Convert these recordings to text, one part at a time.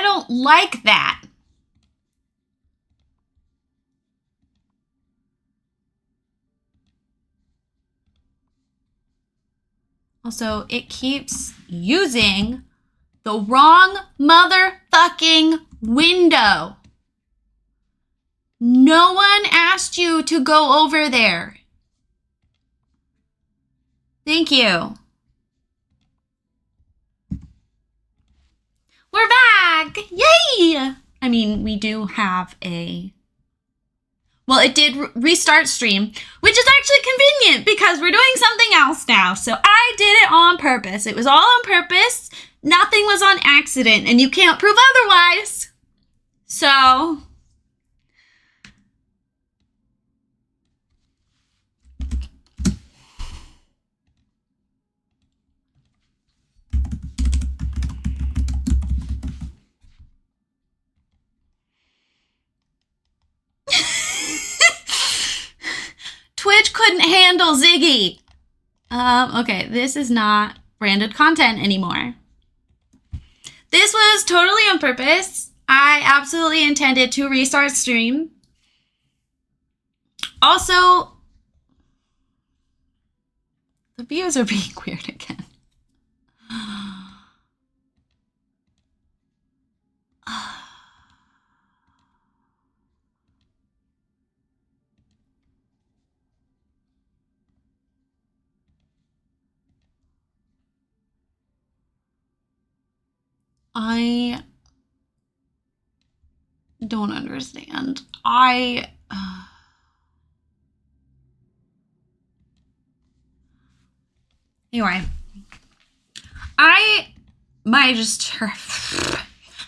don't like that. Also, it keeps using the wrong motherfucking window. No one asked you to go over there. Thank you. We're back! Yay! I mean, we do have a... Well, it did restart stream, which is actually convenient because we're doing something else now. So I did it on purpose. It was all on purpose. Nothing was on accident, and you can't prove otherwise. So... Twitch couldn't handle Ziggy. Okay, this is not branded content anymore. This was totally on purpose. I absolutely intended to restart stream. Also, the views are being weird again. I don't understand. Anyway, I might just...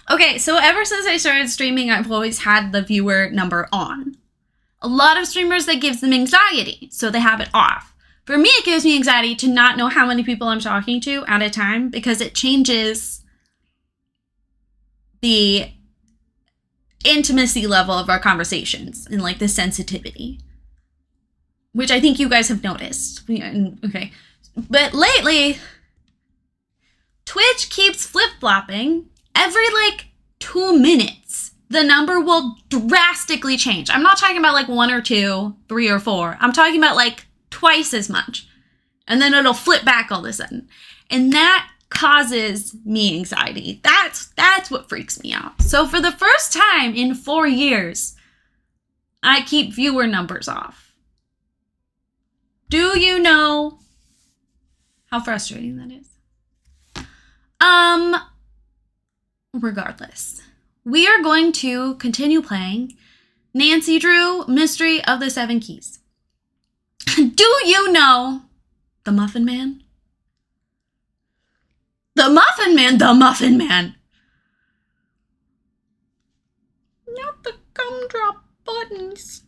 Okay, so ever since I started streaming, I've always had the viewer number on. A lot of streamers, that gives them anxiety, so they have it off. For me, it gives me anxiety to not know how many people I'm talking to at a time because it changes the intimacy level of our conversations and like the sensitivity, which I think you guys have noticed. Okay. But lately, Twitch keeps flip-flopping. Every like 2 minutes, the number will drastically change. I'm not talking about like 1 or 2, 3 or 4. I'm talking about like twice as much. And then it'll flip back all of a sudden. And that causes me anxiety. That's what freaks me out. So for the first time in 4 years, I keep viewer numbers off. Do you know how frustrating that is? Regardless, we are going to continue playing Nancy Drew Mystery of the Seven Keys. Do you know the Muffin Man? The Muffin Man, the Muffin Man. Not the gumdrop buttons.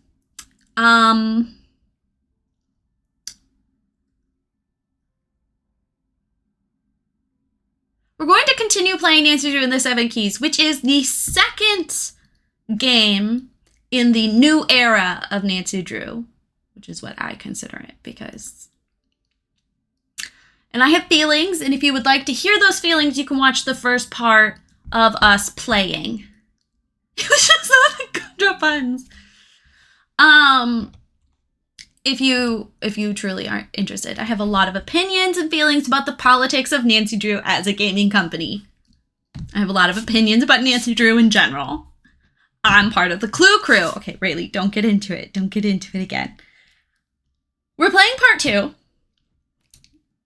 We're going to continue playing Nancy Drew and the Seven Keys, which is the second game in the new era of Nancy Drew, which is what I consider it, because... And I have feelings, and if you would like to hear those feelings, you can watch the first part of us playing. It was just not the gumdrop buttons. If you truly aren't interested, I have a lot of opinions and feelings about the politics of Nancy Drew as a gaming company. I have a lot of opinions about Nancy Drew in general. I'm part of the Clue crew. Okay, Rayleigh, don't get into it. Don't get into it again. We're playing part 2.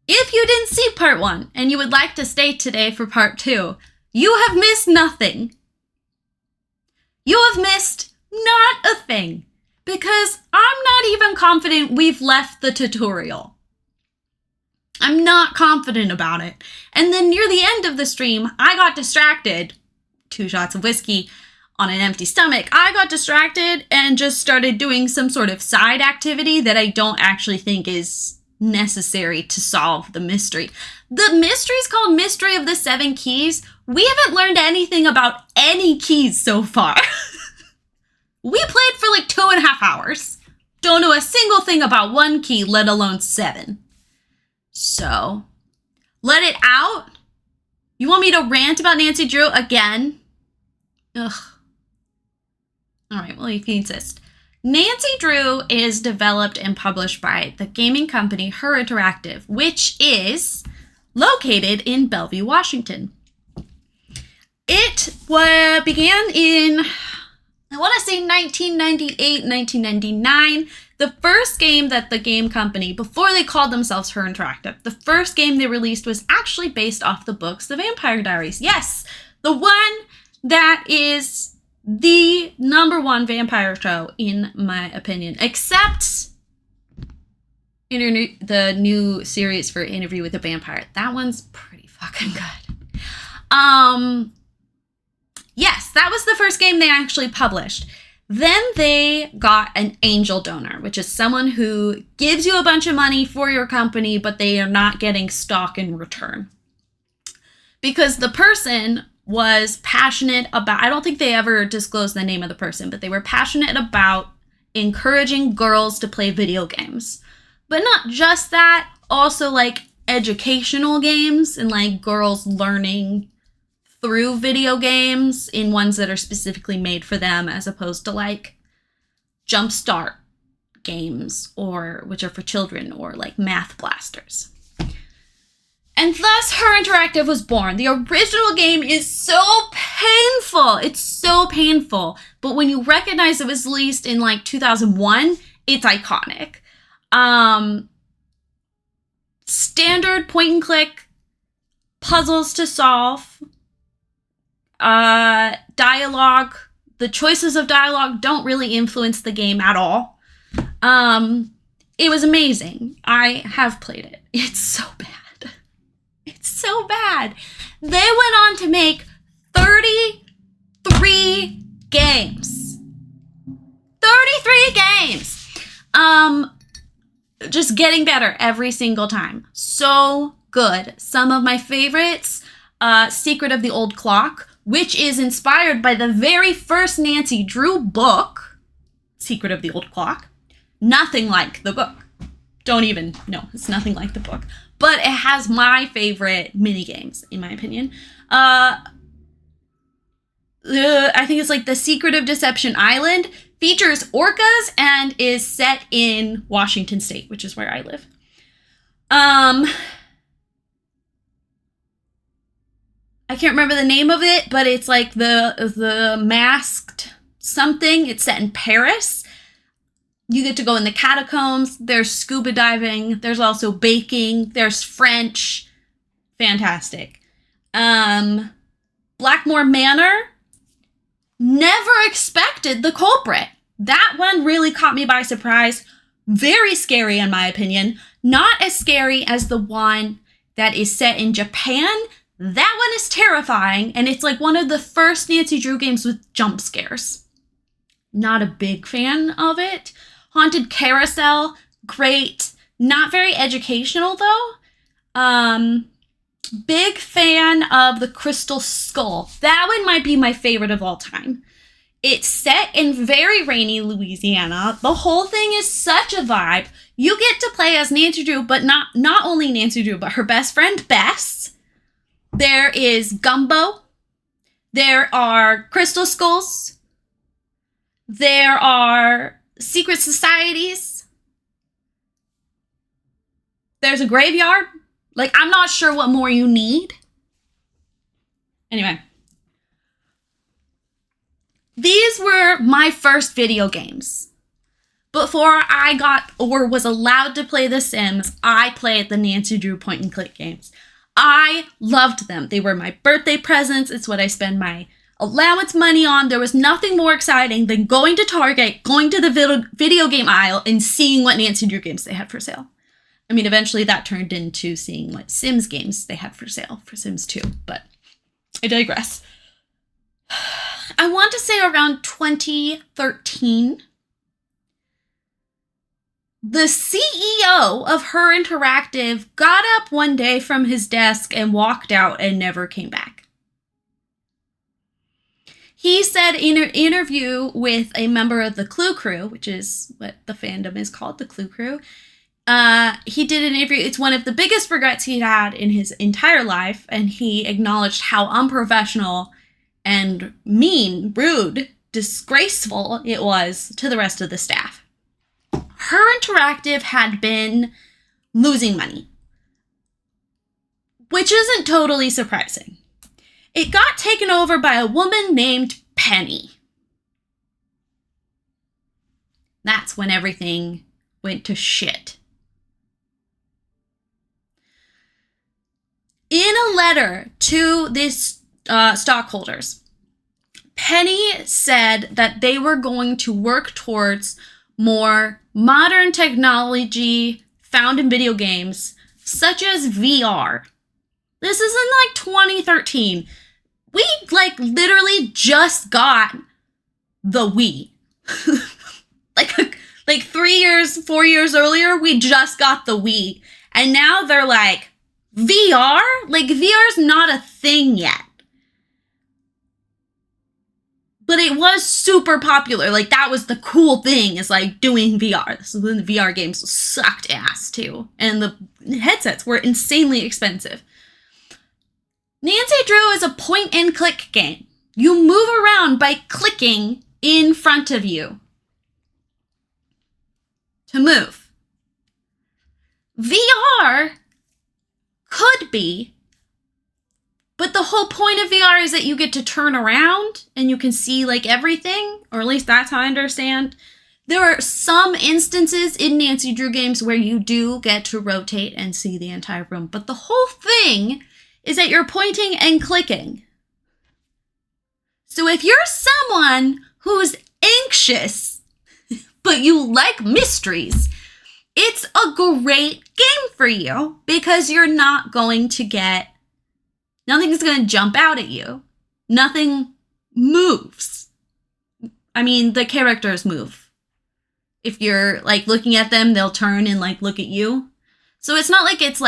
If you didn't see part 1 and you would like to stay today for part 2, you have missed nothing. You have missed not a thing. Because I'm not even confident we've left the tutorial. I'm not confident about it. And then near the end of the stream, I got distracted. 2 shots of whiskey on an empty stomach. I got distracted and just started doing some sort of side activity that I don't actually think is necessary to solve the mystery. The mystery is called Mystery of the Seven Keys. We haven't learned anything about any keys so far. We played for like 2.5 hours. Don't know a single thing about one key, let alone 7. So, let it out. You want me to rant about Nancy Drew again? Ugh. All right, well, if you insist. Nancy Drew is developed and published by the gaming company Her Interactive, which is located in Bellevue, Washington. It began in, I want to say 1998, 1999. The first game that the game company, before they called themselves Her Interactive, the first game they released was actually based off the books The Vampire Diaries. Yes, the one that is the #1 vampire show, in my opinion, except the new series for Interview with a Vampire. That one's pretty fucking good. Yes, that was the first game they actually published. Then they got an angel donor, which is someone who gives you a bunch of money for your company, but they are not getting stock in return. Because the person was passionate about, I don't think they ever disclosed the name of the person, but they were passionate about encouraging girls to play video games. But not just that, also like educational games and like girls learning through video games in ones that are specifically made for them, as opposed to like Jumpstart games, or which are for children, or like Math Blasters. And thus Her Interactive was born. The original game is so painful. It's so painful. But when you recognize it was released in like 2001, it's iconic. Standard point and click puzzles to solve. Dialogue. The choices of dialogue don't really influence the game at all. It was amazing. I have played it. It's so bad. It's so bad. They went on to make 33 games. 33 games. Just getting better every single time. So good. Some of my favorites, Secret of the Old Clock, which is inspired by the very first Nancy Drew book, Secret of the Old Clock. Nothing like the book. It's nothing like the book. But it has my favorite mini games, in my opinion. I think it's like The Secret of Deception Island. Features orcas and is set in Washington State, which is where I live. I can't remember the name of it, but it's like the masked something. It's set in Paris. You get to go in the catacombs. There's scuba diving. There's also baking. There's French. Fantastic. Blackmore Manor. Never expected the culprit. That one really caught me by surprise. Very scary, in my opinion. Not as scary as the one that is set in Japan. That one is terrifying, and it's like one of the first Nancy Drew games with jump scares. Not a big fan of it. Haunted Carousel, great. Not very educational, though. Big fan of The Crystal Skull. That one might be my favorite of all time. It's set in very rainy Louisiana. The whole thing is such a vibe. You get to play as Nancy Drew, but not only Nancy Drew, but her best friend, Bess. There is Gumbo. There are Crystal Skulls. There are secret societies. There's a graveyard. Like, I'm not sure what more you need. Anyway. These were my first video games. Before I got or was allowed to play The Sims, I played the Nancy Drew point and click games. I loved them. They were my birthday presents. It's what I spend my allowance money on. There was nothing more exciting than going to Target, going to the video game aisle, and seeing what Nancy Drew games they had for sale. I mean, eventually that turned into seeing what Sims games they had for sale for Sims 2, but I digress. I want to say around 2013, the CEO of Her Interactive got up one day from his desk and walked out and never came back. He said in an interview with a member of the Clue Crew, which is what the fandom is called, the Clue Crew, he did an interview. It's one of the biggest regrets he had in his entire life, and he acknowledged how unprofessional and mean, rude, disgraceful it was to the rest of the staff. Her Interactive had been losing money, which isn't totally surprising. It got taken over by a woman named Penny. That's when everything went to shit. In a letter to these stockholders, Penny said that they were going to work towards more modern technology found in video games, such as VR. This is in 2013. We literally just got the Wii. like 4 years earlier, we just got the Wii. And now they're like, VR? VR's not a thing yet. But it was super popular. That was the cool thing, is doing VR. This is when the VR games sucked ass too. And the headsets were insanely expensive. Nancy Drew is a point and click game. You move around by clicking in front of you to move. VR could be, but the whole point of VR is that you get to turn around and you can see everything, or at least that's how I understand. There are some instances in Nancy Drew games where you do get to rotate and see the entire room, but the whole thing is that you're pointing and clicking. So if you're someone who's anxious, but you like mysteries, it's a great game for you because you're not going to get, nothing's going to jump out at you. Nothing moves. I mean, the characters move. If you're looking at them, they'll turn and look at you. So it's not it's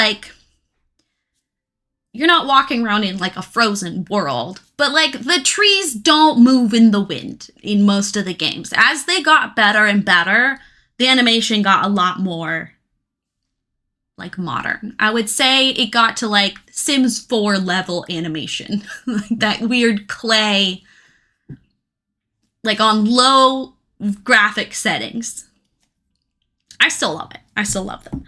you're not walking around in a frozen world, but the trees don't move in the wind in most of the games. As they got better and better, the animation got a lot more modern. I would say it got to Sims 4 level animation. That weird clay, on low graphic settings. I still love it. I still love them.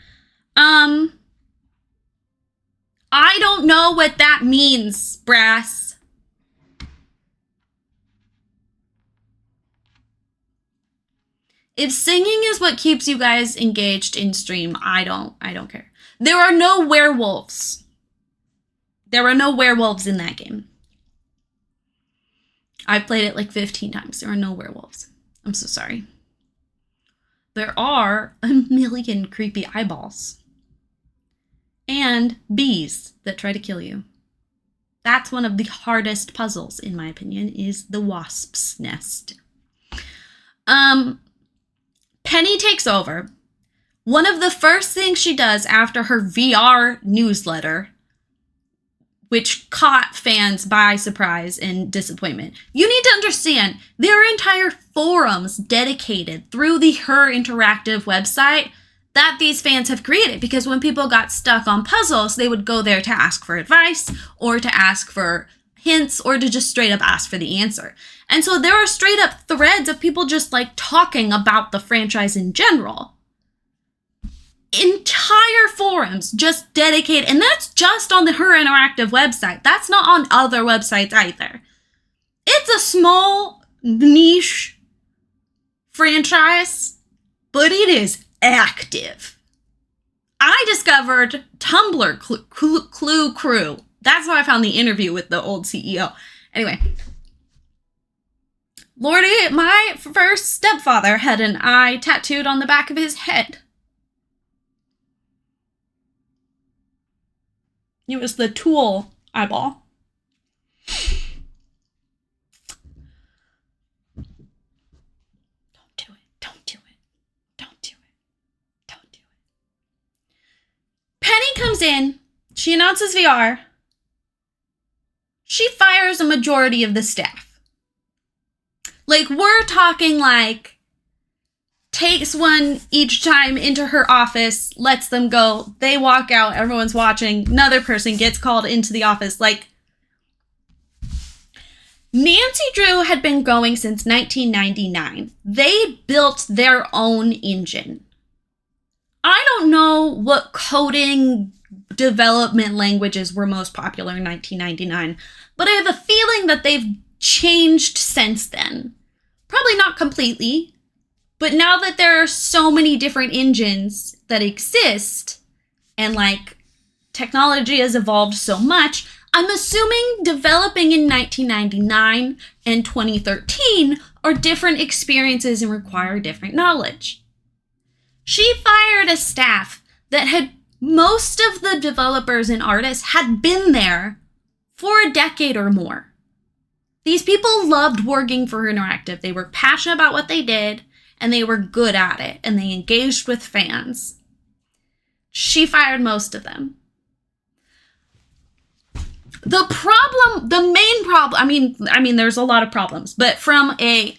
I don't know what that means, Brass. If singing is what keeps you guys engaged in stream, I don't care. There are no werewolves. There are no werewolves in that game. I've played it 15 times. There are no werewolves. I'm so sorry. There are a million creepy eyeballs. And bees that try to kill you. That's one of the hardest puzzles, in my opinion, is the wasp's nest. Penny takes over. One of the first things she does after her VR newsletter, which caught fans by surprise and disappointment. You need to understand, there are entire forums dedicated through the Her Interactive website that these fans have created, because when people got stuck on puzzles, they would go there to ask for advice or to ask for hints or to just straight up ask for the answer. And so there are straight up threads of people just talking about the franchise in general. Entire forums just dedicated, and that's just on the Her Interactive website. That's not on other websites either. It's a small niche franchise, but it is active. I discovered Tumblr Clue Crew. That's how I found the interview with the old CEO. Anyway, Lordy, my first stepfather had an eye tattooed on the back of his head. It was the Tool eyeball. Penny comes in, she announces VR. She fires a majority of the staff. We're talking takes one each time into her office, lets them go, they walk out, everyone's watching, another person gets called into the office. Nancy Drew had been going since 1999. They built their own engine. I don't know what coding development languages were most popular in 1999, but I have a feeling that they've changed since then. Probably not completely, but now that there are so many different engines that exist, and like technology has evolved so much, I'm assuming developing in 1999 and 2013 are different experiences and require different knowledge. She fired a staff that had most of the developers and artists had been there for a decade or more. These people loved working for Interactive. They were passionate about what they did, and they were good at it, and they engaged with fans. She fired most of them. The main problem, I mean, there's a lot of problems, but from a...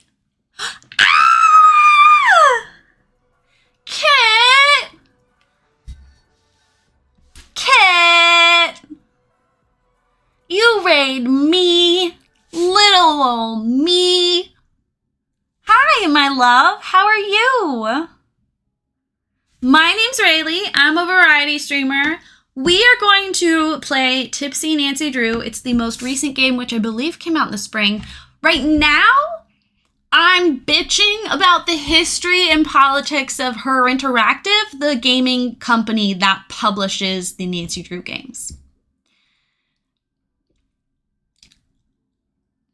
Kit! You raid me, little old me. Hi, my love. How are you? My name's Rayleigh. I'm a variety streamer. We are going to play Tipsy Nancy Drew. It's the most recent game, which I believe came out in the spring. Right now, I'm bitching about the history and politics of Her Interactive, the gaming company that publishes the Nancy Drew games.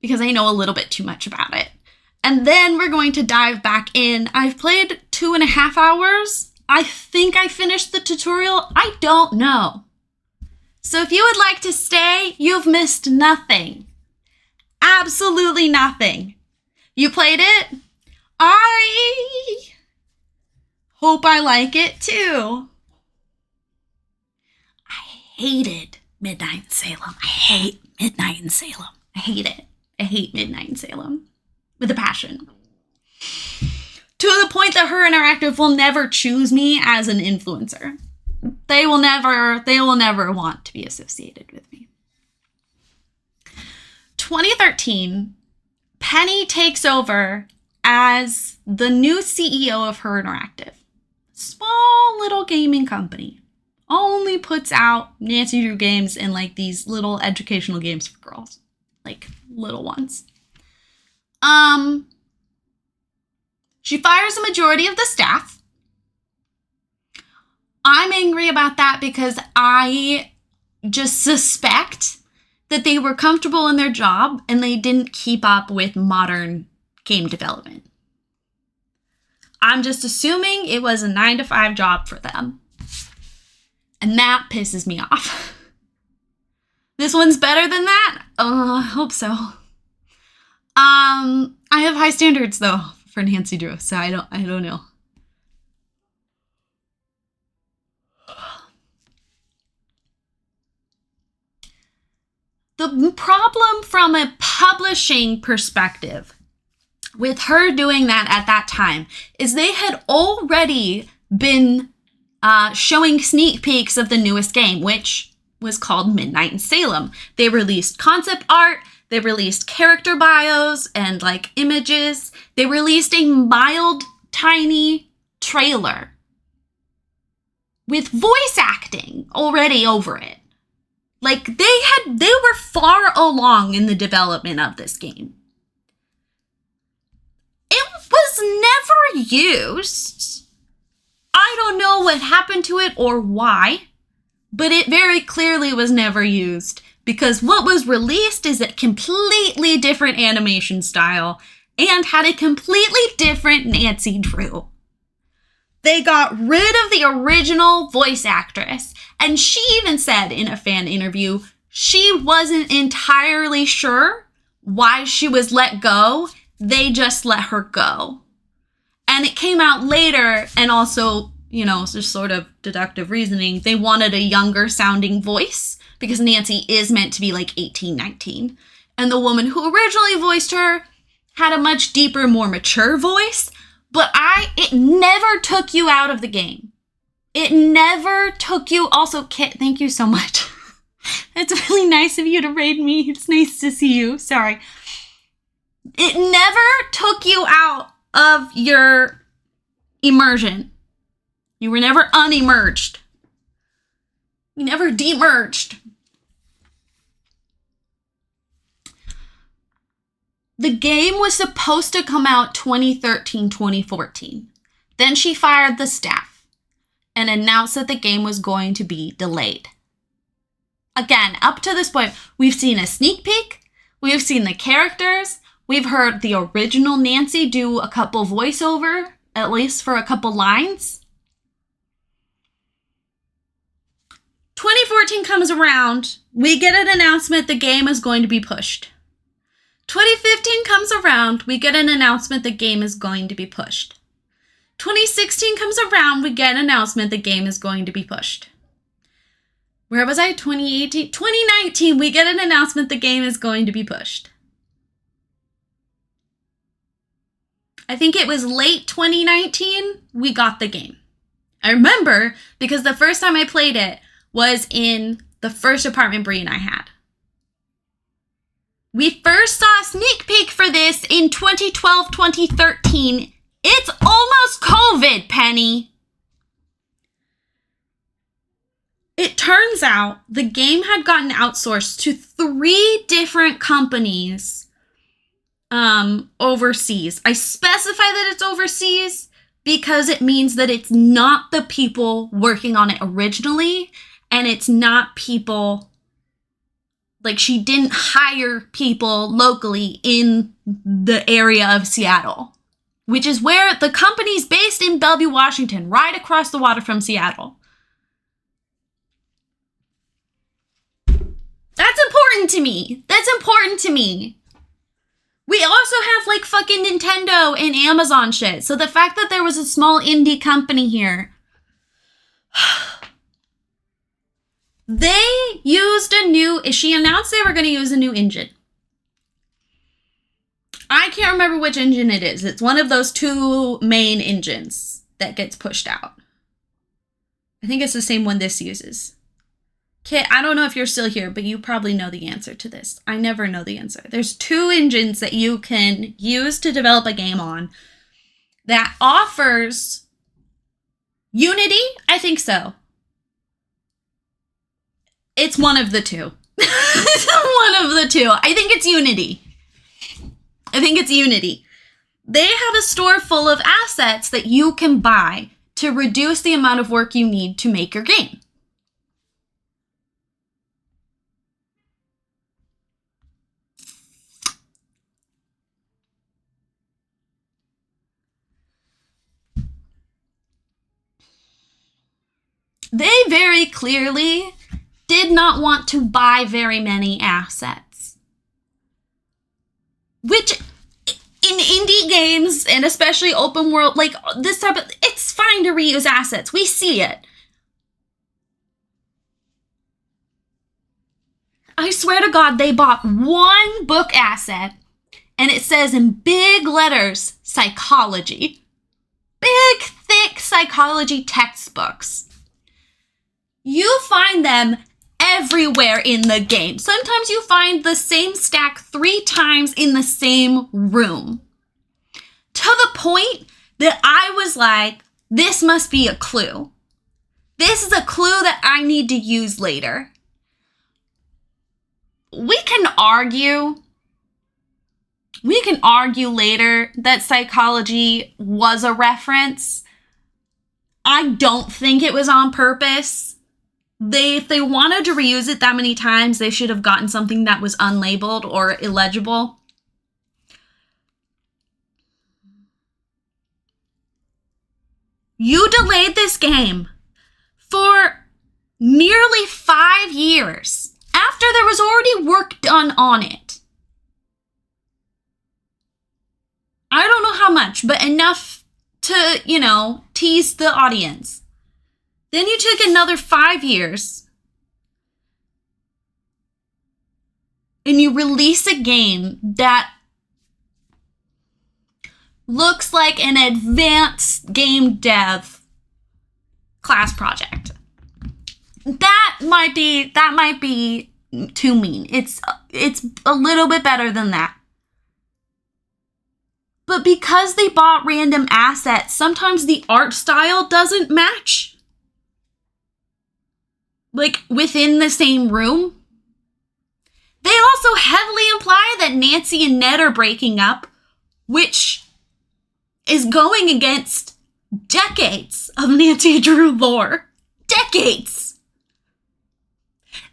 Because I know a little bit too much about it. And then we're going to dive back in. I've played 2.5 hours. I think I finished the tutorial. I don't know. So if you would like to stay, you've missed nothing. Absolutely nothing. You played it? I hope I like it too. I hated Midnight in Salem. I hate Midnight in Salem. I hate it. I hate Midnight in Salem with a passion. To the point that Her Interactive will never choose me as an influencer. They will never want to be associated with me. 2013, Penny takes over as the new CEO of Her Interactive. Small little gaming company. Only puts out Nancy Drew games and like these little educational games for girls. Like little ones. She fires a majority of the staff. I'm angry about that because I just suspect that they were comfortable in their job and they didn't keep up with modern game development. I'm just assuming it was a 9-to-5 job for them. And that pisses me off. This one's better than that? I hope so. I have high standards though for Nancy Drew, so I don't know. The problem from a publishing perspective with her doing that at that time is they had already been showing sneak peeks of the newest game, which was called Midnight in Salem. They released concept art, they released character bios and like images. They wreleased a mild, tiny trailer with voice acting already over it. Like they were far along in the development of this game. It was never used. I don't know what happened to it or why, but it very clearly was never used because what was released is a completely different animation style and had a completely different Nancy Drew. They got rid of the original voice actress, and she even said in a fan interview she wasn't entirely sure why she was let go. They just let her go. And it came out later, and also, you know, just sort of deductive reasoning, they wanted a younger sounding voice because Nancy is meant to be like 18, 19. And the woman who originally voiced her had a much deeper, more mature voice, but it never took you out of the game. It never took you. Also, Kit, thank you so much. It's really nice of you to raid me. It's nice to see you. Sorry. It never took you out of your immersion. You were never unemerged. You never demerged. The game was supposed to come out 2013, 2014. Then she fired the staff and announced that the game was going to be delayed. Again, up to this point, we've seen a sneak peek. We've seen the characters. We've heard the original Nancy do a couple voiceover, at least for a couple lines. 2014 comes around. We get an announcement the game is going to be pushed. 2015 comes around. We get an announcement the game is going to be pushed. 2016 comes around. We get an announcement the game is going to be pushed. Where was I? 2018? 2019, we get an announcement the game is going to be pushed. I think it was late 2019, we got the game. I remember because the first time I played it was in the first apartment Brie and I had. We first saw a sneak peek for this in 2012, 2013. It's almost COVID, Penny. It turns out the game had gotten outsourced to 3 different companies overseas. I specify that it's overseas because it means that it's not the people working on it originally, and it's not people, like she didn't hire people locally in the area of Seattle, which is where the company's based in Bellevue, Washington, right across the water from Seattle. That's important to me. That's important to me. We also have like fucking Nintendo and Amazon shit. So the fact that there was a small indie company here, they used she announced they were going to use a new engine. I can't remember which engine it is. It's one of those 2 main engines that gets pushed out. I think it's the same one this uses. Kit, I don't know if you're still here, but you probably know the answer to this. I never know the answer. There's 2 engines that you can use to develop a game on that offers Unity. I think so. It's one of the 2. It's one of the 2. I think it's Unity. They have a store full of assets that you can buy to reduce the amount of work you need to make your game. They very clearly did not want to buy very many assets. Which, in indie games, and especially open world, like this type of, it's fine to reuse assets. We see it. I swear to God, they bought 1 book asset, and it says in big letters, psychology. Big, thick psychology textbooks. You find them everywhere in the game. Sometimes you find the same stack 3 times in the same room. To the point that I was like, this must be a clue. This is a clue that I need to use later. We can argue later that psychology was a reference. I don't think it was on purpose. If they wanted to reuse it that many times, they should have gotten something that was unlabeled or illegible. You delayed this game for nearly 5 years after there was already work done on it. I don't know how much, but enough to, tease the audience. Then you took another 5 years and you release a game that looks like an advanced game dev class project. That might be too mean. It's a little bit better than that. But because they bought random assets, sometimes the art style doesn't match. Like, within the same room. They also heavily imply that Nancy and Ned are breaking up, which is going against decades of Nancy Drew lore. Decades!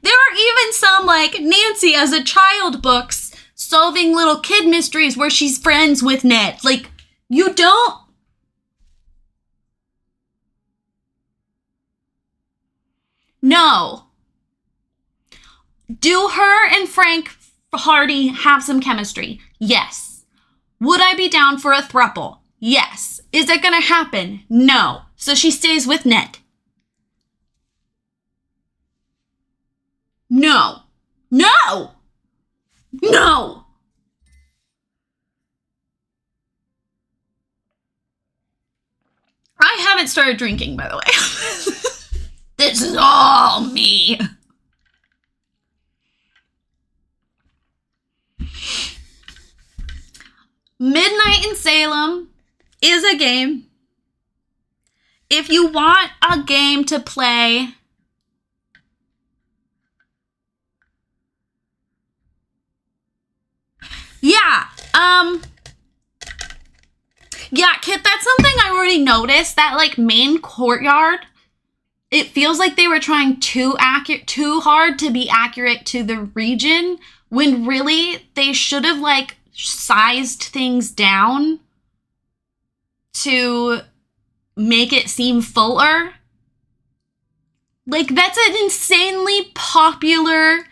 There are even some, like, Nancy as a child books solving little kid mysteries where she's friends with Ned. Like, you don't... No. Do her and Frank Hardy have some chemistry? Yes. Would I be down for a throuple? Yes. Is it gonna happen? No. So she stays with Ned. No. No! No! I haven't started drinking, by the way. This is all me. Midnight in Salem is a game. If you want a game to play, yeah, Kit, that's something I already noticed. That, like, main courtyard, it feels like they were trying too hard to be accurate to the region, when really they should have, like, sized things down to make it seem fuller. Like, that's an insanely popular,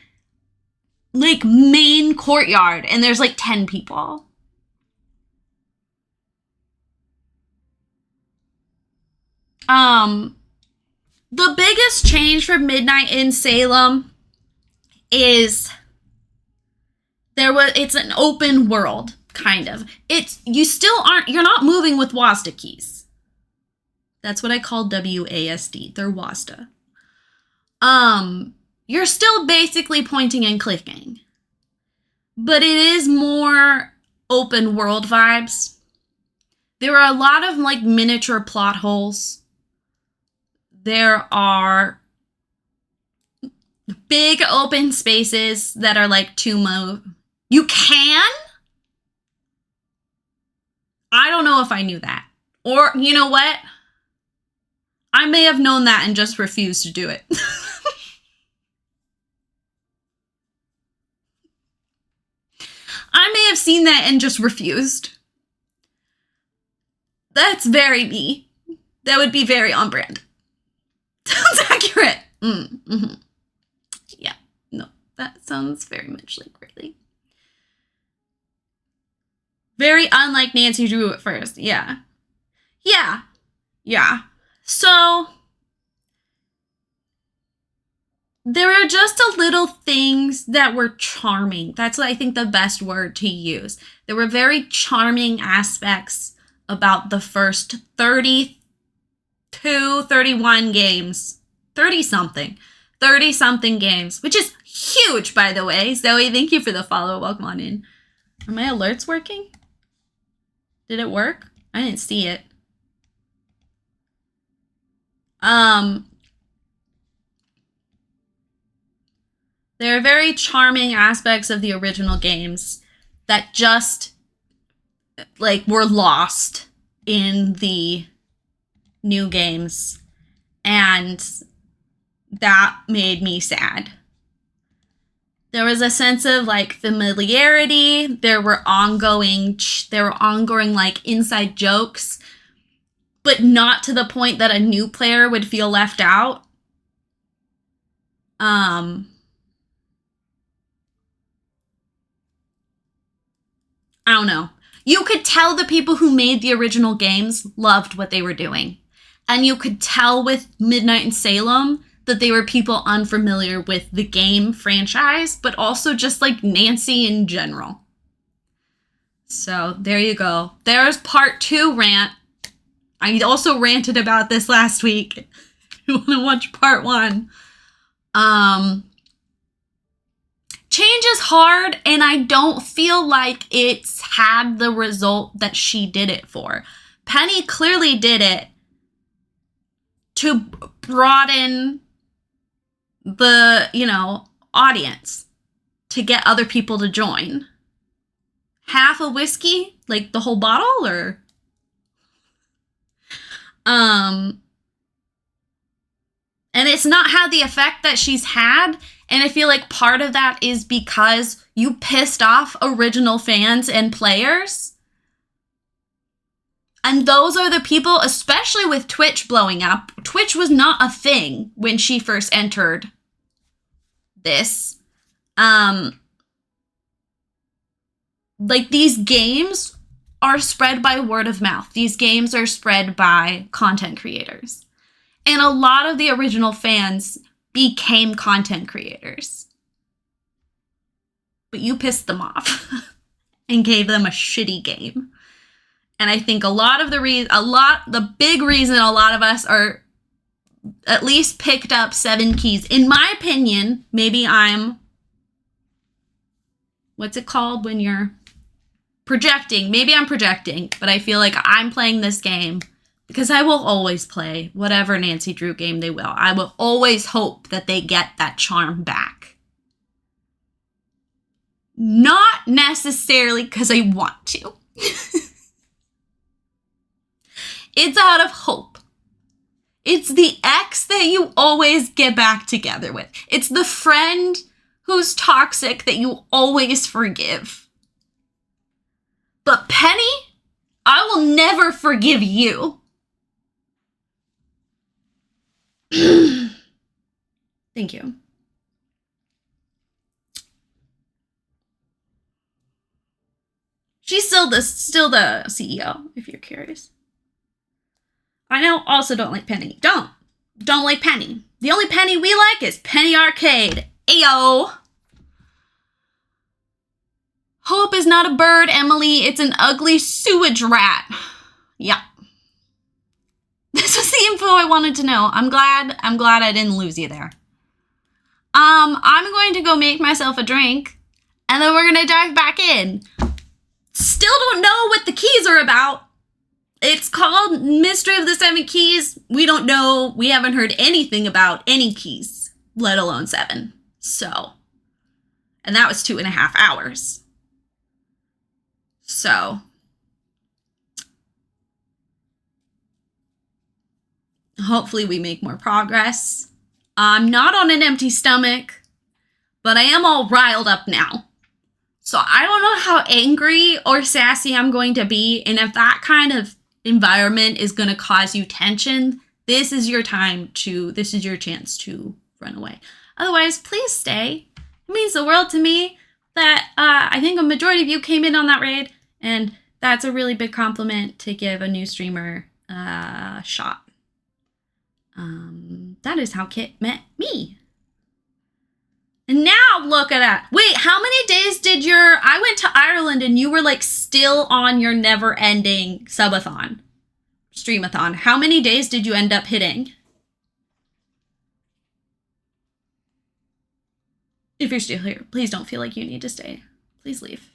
like, main courtyard, and there's, like, 10 people. The biggest change for Midnight in Salem is it's an open world, kind of. You're not moving with WASD keys. That's what I call WASD. They're WASD. You're still basically pointing and clicking. But it is more open world vibes. There are a lot of, like, miniature plot holes. There are big open spaces that are, like, to move. You can? I don't know if I knew that. Or, you know what? I may have known that and just refused to do it. I may have seen that and just refused. That's very me. That would be very on brand. Sounds accurate. Mm-hmm. Yeah, no, that sounds very much like Riley. Very unlike Nancy Drew at first. Yeah. So, there are just a little things that were charming. That's, I think, the best word to use. There were very charming aspects about the first 32, 31 games. 30-something games, which is huge, by the way. Zoe, thank you for the follow. Welcome on in. Are my alerts working? Did it work? I didn't see it. There are very charming aspects of the original games that just, like, were lost in the new games. And that made me sad. There was a sense of, like, familiarity. There were ongoing, like, inside jokes, but not to the point that a new player would feel left out. I don't know. You could tell the people who made the original games loved what they were doing. And you could tell with Midnight in Salem that they were people unfamiliar with the game franchise, but also just, like, Nancy in general. So, there you go. There's part 2 rant. I also ranted about this last week. If you want to watch part 1. change is hard, and I don't feel like it's had the result that she did it for. Penny clearly did it to broaden the, audience, to get other people to join. Half a whiskey, like the whole bottle, or and it's not had the effect that she's had. And I feel like part of that is because you pissed off original fans and players. And those are the people, especially with Twitch blowing up. Twitch was not a thing when she first entered this. Like, these games are spread by word of mouth. These games are spread by content creators. And a lot of the original fans became content creators. But you pissed them off and gave them a shitty game. And I think the big reason a lot of us are at least picked up 7 keys, in my opinion, maybe what's it called when you're projecting? Maybe I'm projecting, but I feel like I'm playing this game because I will always play whatever Nancy Drew game they will. I will always hope that they get that charm back. Not necessarily because I want to. It's out of hope. It's the ex that you always get back together with. It's the friend who's toxic that you always forgive. But Penny, I will never forgive you. Thank you. She's still the CEO, if you're curious. I now also don't like Penny. Don't like Penny. The only Penny we like is Penny Arcade. Ayo. Hope is not a bird, Emily. It's an ugly sewage rat. Yeah. This is the info I wanted to know. I'm glad I didn't lose you there. I'm going to go make myself a drink, and then we're gonna dive back in. Still don't know what the keys are about. It's called Mystery of the 7 Keys. We don't know. We haven't heard anything about any keys, let alone 7. So, and that was 2.5 hours. So, hopefully we make more progress. I'm not on an empty stomach, but I am all riled up now. So I don't know how angry or sassy I'm going to be. And if that kind of environment is going to cause you tension, this is your chance to run away. Otherwise, please stay. It means the world to me that I think a majority of you came in on that raid, and that's a really big compliment to give a new streamer a shot. That is how Kit met me. And now look at that. Wait, how many days did I went to Ireland and you were like still on your never ending subathon, streamathon. How many days did you end up hitting? If you're still here, please don't feel like you need to stay. Please leave.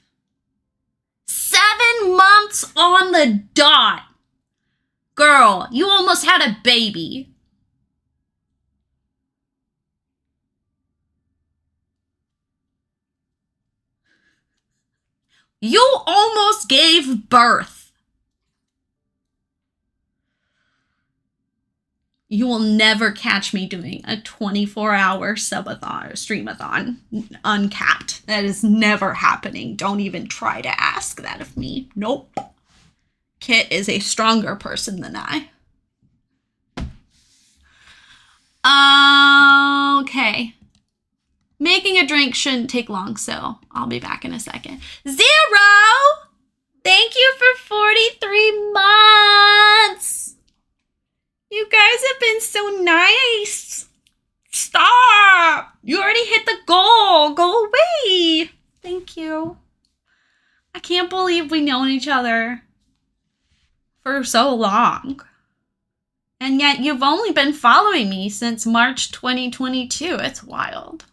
7 months on the dot. Girl, you almost had a baby. You almost gave birth. You will never catch me doing a 24-hour subathon or streamathon uncapped. That is never happening. Don't even try to ask that of me. Nope. Kit is a stronger person than I. Okay. Making a drink shouldn't take long, so I'll be back in a second. 0! Thank you for 43 months! You guys have been so nice! Stop! You already hit the goal! Go away! Thank you. I can't believe we've known each other for so long. And yet you've only been following me since March 2022. It's wild.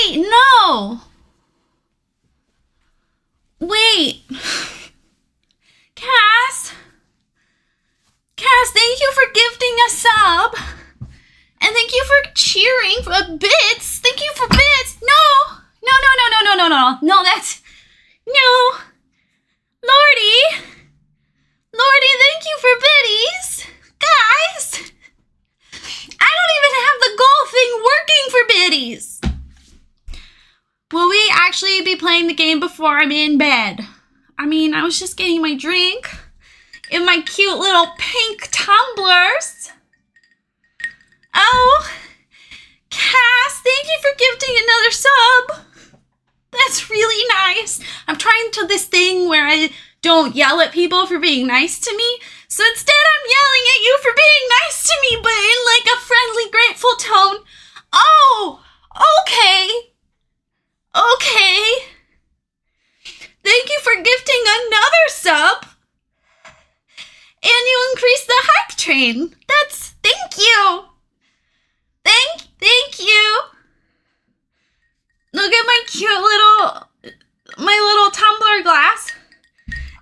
Wait, no! Wait. Cass? Cass, thank you for gifting a sub. And thank you for cheering for bits. Thank you for bits. No. No, that's... No. Lordy. Lordy, thank you for biddies. Guys. I don't even have the goal thing working for biddies. Will we actually be playing the game before I'm in bed? I mean, I was just getting my drink in my cute little pink tumblers. Oh, Cass, thank you for gifting another sub. That's really nice. I'm trying to this thing where I don't yell at people for being nice to me. So instead I'm yelling at you for being nice to me, but in like a friendly, grateful tone. Oh, okay. Okay. Thank you for gifting another sub. And you increased the hype train. Thank you. Thank you. Look at my little tumbler glass.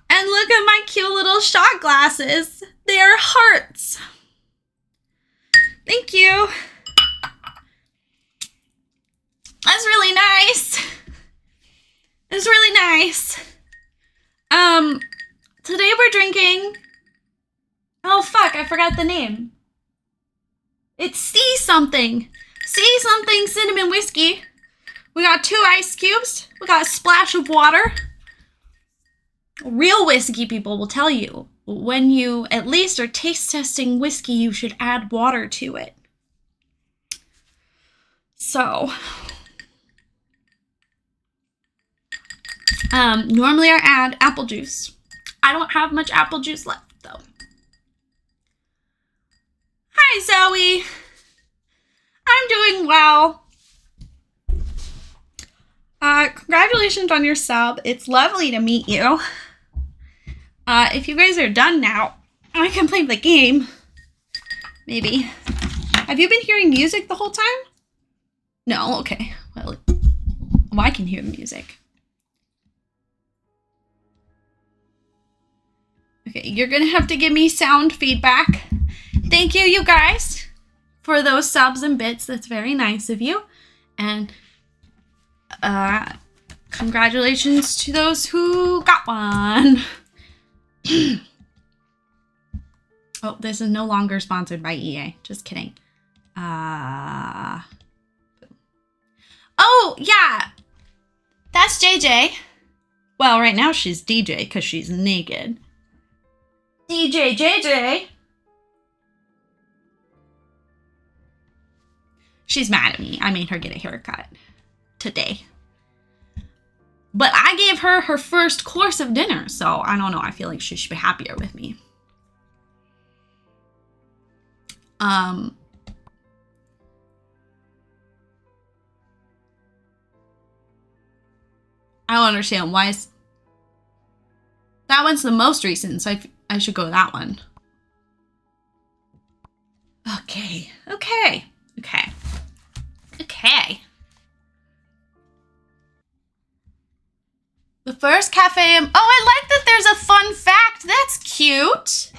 And look at my cute little shot glasses. They are hearts. Thank you. That's really nice. It's really nice. Today we're drinking... Oh, fuck, I forgot the name. It's C something cinnamon whiskey. We got 2 ice cubes. We got a splash of water. Real whiskey people will tell you when you at least are taste testing whiskey, you should add water to it. So, normally I add apple juice. I don't have much apple juice left though. Hi, Zoe. I'm doing well. Congratulations on your sub. It's lovely to meet you. If you guys are done now, I can play the game. Maybe. Have you been hearing music the whole time? No? Okay. Well, I can hear the music. Okay, you're gonna have to give me sound feedback. Thank you, you guys, for those subs and bits. That's very nice of you. And congratulations to those who got one. Oh, this is no longer sponsored by EA. Just kidding. Oh, yeah. That's JJ. Well, right now she's DJ because she's naked. DJ JJ. She's mad at me. I made her get a haircut today. But I gave her her first course of dinner, so I don't know. I feel like she should be happier with me. I don't understand why is that one's the most recent, so I should go with that one. Okay. The first cafe. Oh, I like that there's a fun fact. That's cute.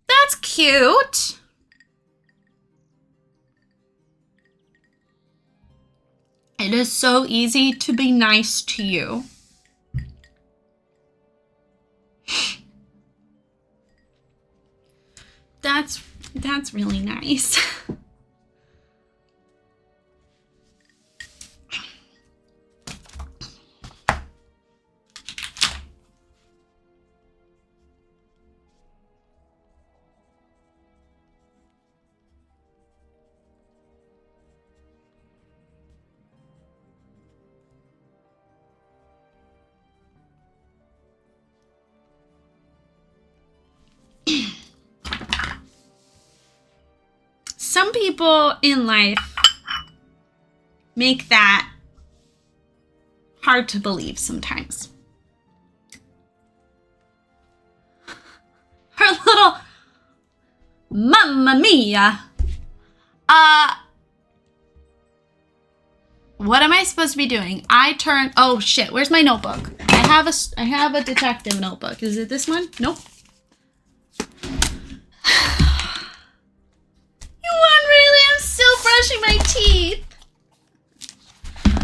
That's cute. It is so easy to be nice to you. That's really nice. Some people in life make that hard to believe sometimes. Her little Mamma Mia. What am I supposed to be doing? Oh shit, where's my notebook? I have a detective notebook. Is it this one? Nope. You want really? I'm still brushing my teeth.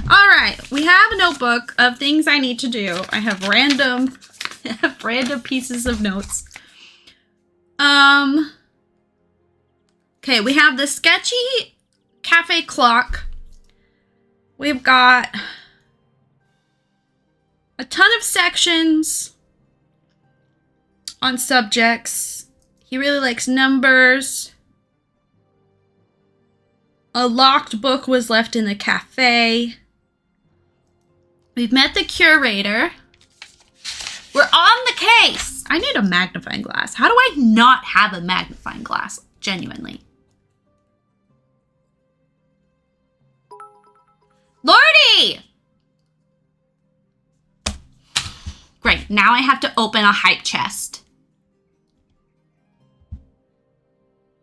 All right, we have a notebook of things I need to do. I have random pieces of notes. Okay, we have the sketchy cafe clock. We've got a ton of sections on subjects. He really likes numbers. A locked book was left in the cafe. We've met the curator. We're on the case. I need a magnifying glass. How do I not have a magnifying glass? Genuinely. Lordy! Great, now I have to open a hype chest.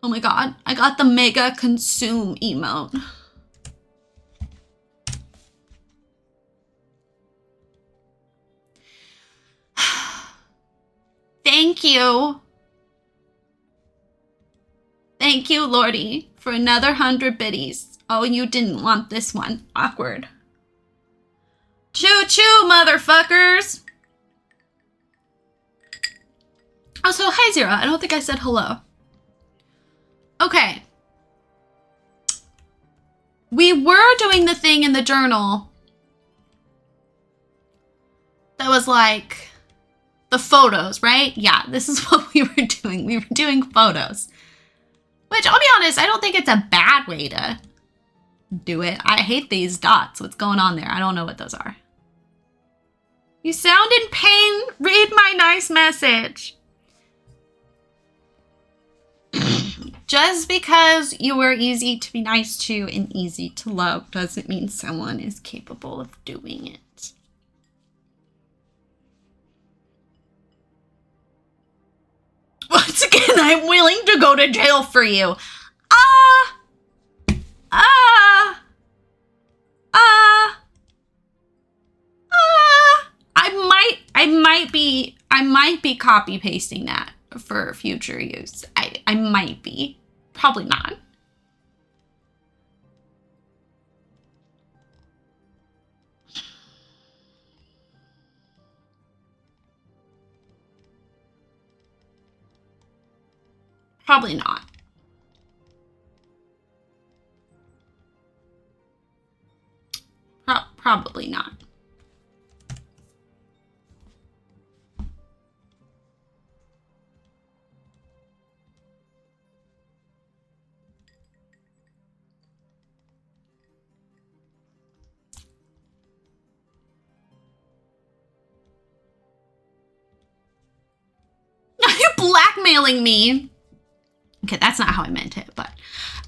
Oh my god, I got the mega consume emote. Thank you. Thank you, Lordy, for another 100 biddies. Oh, you didn't want this one. Awkward. Choo-choo, motherfuckers! Also, hi, Zero. I don't think I said hello. Okay. We were doing the thing in the journal that was like the photos, right? Yeah, this is what we were doing. We were doing photos. Which, I'll be honest, I don't think it's a bad way to do it. I hate these dots. What's going on there? I don't know what those are. You sound in pain. Read my nice message. Just because you were easy to be nice to and easy to love doesn't mean someone is capable of doing it. Once again, I'm willing to go to jail for you. I might be copy pasting that for future use. I might be. Probably not. Probably not. Probably not. Are you blackmailing me? Okay, that's not how I meant it, but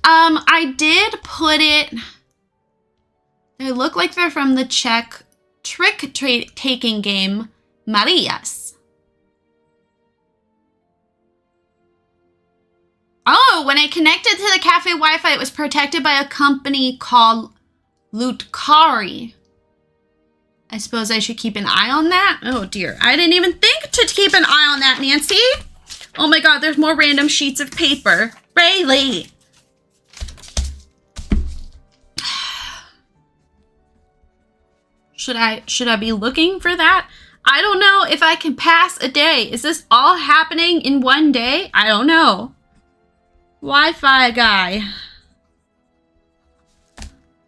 I did put it. They look like they're from the Czech trick-taking game, Marias. Oh, when I connected to the cafe Wi-Fi, it was protected by a company called Lutkari. I suppose I should keep an eye on that? Oh dear, I didn't even think to keep an eye on that, Nancy. Oh my god, there's more random sheets of paper. Rayleigh! Should I be looking for that? I don't know if I can pass a day. Is this all happening in one day? I don't know. Wi-Fi guy.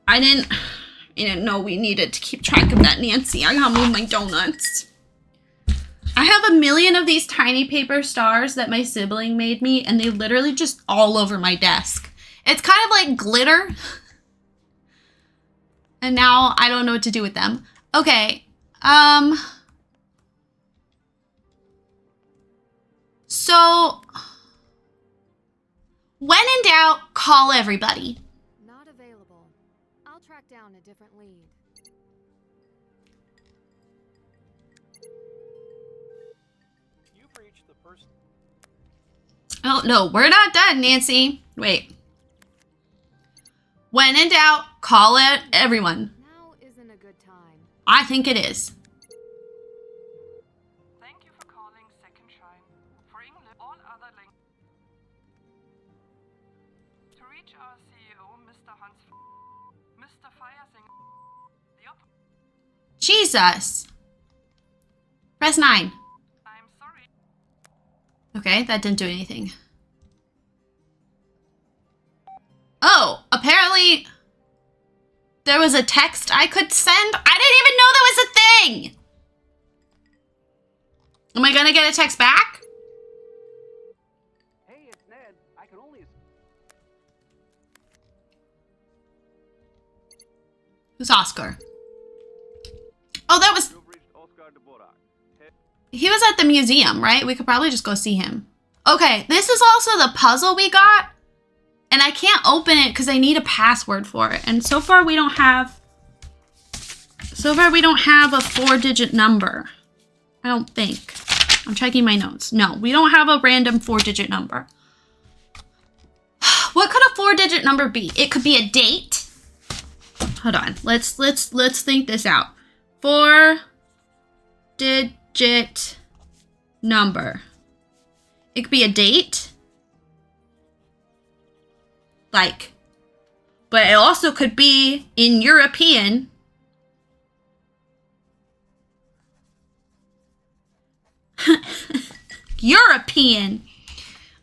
I didn't know we needed to keep track of that, Nancy. I gotta move my donuts. I have a million of these tiny paper stars that my sibling made me, and they literally just all over my desk. It's kind of like glitter. And now I don't know what to do with them. Okay. So when in doubt, call everybody. Not available. I'll track down a different lead. You've reached the person. Oh, no, we're not done, Nancy. Wait. When in doubt, call it everyone. I think it is. Thank you for calling Second Shine. For English, all other languages. To reach our CEO, Mr. Hans, Mr. Feiersing, the Jesus. Press 9. I'm sorry. Okay, that didn't do anything. Oh, apparently there was a text I could send. I didn't even know that was a thing. Am I gonna get a text back? Hey, it's Ned. I can only. Who's Oscar? Oh, that was... You've reached Oscar de Borak. He was at the museum, right? We could probably just go see him. Okay, this is also the puzzle we got. And I can't open it because I need a password for it. And so far we don't have... So far we don't have a 4-digit number. I don't think. I'm checking my notes. No, we don't have a random 4-digit number. What could a 4-digit number be? It could be a date. Hold on. Let's think this out. 4-digit number. It could be a date. Like, but it also could be in European. European.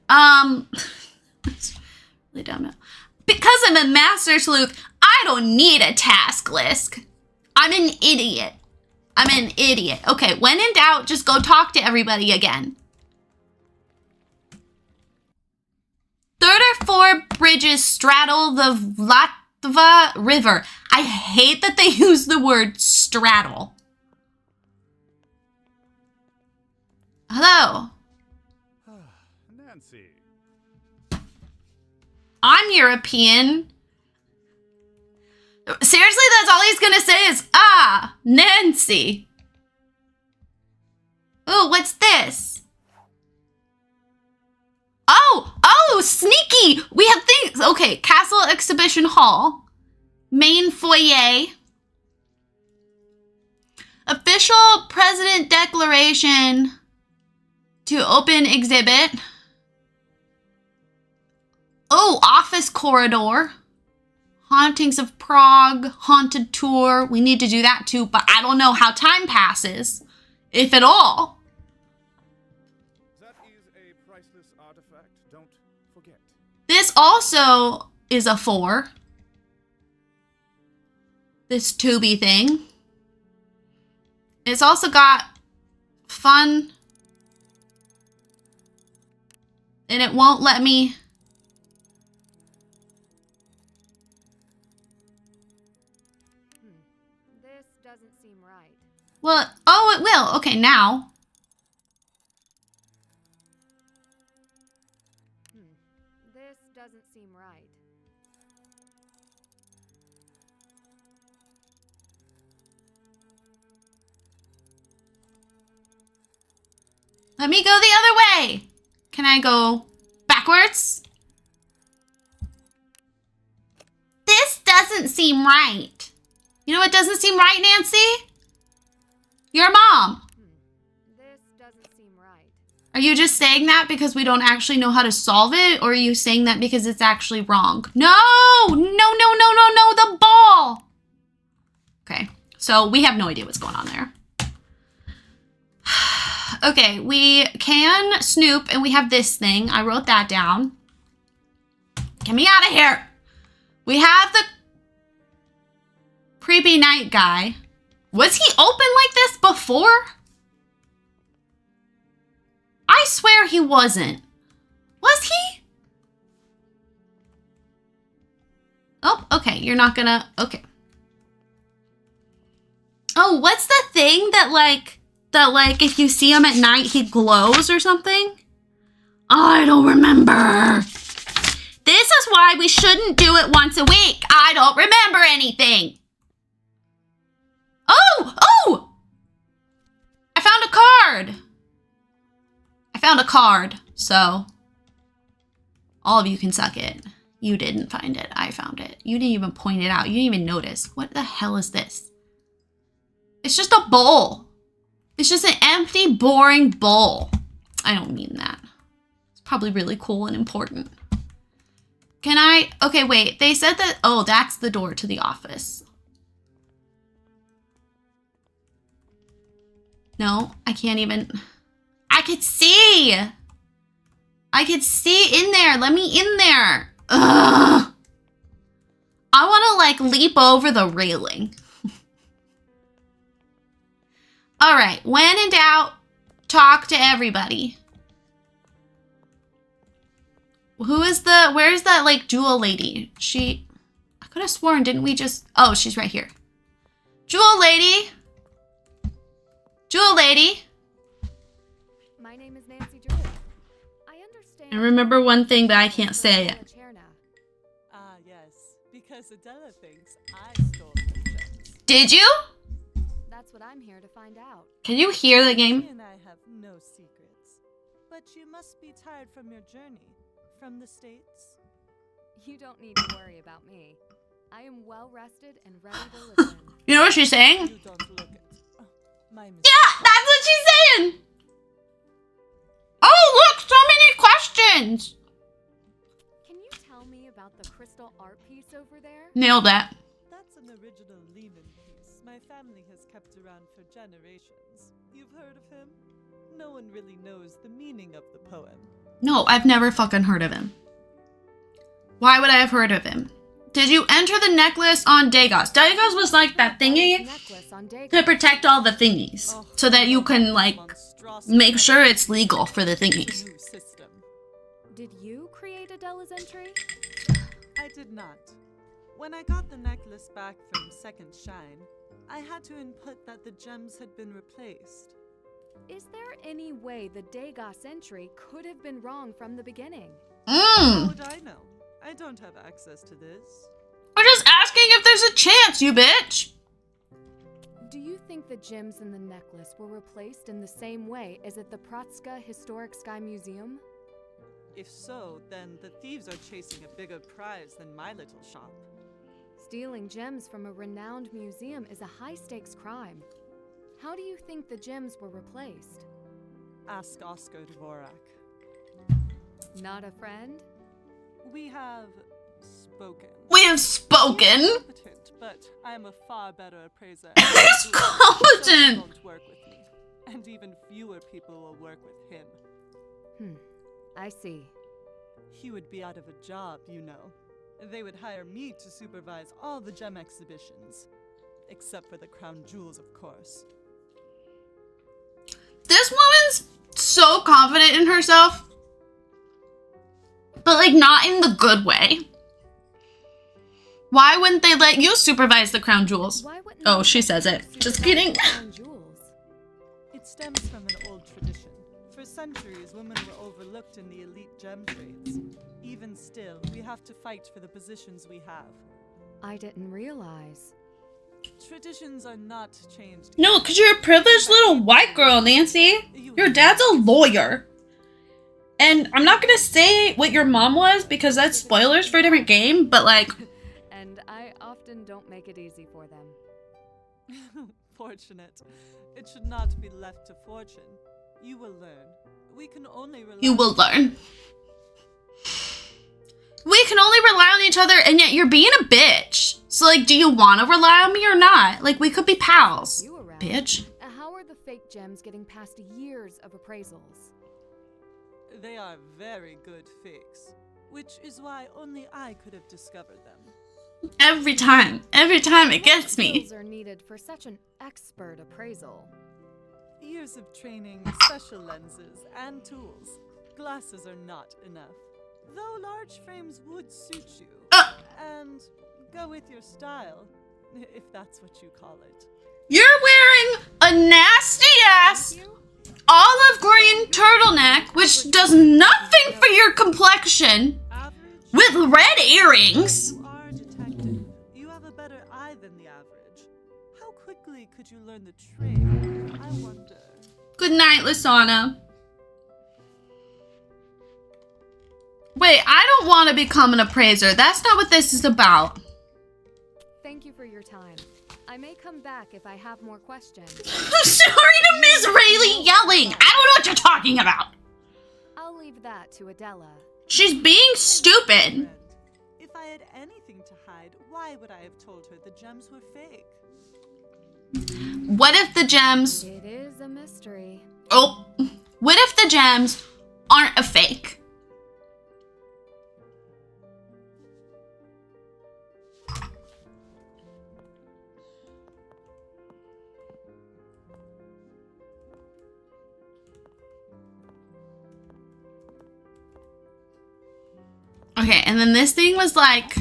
It's really dumb now. Because I'm a master sleuth, I don't need a task list. I'm an idiot. Okay, when in doubt, just go talk to everybody again. 34 bridges straddle the Vlatva River. I hate that they use the word straddle. Hello. Nancy. I'm European. Seriously, that's all he's gonna say is, Nancy. Ooh, what's this? Oh, sneaky! We have things. Okay, Castle Exhibition Hall. Main foyer. Official President Declaration to open exhibit. Oh, office corridor. Hauntings of Prague, haunted tour. We need to do that too, but I don't know how time passes, if at all. That is a priceless artifact. Don't forget. This also is a 4. This tubey thing. It's also got fun. And it won't let me. This doesn't seem right. Well, oh, it will. Okay, now. This doesn't seem right. Let me go the other way. Can I go backwards? This doesn't seem right. You know what doesn't seem right, Nancy? Your mom. This doesn't seem right. Are you just saying that because we don't actually know how to solve it? Or are you saying that because it's actually wrong? No, the ball. Okay, so we have no idea what's going on there. Okay, we can snoop and we have this thing. I wrote that down. Get me out of here. We have the creepy night guy. Was he open like this before? I swear he wasn't. Was he? Oh, okay. You're not gonna... Okay. Oh, what's the thing that like if you see him at night, he glows or something? I don't remember. This is why we shouldn't do it once a week. I don't remember anything. Oh! I found a card. So all of you can suck it. You didn't find it. I found it. You didn't even point it out. You didn't even notice. What the hell is this? It's just a bowl. It's just an empty, boring bowl. I don't mean that. It's probably really cool and important. Can I? Okay, wait. They said that. Oh, that's the door to the office. No, I can't even. I could see. I could see in there. Let me in there. Ugh. I want to like leap over the railing. All right. When in doubt, talk to everybody. Where's that like jewel lady? I could have sworn, didn't we just, oh, she's right here. Jewel lady. Jewel lady. My name is Nancy Drew. I understand. I remember one thing, but I can't say it. Ah, yes. Because Adela thinks I stole her gems. Did you? That's what I'm here to find out. Can you hear the She game? and I have no secrets. But you must be tired from your journey. From the States? You don't need to worry about me. I am well rested and ready to listen. You know what she's saying? You don't look it. Oh, my mistake. Yeah, that's what she's saying. Oh, look, so many questions. Can you tell me about the crystal art piece over there? Nailed that. That's an original Lehman piece my family has kept around for generations. You've heard of him? No one really knows the meaning of the poem. No, I've never fucking heard of him. Why would I have heard of him? Did you enter the necklace on Dagos? Dagos was like that thingy Necklace on Dagon. to protect all the thingies. So that you can like make sure it's legal for the thingies. New system. Did you create Adela's entry? I did not. When I got the necklace back from Second Shine, I had to input that the gems had been replaced. Is there any way the Dagos entry could have been wrong from the beginning? How would I know? I don't have access to this. We're just asking if there's a chance, you bitch. Do you think the gems in the necklace were replaced in the same way as at the Pratska Historic Sky Museum? If so, then the thieves are chasing a bigger prize than my little shop. Stealing gems from a renowned museum is a high-stakes crime. How do you think the gems were replaced? Ask Oscar Dvorak. Not a friend? We have spoken. We have spoken. He is competent, but I am a far better appraiser. He's competent. Won't work with me, and even fewer people will work with him. I see. He would be out of a job, you know. They would hire me to supervise all the gem exhibitions. Except for the crown jewels, of course. This woman's so confident in herself. But like not in the good way. Why wouldn't they let you supervise the crown jewels? Why wouldn't Oh, they she let says you it. Just supervise kidding. the crown jewels? It stems from an old tradition. For centuries, women were overlooked in the elite gem trades. Even still, we have to fight for the positions we have. I didn't realize. Traditions are not changed. No, because you're a privileged little white girl, Nancy. Your dad's a lawyer. And I'm not going to say what your mom was because that's spoilers for a different game, but like... And I often don't make it easy for them. Fortunate. It should not be left to fortune. You will learn. We can only rely You will learn. We can only rely on each other, and yet you're being a bitch. So, like, do you want to rely on me or not? Like, we could be pals, You around. bitch. How are the fake gems getting past years of appraisals? They are very good fakes, which is why only I could have discovered them. Every time it gets me. Skills are needed for such an expert appraisal. Years of training, special lenses, and tools. Glasses are not enough. Though large frames would suit you. And go with your style, if that's what you call it. You're wearing a nasty-ass olive green turtleneck, which does nothing for your complexion, Average? with red earrings. You are a detective. You have a better eye than the average. How quickly could you learn the trade? I wonder. Good night, Lasana. Wait, I don't want to become an appraiser. That's not what this is about. Thank you for your time. I may come back if I have more questions. I'm sorry to Miss Rayleigh yelling. I don't know what you're talking about. I'll leave that to Adela. She's being stupid. Friend, if I had anything to hide, why would I have told her the gems were fake? What if the gems... It is a mystery. Oh, what if the gems aren't a fake? Okay, and then this thing was like...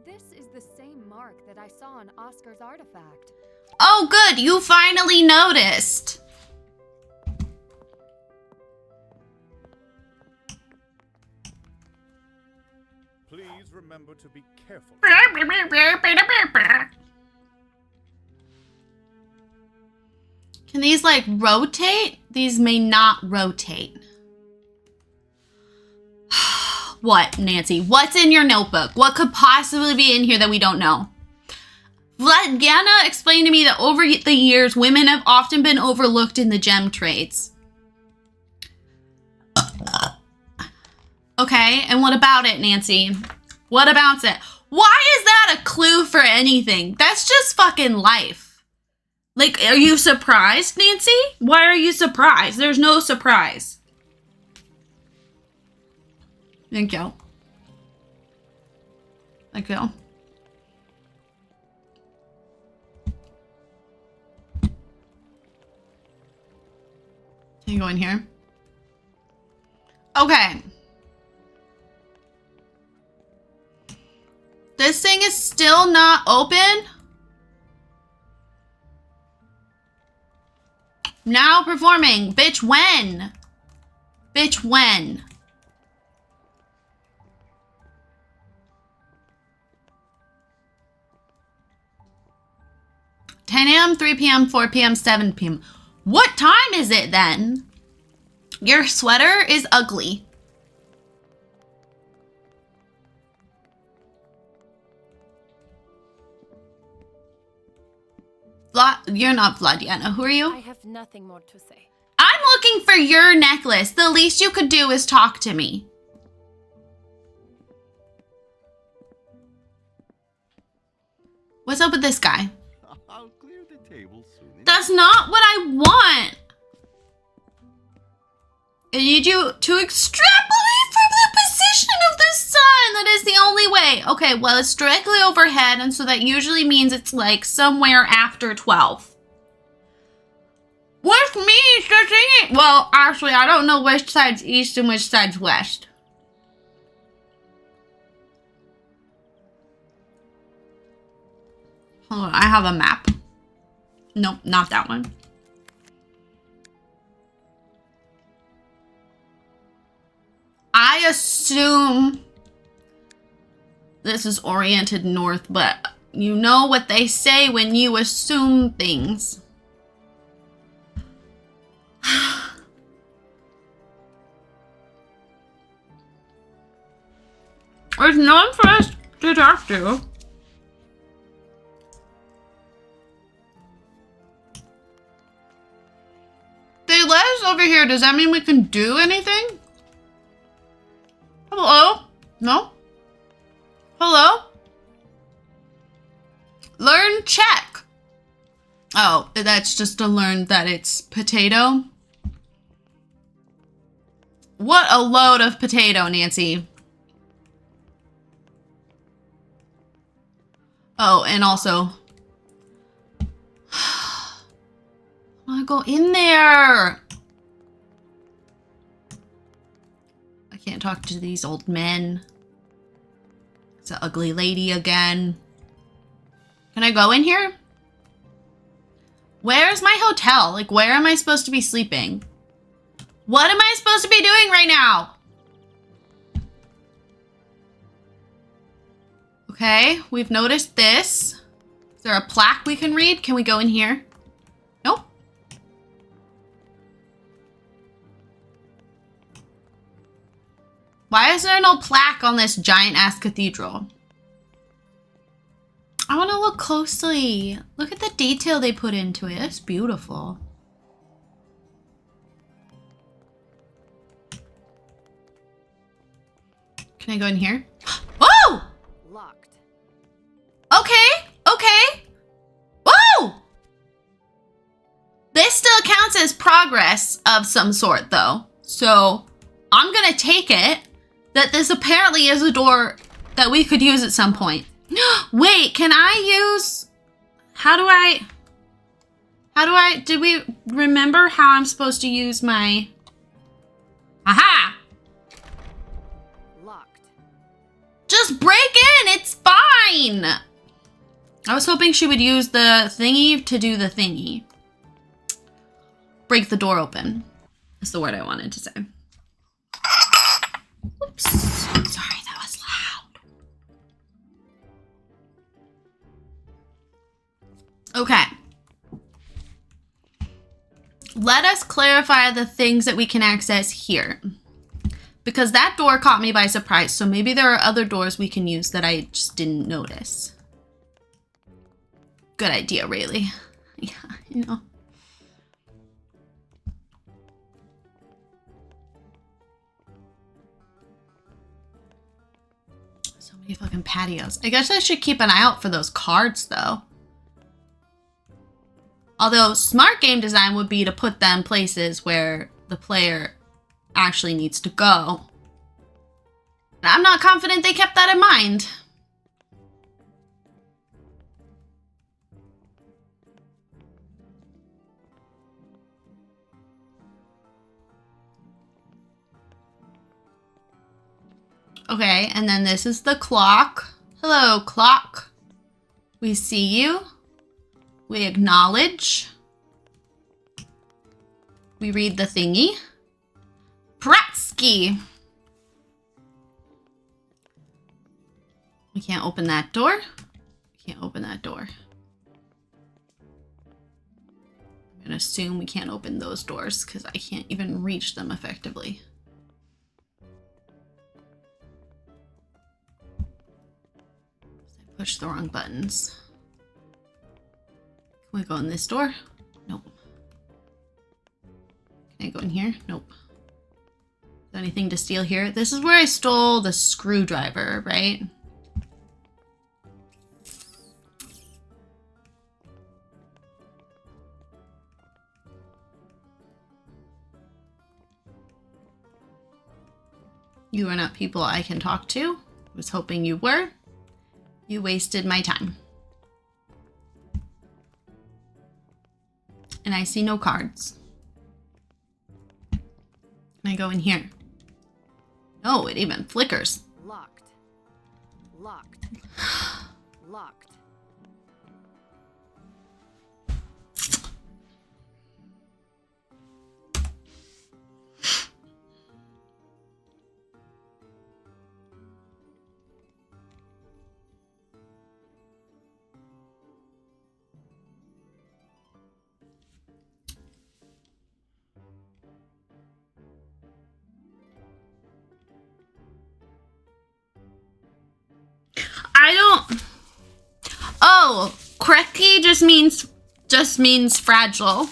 This is the same mark that I saw on Oscar's artifact. Oh, good, you finally noticed. Please remember to be careful. Can these, like, rotate? These may not rotate. What, Nancy? What's in your notebook? What could possibly be in here that we don't know? Vladyana explained to me that over the years, women have often been overlooked in the gem trades. Okay, and what about it, Nancy? What about it? Why is that a clue for anything? That's just fucking life. Like, are you surprised, Nancy? Why are you surprised? There's no surprise. Thank you. Thank you. Can you go in here? Okay. This thing is still not open. Now performing. Bitch, when? Bitch, when? $10 a.m., 3 p.m., 4 p.m., 7 p.m. What time is it then? Your sweater is ugly. You're not Vladyana. Who are you? I have nothing more to say. I'm looking for your necklace. The least you could do is talk to me. What's up with this guy? I'll clear the table soon. That's not what I want. I need you to extrapolate from the position of the sun. That is the only way. Okay, well, it's directly overhead, and so that usually means it's like somewhere after 12. With me stretching it. Well, actually, I don't know which side's east and which side's west. Hold on, I have a map. Nope, not that one. I assume this is oriented north, but you know what they say when you assume things. There's no one for us to talk to. They let us over here. Does that mean we can do anything? Hello? No? Hello? Learn check. Oh, that's just to learn that it's potato. What a load of potato, Nancy. Oh, and also... I want to go in there. I can't talk to these old men. It's an ugly lady again. Can I go in here? Where's my hotel? Like, where am I supposed to be sleeping? What am I supposed to be doing right now? Okay, we've noticed this. Is there a plaque we can read? Can we go in here? Nope. Why is there no plaque on this giant-ass cathedral? I want to look closely. Look at the detail they put into it. It's beautiful. Can I go in here? Oh! Locked. Okay, okay. Whoa! This still counts as progress of some sort, though. So I'm gonna take it that this apparently is a door that we could use at some point. Wait, can I use... Did we remember how I'm supposed to use my... Aha! Locked. Just break in, it's fine! I was hoping she would use the thingy to do the thingy. Break the door open. That's the word I wanted to say. Oops. Sorry, that was loud. Okay. Let us clarify the things that we can access here. Because that door caught me by surprise, so maybe there are other doors we can use that I just didn't notice. Good idea, really. Yeah, you know. So many fucking patios. I guess I should keep an eye out for those cards, though. Although smart game design would be to put them places where the player actually needs to go. And I'm not confident they kept that in mind. Okay, and then this is the clock. Hello, clock. We see you. We acknowledge. We read the thingy. Pratsky. We can't open that door. We can't open that door. I'm gonna assume we can't open those doors because I can't even reach them effectively. I pushed the wrong buttons. Can we go in this door? Nope. Can I go in here? Nope. Is there anything to steal here? This is where I stole the screwdriver, right? You are not people I can talk to. I was hoping you were. You wasted my time. And I see no cards. Can I go in here? No, it even flickers. Locked. Locked. Locked. I don't... Oh, cracky just means fragile.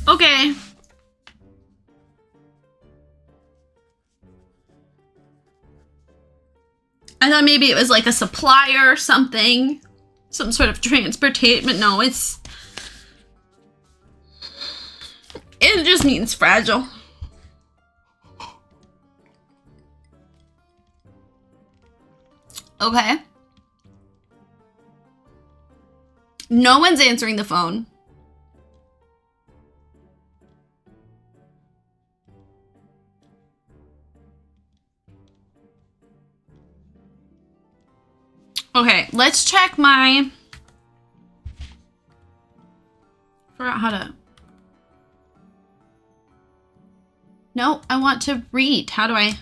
Okay. I thought maybe it was like a supplier or something. Some sort of transportation, but no, it just means fragile. Okay. No one's answering the phone. Okay, let's check my... Forgot how to... No, I want to read. How do I...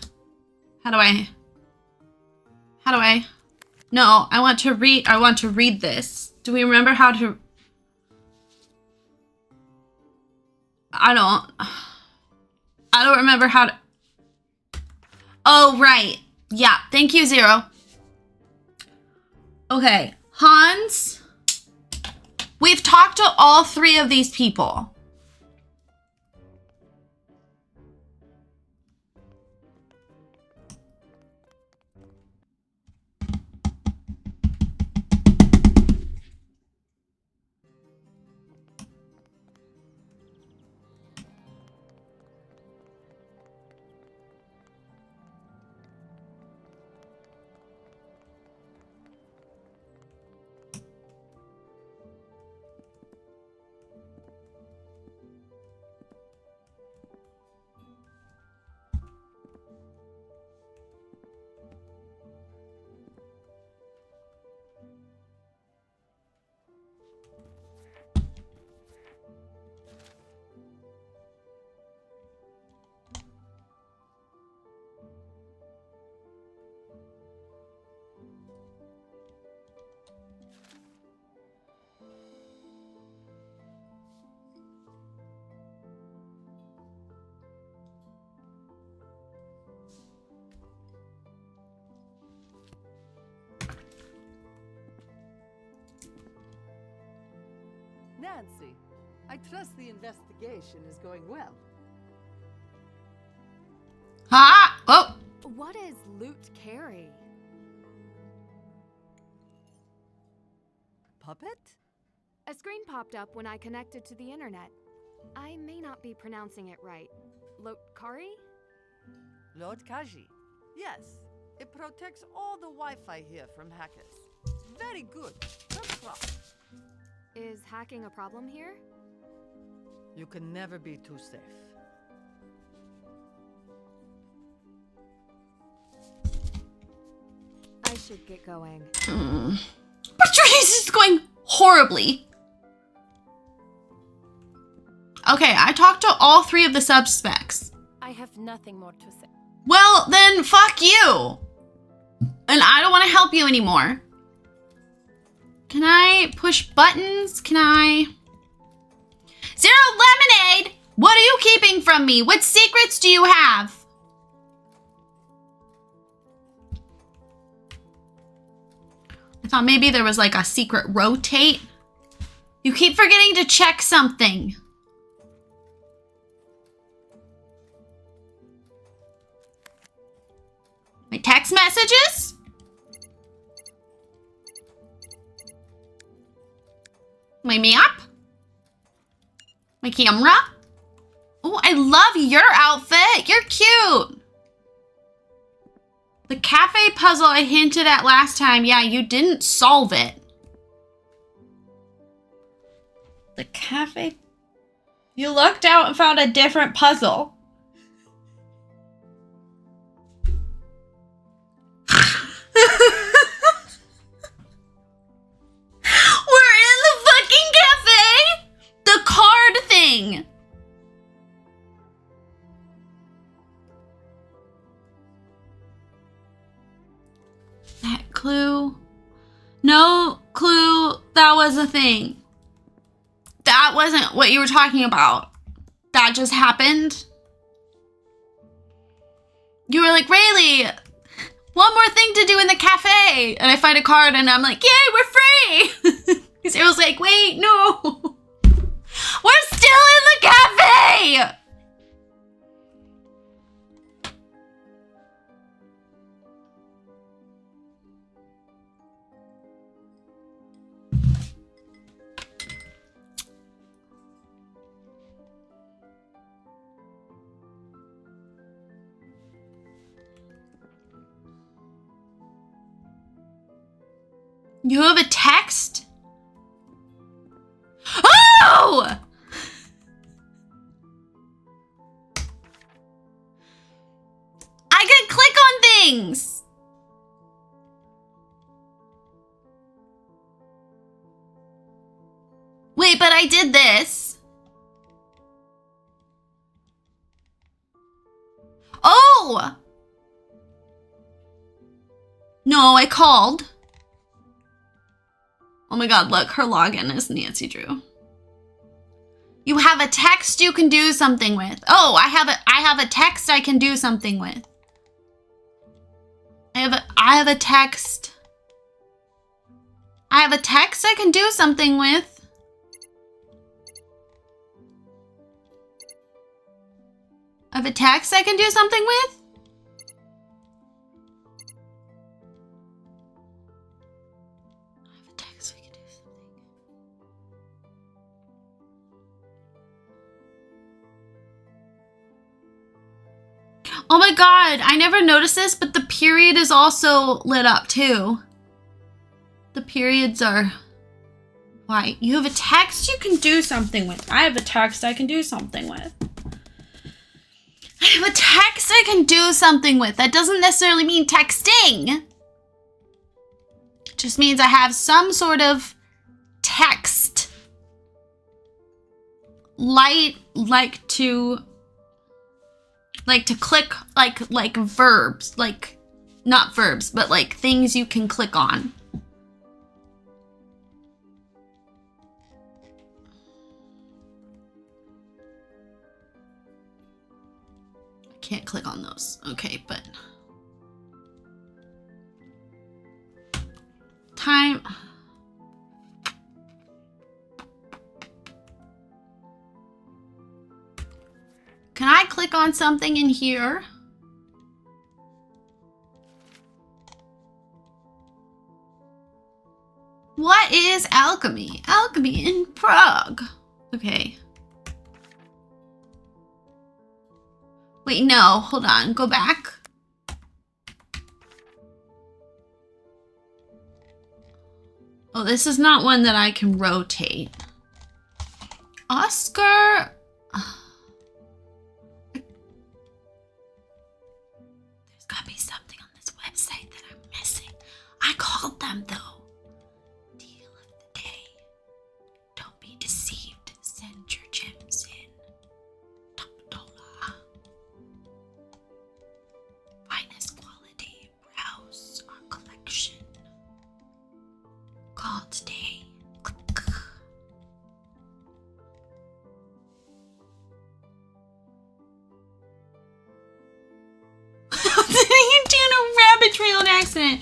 No, I want to read this. Do we remember how to... I don't remember how to... Oh, right. Yeah, thank you, Zero. Okay, Hans. We've talked to all three of these people. Nancy, I trust the investigation is going well. Ah! Oh! What is loot carry? Puppet? A screen popped up when I connected to the internet. I may not be pronouncing it right. Lotkari? Lord Kaji. Yes, it protects all the Wi-Fi here from hackers. Very good. No problem. Is hacking a problem here? You can never be too safe. I should get going. Patrice is going horribly. Okay, I talked to all three of the suspects. I have nothing more to say. Well, then fuck you. And I don't want to help you anymore. Can I push buttons? Can I? Zero Lemonade! What are you keeping from me? What secrets do you have? I thought maybe there was like a secret rotate. You keep forgetting to check something. My text messages? My map? My camera? Oh, I love your outfit. You're cute. The cafe puzzle I hinted at last time. Yeah, you didn't solve it. The cafe. You looked out and found a different puzzle. We're in the fucking cafe! The card thing! That clue? No clue that was a thing. That wasn't what you were talking about. That just happened. You were like, Rayleigh, one more thing to do in the cafe. And I find a card and I'm like, yay, we're free. Because it was like, wait, no. We're still in the cafe. You have a text? Oh! I can click on things. Wait, but I did this. Oh! No, I called. Oh my god, look, her login is Nancy Drew. You have a text you can do something with. Oh, I have a text I can do something with. I have a text. I have a text I can do something with. I have a text I can do something with. I have a text we can do something. Oh my god, I never noticed this, but the period is also lit up too. The periods are white. You have a text you can do something with. I have a text I can do something with. I have a text I can do something with. That doesn't necessarily mean texting. It just means I have some sort of text. Like to click, like verbs, like not verbs, but like things you can click on. I can't click on those. Okay, but time. Can I click on something in here? What is alchemy? Alchemy in Prague. Okay. Wait, no, hold on, go back. Oh, this is not one that I can rotate. Oscar. There's gotta be something on this website that I'm missing. I called them though. Deal of the day. Don't be deceived. Send your gems in. Top dollar. Finest quality. Browse our collection. Call today. Click. You doing a rabbit trail in accident.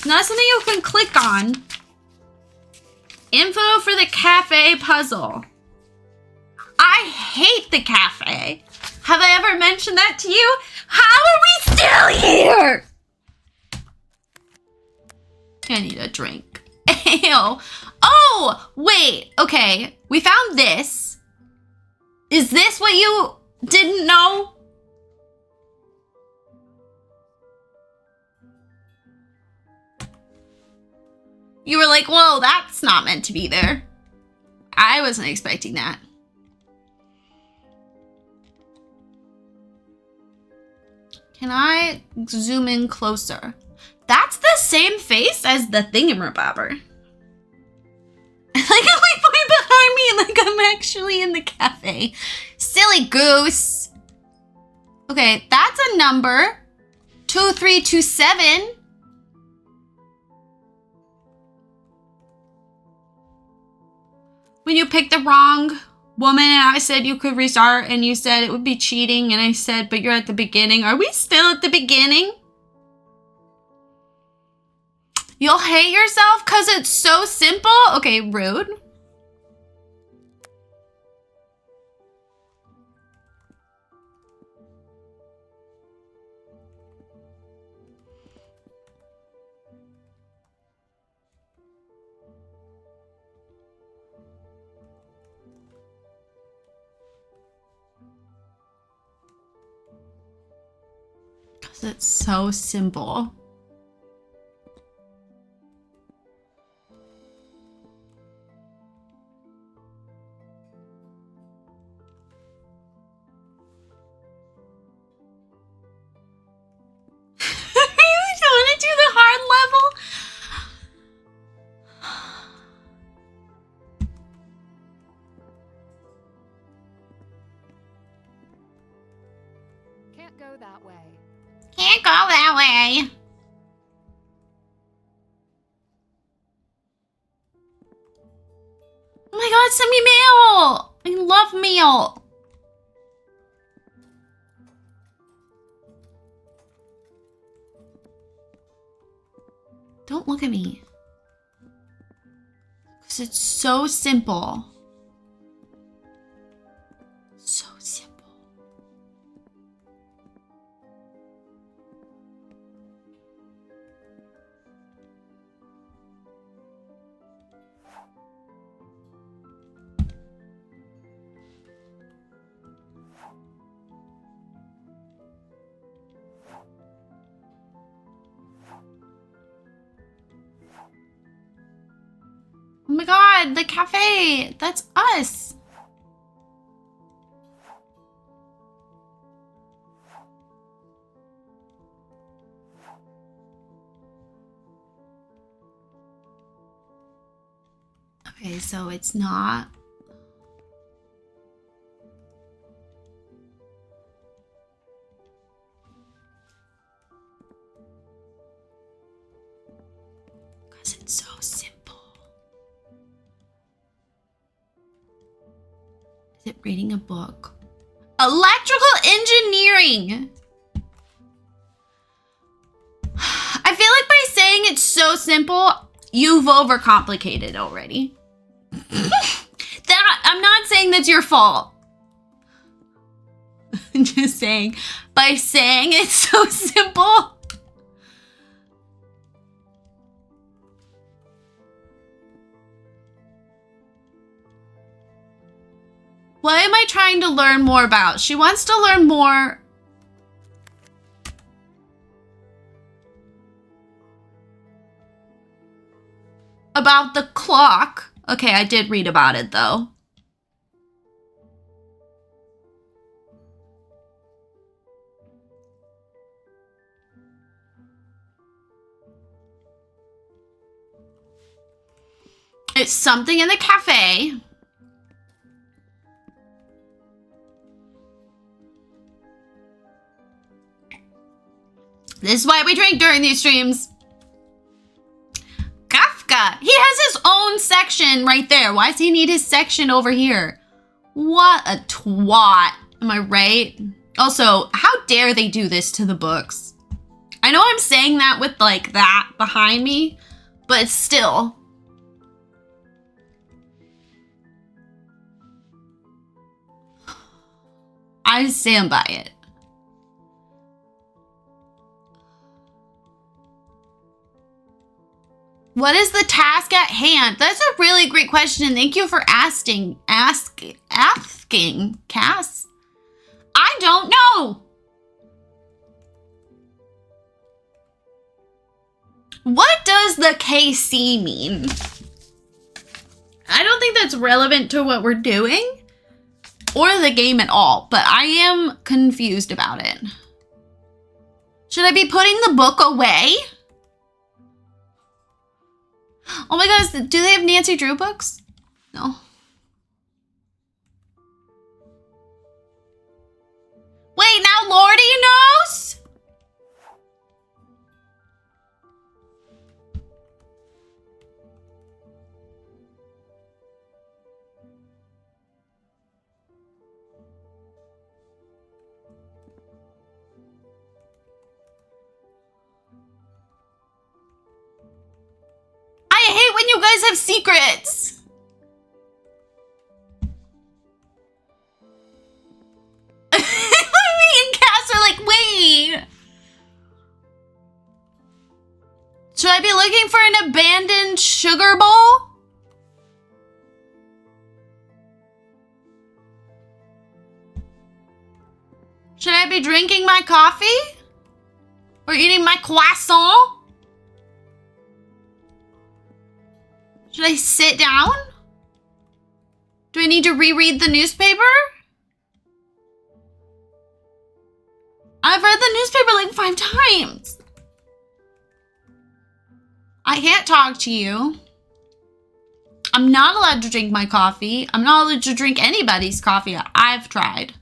Not something you can click on. Info for the cafe puzzle. I hate the cafe. Have I ever mentioned that to you? How are we still here? I need a drink. Ew. Oh, wait. Okay. We found this. Is this what you didn't know? You were like, whoa, that's not meant to be there. I wasn't expecting that. Can I zoom in closer? That's the same face as the thingamabobber. Like I'm like way behind me, like I'm actually in the cafe. Silly goose. Okay, that's a number. 2327. When you picked the wrong woman and I said you could restart and you said it would be cheating and I said, but you're at the beginning. Are we still at the beginning? You'll hate yourself because it's so simple? Okay, rude. Because it's so simple. Want to do the hard level? Can't go that way. Can't go that way. Oh my god, send me mail! I love mail. Don't look at me. it's so simple. So simple. Oh my god, the cafe! That's us! Okay, so it's not... Because it's so simple. Is it reading a book? Electrical engineering! I feel like by saying it's so simple, you've overcomplicated already. I'm not saying that's your fault. I'm just saying, by saying it's so simple. What am I trying to learn more about? She wants to learn more about the clock. Okay, I did read about it though. It's something in the cafe. This is why we drink during these streams. Kafka. He has his own section right there. Why does he need his section over here? What a twat. Am I right? Also, how dare they do this to the books? I know I'm saying that with like that behind me, but still. I stand by it. What is the task at hand? That's a really great question. Thank you for asking, Cass. I don't know. What does the KC mean? I don't think that's relevant to what we're doing or the game at all, but I am confused about it. Should I be putting the book away? Oh my gosh, do they have Nancy Drew books? No. Wait, now Lordy knows? I hate when you guys have secrets. Me and Cass are like, wait. Should I be looking for an abandoned sugar bowl? Should I be drinking my coffee? Or eating my croissant? Should I sit down? Do I need to reread the newspaper? I've read the newspaper like 5 times. I can't talk to you. I'm not allowed to drink my coffee. I'm not allowed to drink anybody's coffee I've tried.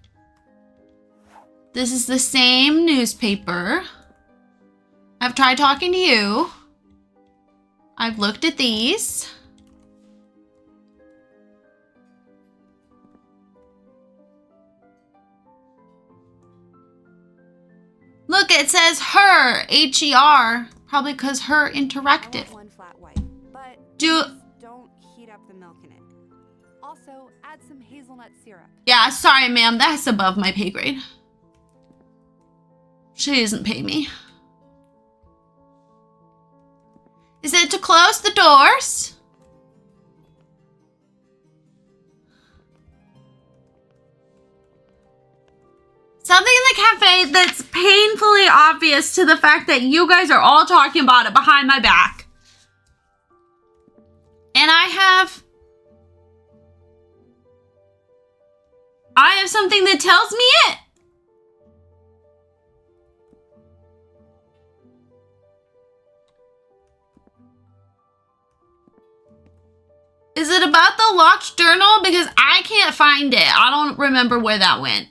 This is the same newspaper. I've tried talking to you. I've looked at these. Look, it says her, H-E-R. Probably because her interactive. One flat white, but Do don't heat up the Also, add some hazelnut syrup. Yeah, sorry, ma'am. That's above my pay grade. She doesn't pay me. Is it to close the doors? Something in the cafe that's painfully obvious to the fact that you guys are all talking about it behind my back. And I have something that tells me it. Is it about the locked journal? Because I can't find it. I don't remember where that went.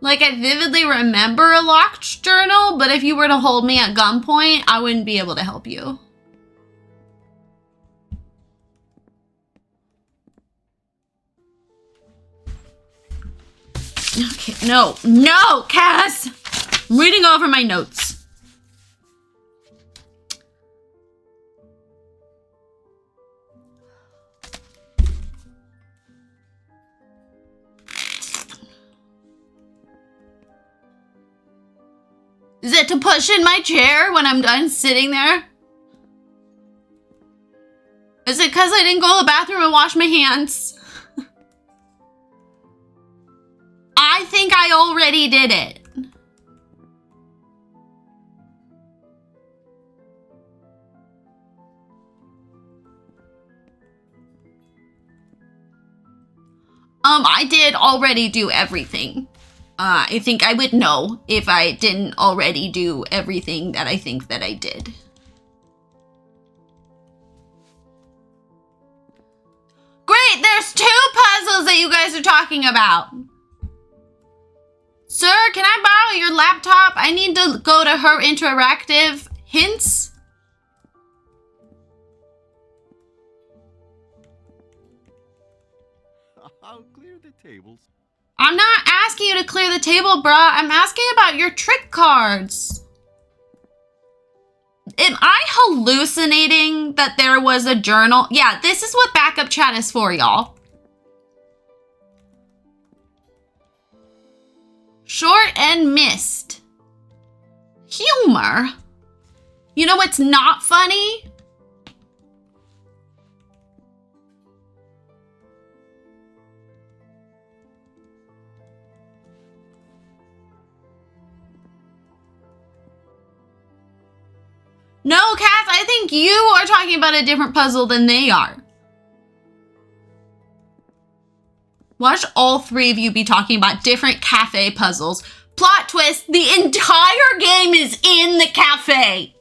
Like, I vividly remember a locked journal, but if you were to hold me at gunpoint, I wouldn't be able to help you. Okay, no, Cass! I'm reading over my notes. Is it to push in my chair when I'm done sitting there? Is it because I didn't go to the bathroom and wash my hands? I think I already did it. I did already do everything. I think I would know if I didn't already do everything that I think that I did. Great, there's 2 puzzles that you guys are talking about. Sir, can I borrow your laptop? I need to go to her interactive hints. I'll clear the tables. I'm not asking you to clear the table, bruh. I'm asking about your trick cards. Am I hallucinating that there was a journal? Yeah, this is what backup chat is for, y'all. Short and missed. Humor. You know what's not funny? No, Cass, I think you are talking about a different puzzle than they are. Watch all 3 of you be talking about different cafe puzzles. Plot twist, the entire game is in the cafe.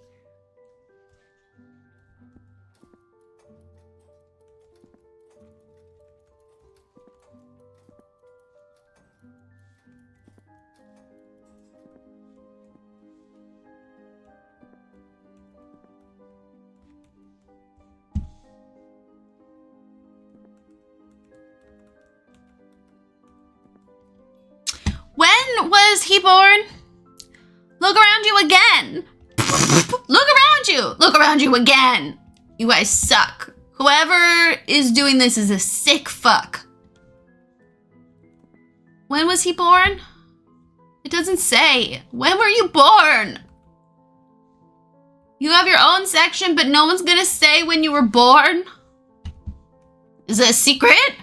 When was he born? Look around you again. Look around you. Look around you again. You guys suck. Whoever is doing this is a sick fuck. When was he born? It doesn't say. When were you born? You have your own section, but no one's gonna say when you were born? Is it a secret?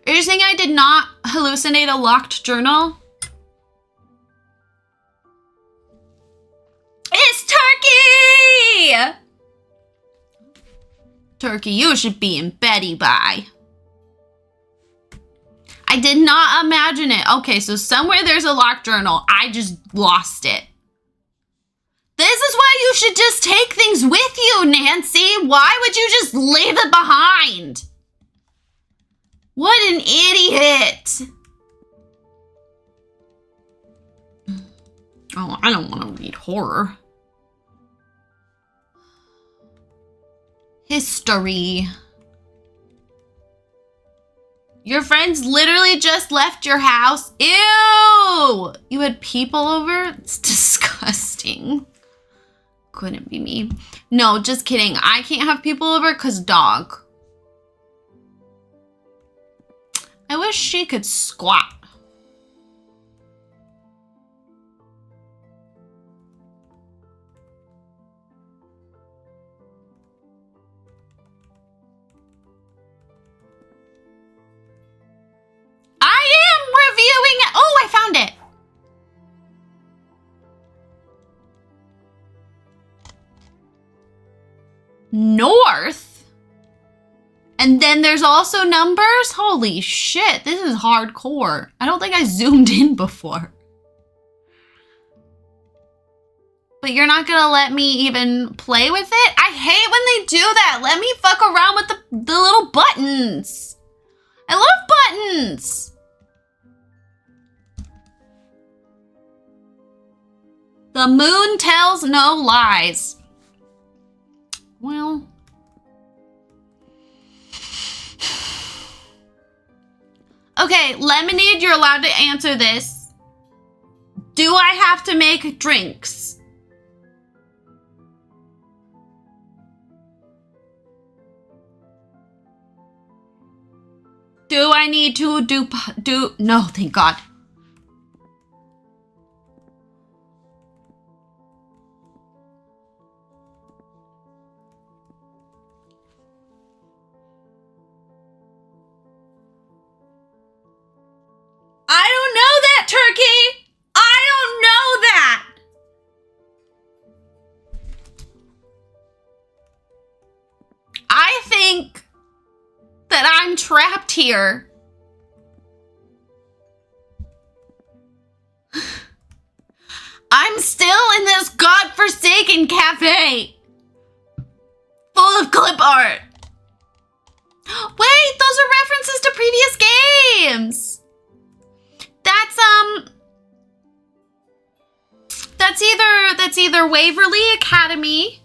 Are you saying I did not hallucinate a locked journal? It's Turkey! Turkey, you should be in Betty Bye. I did not imagine it. Okay, so somewhere there's a locked journal. I just lost it. This is why you should just take things with you, Nancy. Why would you just leave it behind? What an idiot. Oh, I don't want to read horror. History. Your friends literally just left your house? Ew! You had people over? It's disgusting. Couldn't be me. No, just kidding. I can't have people over because dog. I wish she could squat. I am reviewing it. Oh, I found it. North? And then there's also numbers? Holy shit, this is hardcore. I don't think I zoomed in before. But you're not gonna let me even play with it? I hate when they do that. Let me fuck around with the little buttons. I love buttons. The moon tells no lies. Well. Okay, Lemonade, you're allowed to answer this. Do I have to make drinks? Do I need to do, no, thank God. I don't know that, Turkey. I don't know that. I think that I'm trapped here. I'm still in this godforsaken cafe full of clip art. Wait, those are references to previous games. That's either Waverly Academy.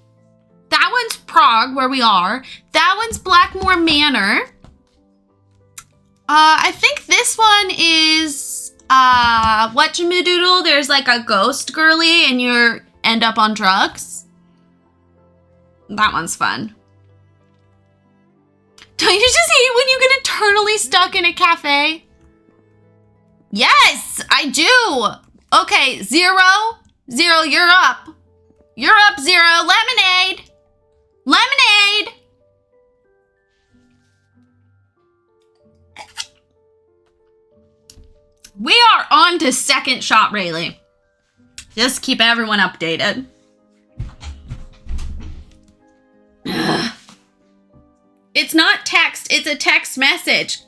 That one's Prague, where we are. That one's Blackmore Manor. I think this one is whatchamadoodle. There's like a ghost girly and you end up on drugs. That one's fun. Don't you just hate when you get eternally stuck in a cafe? Yes, I do. Okay, 0, 0, you're up. You're up, 0. Lemonade. Lemonade. We are on to second shot, Rayleigh. Just keep everyone updated. It's not text, it's a text message.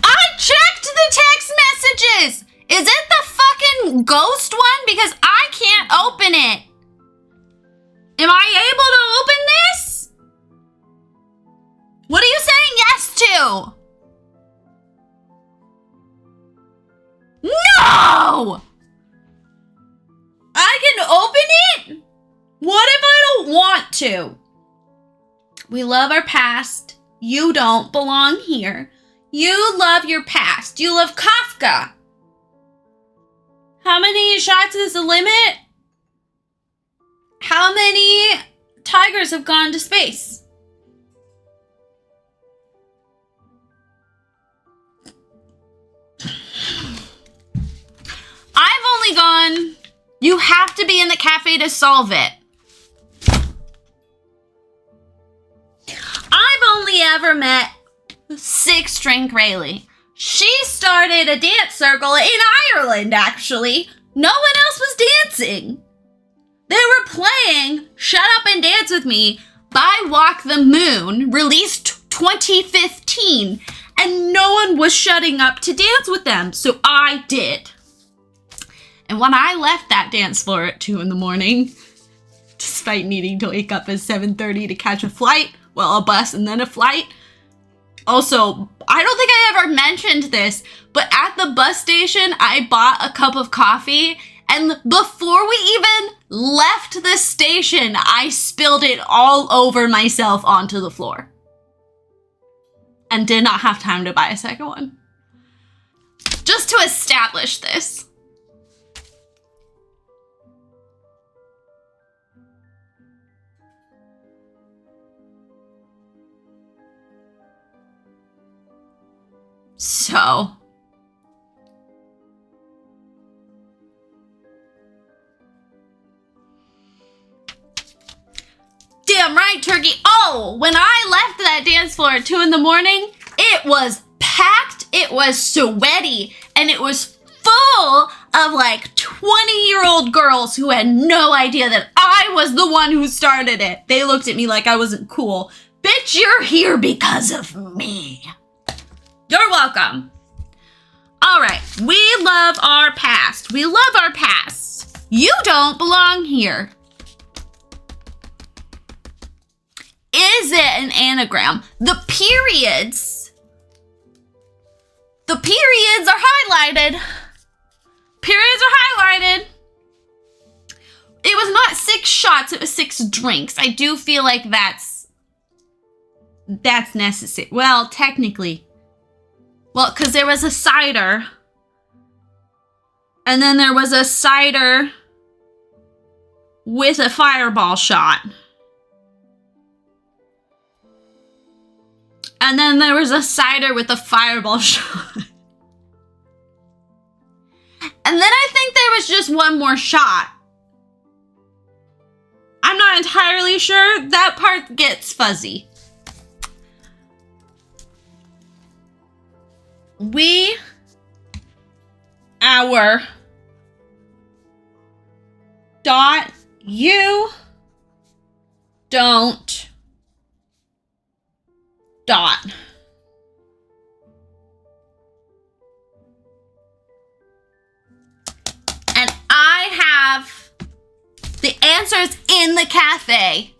I checked the text messages! Is it the fucking ghost one? Because I can't open it. Am I able to open this? What are you saying yes to? No! I can open it? What if I don't want to? We love our past. You don't belong here. You love your past. You love Kafka. How many shots is the limit? How many tigers have gone to space? I've only gone... You have to be in the cafe to solve it. I've only ever met 6-drink Rayleigh. She started a dance circle in Ireland, actually. No one else was dancing. They were playing Shut Up and Dance With Me by Walk the Moon, released 2015, and no one was shutting up to dance with them, so I did. And when I left that dance floor at 2 in the morning, despite needing to wake up at 7:30 to catch a flight, well, a bus and then a flight. Also, I don't think I ever mentioned this, but at the bus station, I bought a cup of coffee And before we even left the station, I spilled it all over myself onto the floor. And did not have time to buy a second one. Just to establish this. So. Damn right, Turkey. Oh, when I left that dance floor at 2 in the morning, it was packed, it was sweaty, and it was full of like 20-year-old girls who had no idea that I was the one who started it. They looked at me like I wasn't cool. Bitch, you're here because of me. You're welcome. All right, we love our past. We love our past. You don't belong here. Is it an anagram? The periods are highlighted. Periods are highlighted. It was not 6 shots, it was 6 drinks. I do feel like that's necessary. Well, technically. Well, because there was a cider. And then there was a cider with a fireball shot. And then there was a cider with a fireball shot. And then I think there was just one more shot. I'm not entirely sure. That part gets fuzzy. Our dot, you don't dot. And I have the answers in the cafe.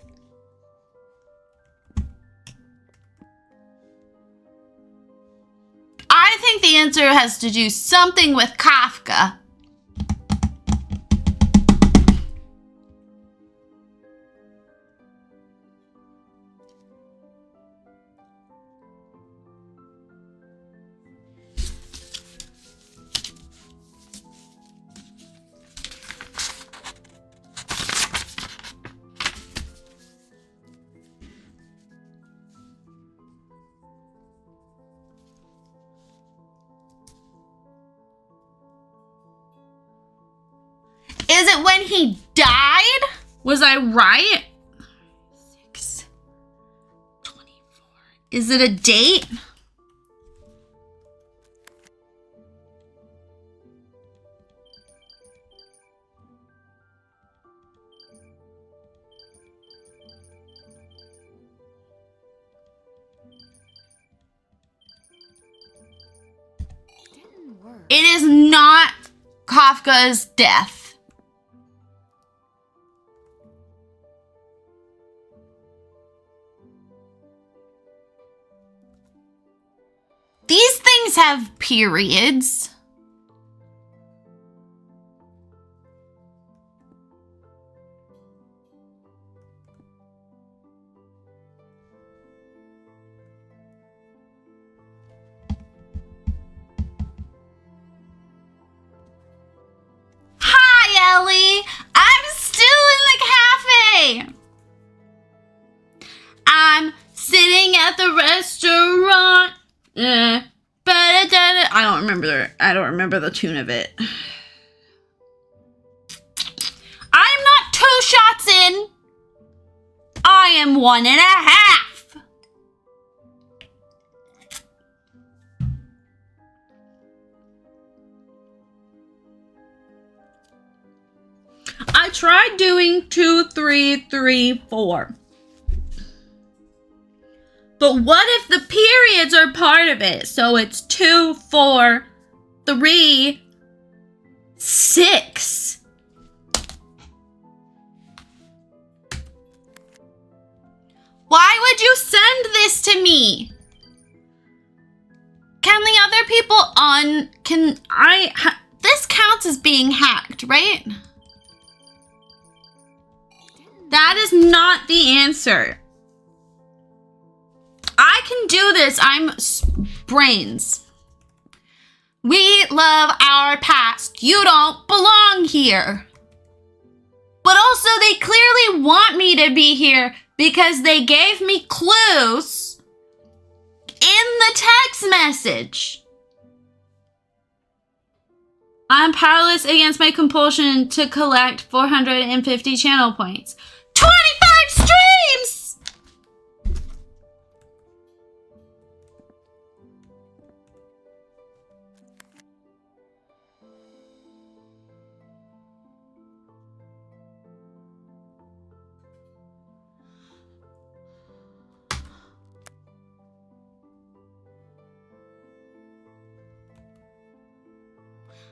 I think the answer has to do something with Kafka. Is it when he died? Was I right? 6/24. Is it a date? Didn't work. It is not Kafka's death. These things have periods. Hi, Ellie. I'm still in the cafe. I'm sitting at the restaurant. I don't remember the tune of it. I'm not 2 shots in. I am 1.5. I tried doing 2, 3, 3, 4. But what if the periods are part of it? So it's 2, 4, 3, 6. Why would you send this to me? Can the other people this counts counts as being hacked, right? That is not the answer. I can do this. I'm brains. We love our past. You don't belong here. But also, they clearly want me to be here because they gave me clues in the text message. I'm powerless against my compulsion to collect 450 channel points. 25 streams!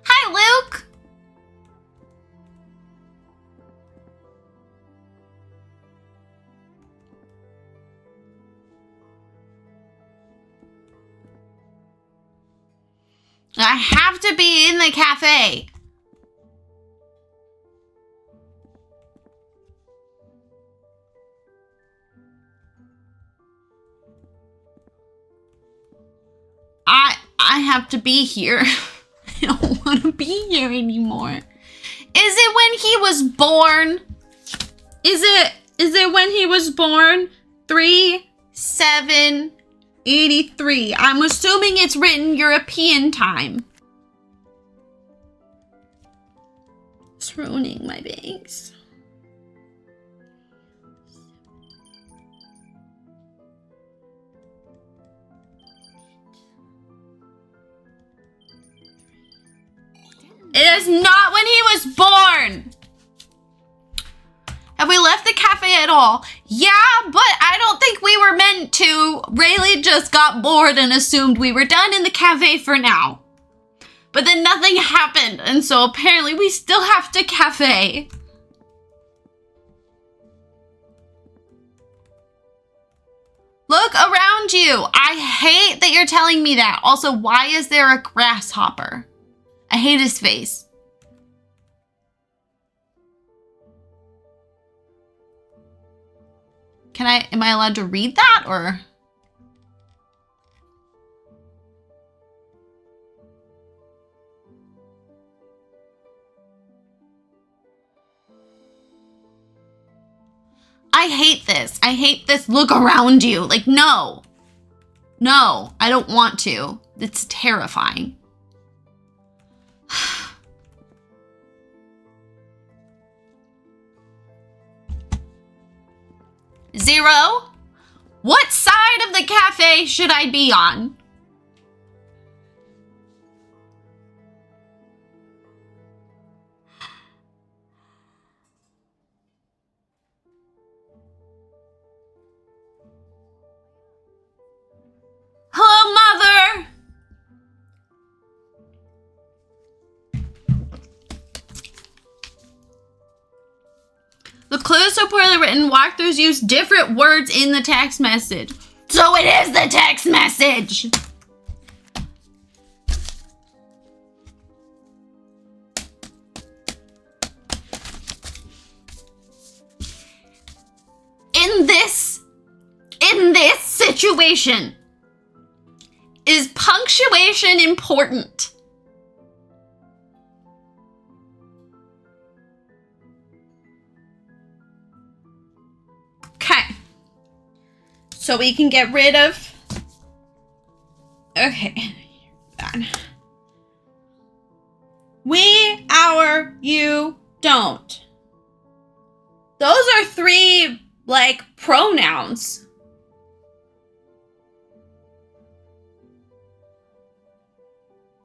Hi, Luke! I have to be in the cafe. I have to be here. I don't want to be here anymore. Is it when he was born? Is it when he was born? 3/7/83. I'm assuming it's written European time. It's ruining my bangs. It is not when he was born. Have we left the cafe at all? Yeah, but I don't think we were meant to. Rayleigh just got bored and assumed we were done in the cafe for now. But then nothing happened, and so apparently we still have to cafe. Look around you. I hate that you're telling me that. Also, why is there a grasshopper? I hate his face. Am I allowed to read that or? I hate this. I hate this look around you. Like, no. No, I don't want to. It's terrifying. 0. What side of the cafe should I be on? Hello, Mother! The clues so poorly written, walkthroughs use different words in the text message. So it is the text message! In this situation, is punctuation important? Okay. So we can get rid of... Okay. Done. We, our, you, don't. Those are 3, like, pronouns.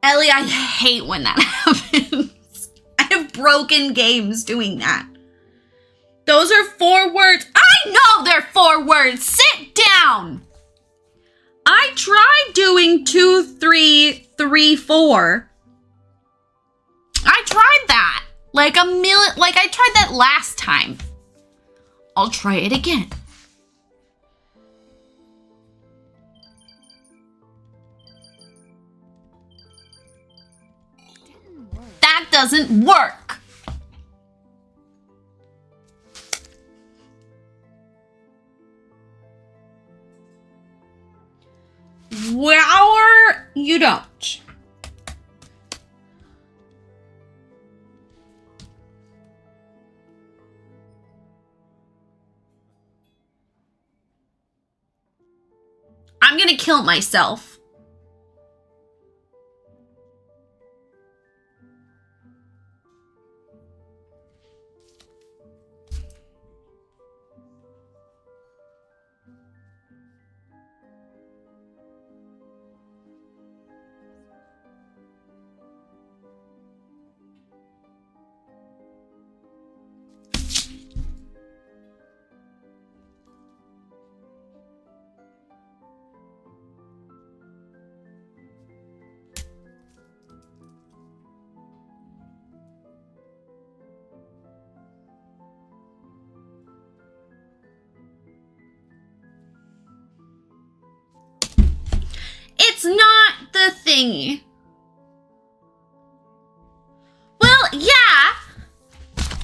Ellie, I hate when that happens. I have broken games doing that. Those are 4 words. I know they're 4 words. Sit down. I tried doing 2, 3, 3, 4. I tried that. Like I tried that last time. I'll try it again. That doesn't work. Well, you don't. I'm gonna kill myself. It's not the thingy. Well, yeah.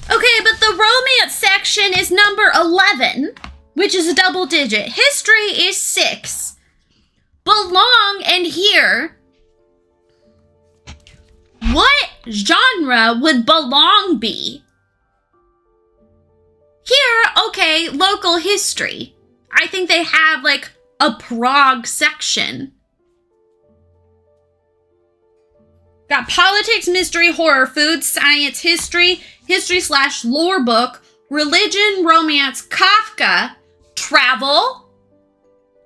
Okay, but the romance section is number 11, which is a double digit. History is 6. Belong and here. What genre would belong be? Here, okay, local history. I think they have like a Prague section. Got politics, mystery, horror, food, science, history, history/lore book, religion, romance, Kafka, travel.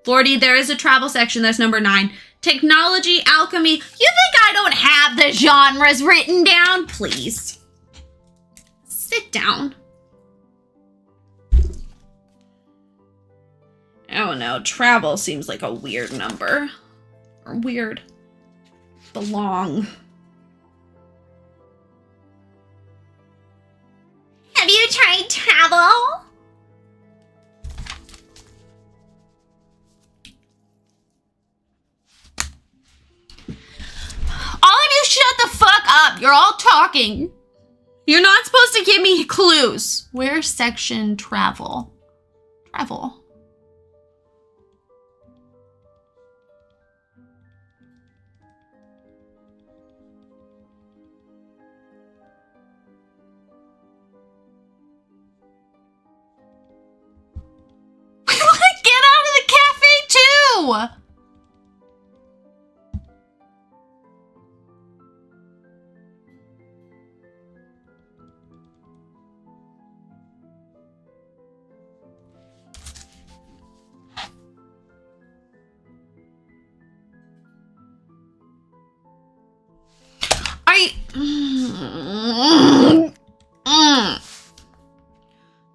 Lordy, there is a travel section. That's number 9. Technology, alchemy. You think I don't have the genres written down? Please. Sit down. Oh no, travel seems like a weird number. Or weird. Belong. Have you tried travel? All of you shut the fuck up. You're all talking. You're not supposed to give me clues. Where's section travel? Travel. Get out of the cafe too!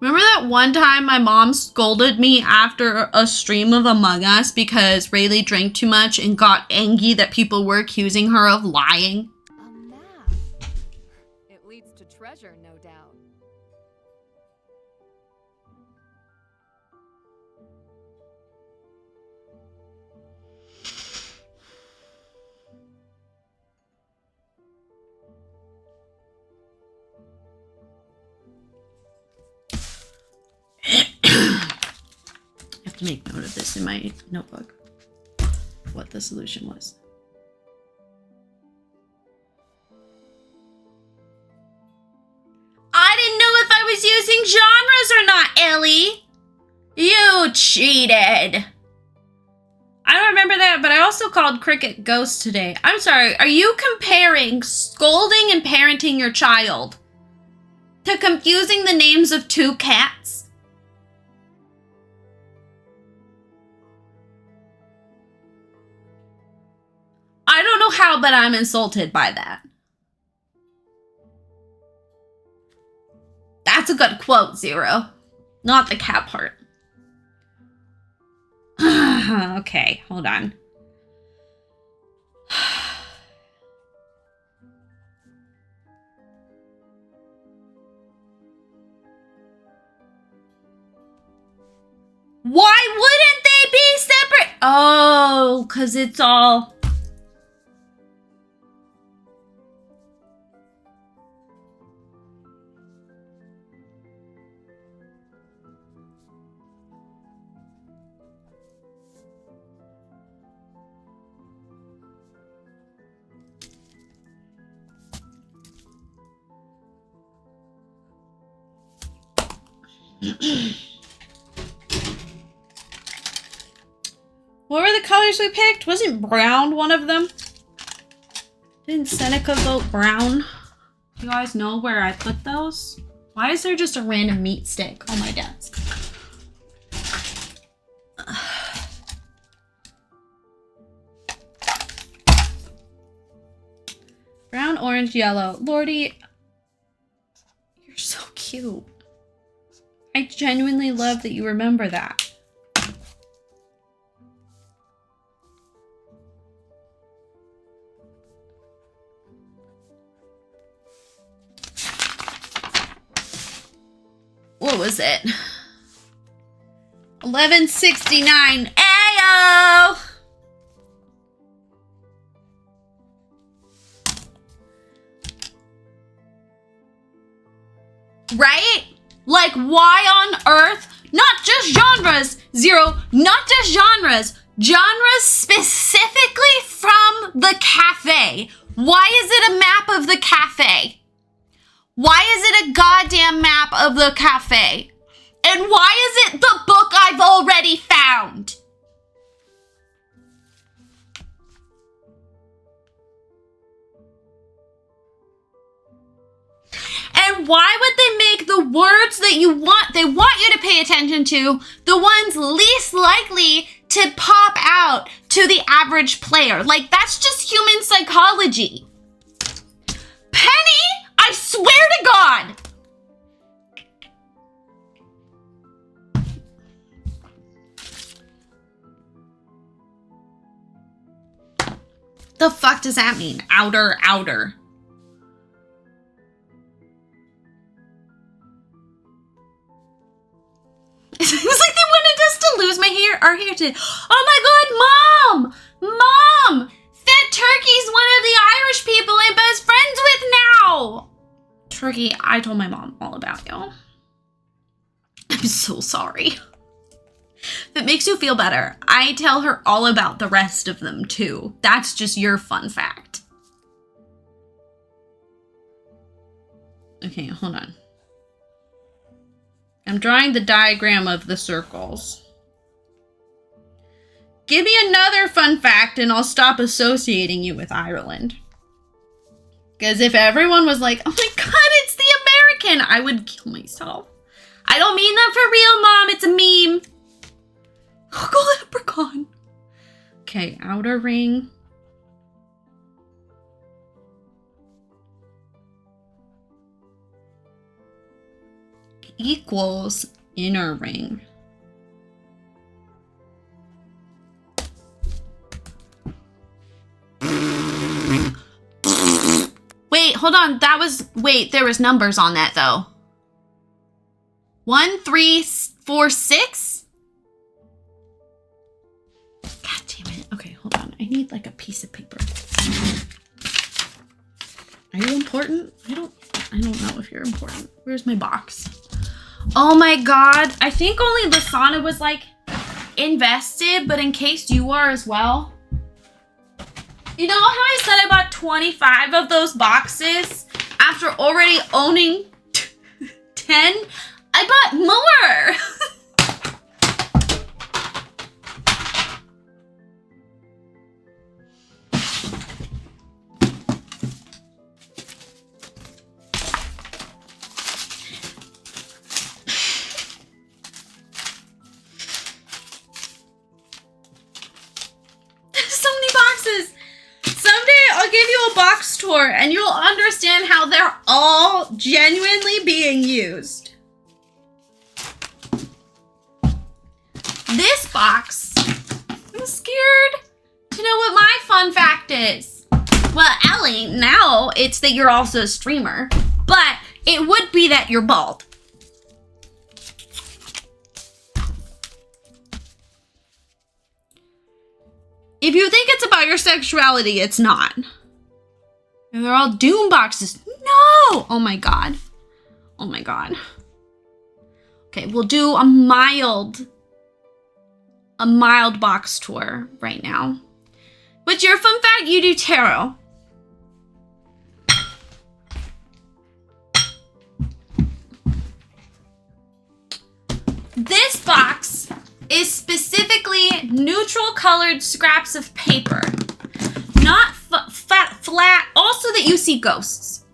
Remember that one time my mom scolded me after a stream of Among Us because Rayleigh drank too much and got angry that people were accusing her of lying? A map. It leads to treasure, no doubt. I have to make note of this in my notebook. What the solution was. I didn't know if I was using genres or not, Ellie. You cheated. I don't remember that, but I also called Cricket Ghost today. I'm sorry, are you comparing scolding and parenting your child to confusing the names of 2 cats? I don't know how, but I'm insulted by that. That's a good quote, Zero. Not the cat part. Okay, hold on. Why wouldn't they be separate? Oh, because it's all... What were the colors we picked? Wasn't brown one of them? Didn't Seneca vote brown? Do you guys know where I put those? Why is there just a random meat stick on my desk? Brown, orange, yellow. Lordy, you're so cute. I genuinely love that you remember that. What was it? 1169. Ayo! Right? Like, why on earth? Not just genres. Zero, not just genres. Genres specifically from the cafe. Why is it a map of the cafe? Why is it a goddamn map of the cafe? And why is it the book I've already found? And why would they make the words that they want you to pay attention to, the ones least likely to pop out to the average player? Like, that's just human psychology. Penny, I swear to God. The fuck does that mean? Outer. It was like they wanted us to lose our hair today. Oh my God, Mom! Fat Turkey's one of the Irish people I'm best friends with now. Turkey, I told my mom all about you. I'm so sorry. If it makes you feel better, I tell her all about the rest of them too. That's just your fun fact. Okay, hold on. I'm drawing the diagram of the circles. Give me another fun fact and I'll stop associating you with Ireland. Because if everyone was like, oh my God, it's the American, I would kill myself. I don't mean that for real, Mom. It's a meme. Uncle Leprechaun. Okay, outer ring. Equals inner ring. Wait, hold on. There was numbers on that though. 1, 3, 4, 6? God damn it. Okay, hold on. I need like a piece of paper. Are you important? I don't know if you're important. Where's my box? Oh my God. I think only Lasana was like invested, but in case you are as well. You know how I said I bought 25 of those boxes after already owning 10? I bought more. So many boxes. Someday I'll give you a box tour and you'll understand how they're all genuinely being used. This box, I'm scared to know what my fun fact is. Well, Ellie, now it's that you're also a streamer, but it would be that you're bald. If you think it's about your sexuality, it's not. And they're all doom boxes. No! Oh my God. Oh my God. Okay, we'll do a mild box tour right now. What's your fun fact? You do tarot. This box is specifically neutral colored scraps of paper. Not flat, also that you see ghosts.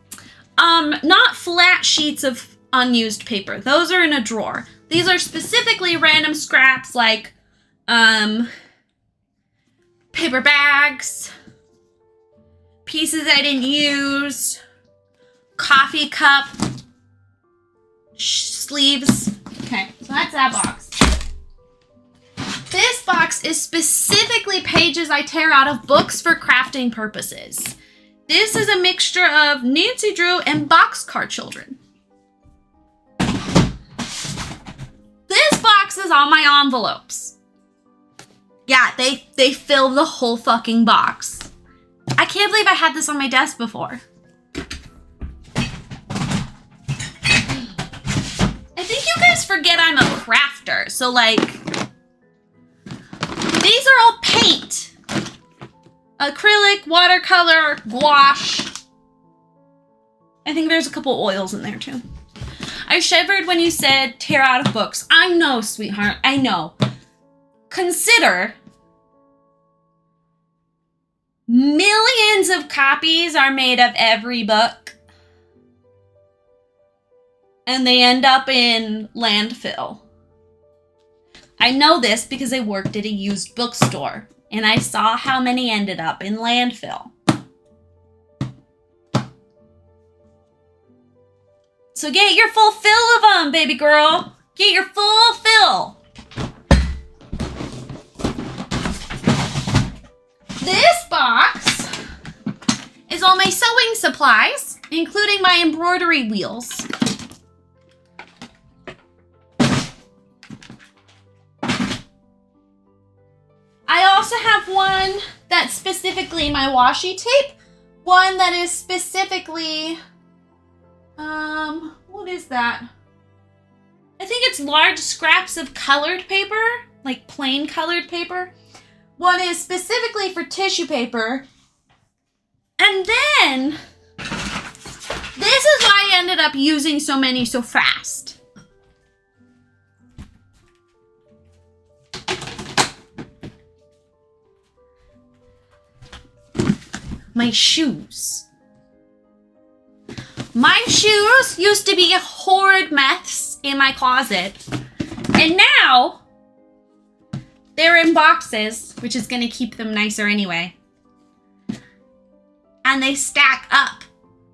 Not flat sheets of unused paper. Those are in a drawer. These are specifically random scraps like, paper bags, pieces I didn't use, coffee cup, sleeves. Okay, so that's that box. This box is specifically pages I tear out of books for crafting purposes. This is a mixture of Nancy Drew and Boxcar Children. This box is all my envelopes. Yeah, they fill the whole fucking box. I can't believe I had this on my desk before. I think you guys forget I'm a crafter, so like, these are all paint. Acrylic, watercolor, gouache. I think there's a couple oils in there too. I shivered when you said tear out of books. I know, sweetheart, I know. Consider millions of copies are made of every book. And they end up in landfill. I know this because I worked at a used bookstore and I saw how many ended up in landfill. So get your full fill of them, baby girl. Get your full fill. This box is all my sewing supplies, including my embroidery wheels. I also have one that's specifically my washi tape, one that is specifically, what is that? I think it's large scraps of colored paper, like plain colored paper. One is specifically for tissue paper. And then, this is why I ended up using so many so fast. My shoes. My shoes used to be a horrid mess in my closet. And now, they're in boxes, which is gonna keep them nicer anyway. And they stack up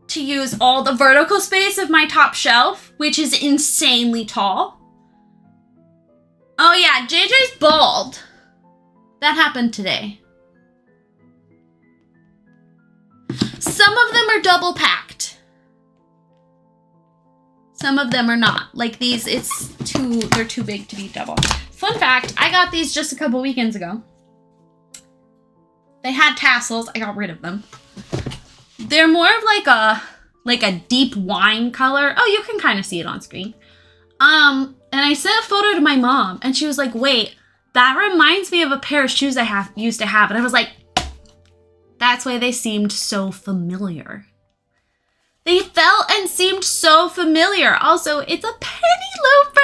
to use all the vertical space of my top shelf, which is insanely tall. Oh yeah, JJ's bald. That happened today. Some of them are double packed. Some of them are not. Like these, they're too big to be double. Fun fact, I got these just a couple weekends ago. They had tassels, I got rid of them. They're more of like a deep wine color. Oh, you can kind of see it on screen. And I sent a photo to my mom and she was like, wait, that reminds me of a pair of shoes I used to have. And I was like, that's why they seemed so familiar. They felt and seemed so familiar. Also, it's a penny loafer.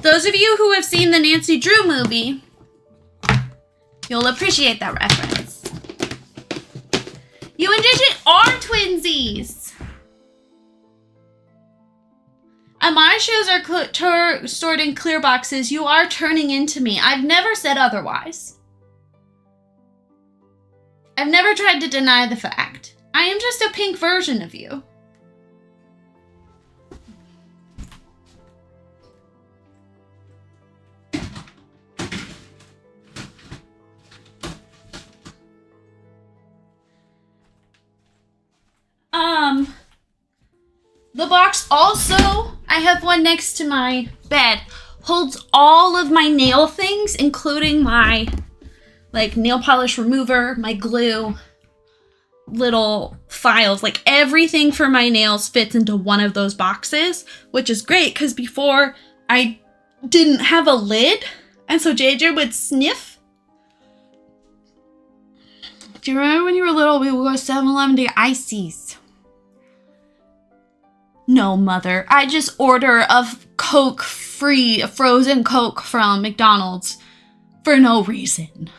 Those of you who have seen the Nancy Drew movie, you'll appreciate that reference. You and Digit are twinsies. And my shoes are stored in clear boxes. You are turning into me. I've never said otherwise. I've never tried to deny the fact. I am just a pink version of you. The box also, I have one next to my bed, holds all of my nail things, including my like nail polish remover, my glue, little files, like everything for my nails fits into one of those boxes, which is great because before I didn't have a lid and so JJ would sniff. Do you remember when you were little, we would go to 7-Eleven to get ices? No, mother, I just order a Coke free frozen Coke from McDonald's for no reason.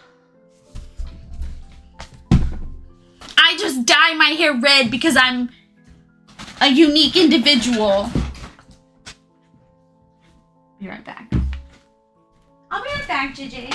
I just dye my hair red because I'm a unique individual. Be right back. I'll be right back, JJ.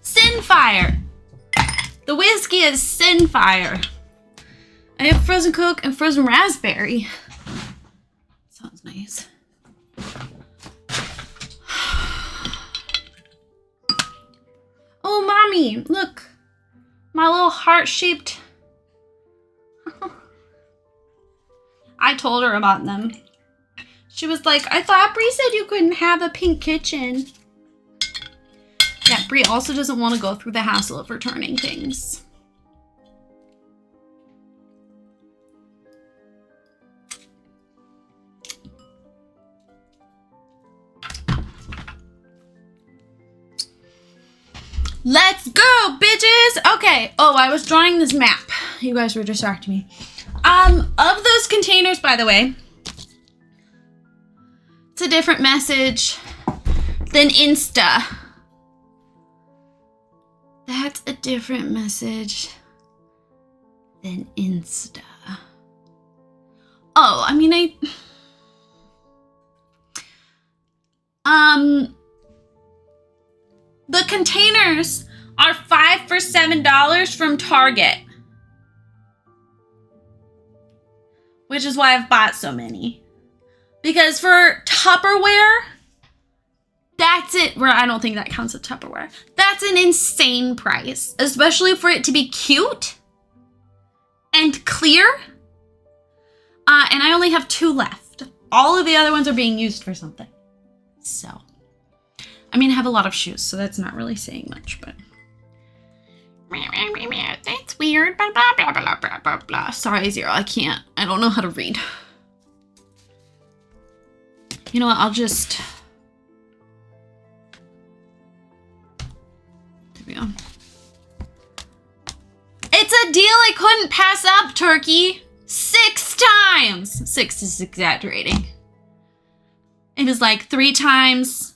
Sinfire. The whiskey is Sinfire. I have frozen Coke and frozen raspberry. Sounds nice. Oh, mommy, look. My little heart-shaped. I told her about them. She was like, I thought Bree said you couldn't have a pink kitchen. Yeah, Bree also doesn't want to go through the hassle of returning things. Let's go, bitches! Okay. Oh, I was drawing this map. You guys were distracting me. Of those containers, by the way, it's a different message than Insta. That's a different message than Insta. Oh, I mean, the containers are 5 for $7 from Target. Which is why I've bought so many. Because for Tupperware, that's it. Where I don't think that counts as Tupperware. That's an insane price. Especially for it to be cute and clear. And I only have 2 left. All of the other ones are being used for something. So, I mean, I have a lot of shoes, so that's not really saying much, but that's weird. Blah, blah, blah, blah, blah, blah, blah. Sorry, Zero. I can't. I don't know how to read. You know what? I'll just... There we go. It's a deal I couldn't pass up, Turkey. 6 times. 6 is exaggerating. It was like 3 times.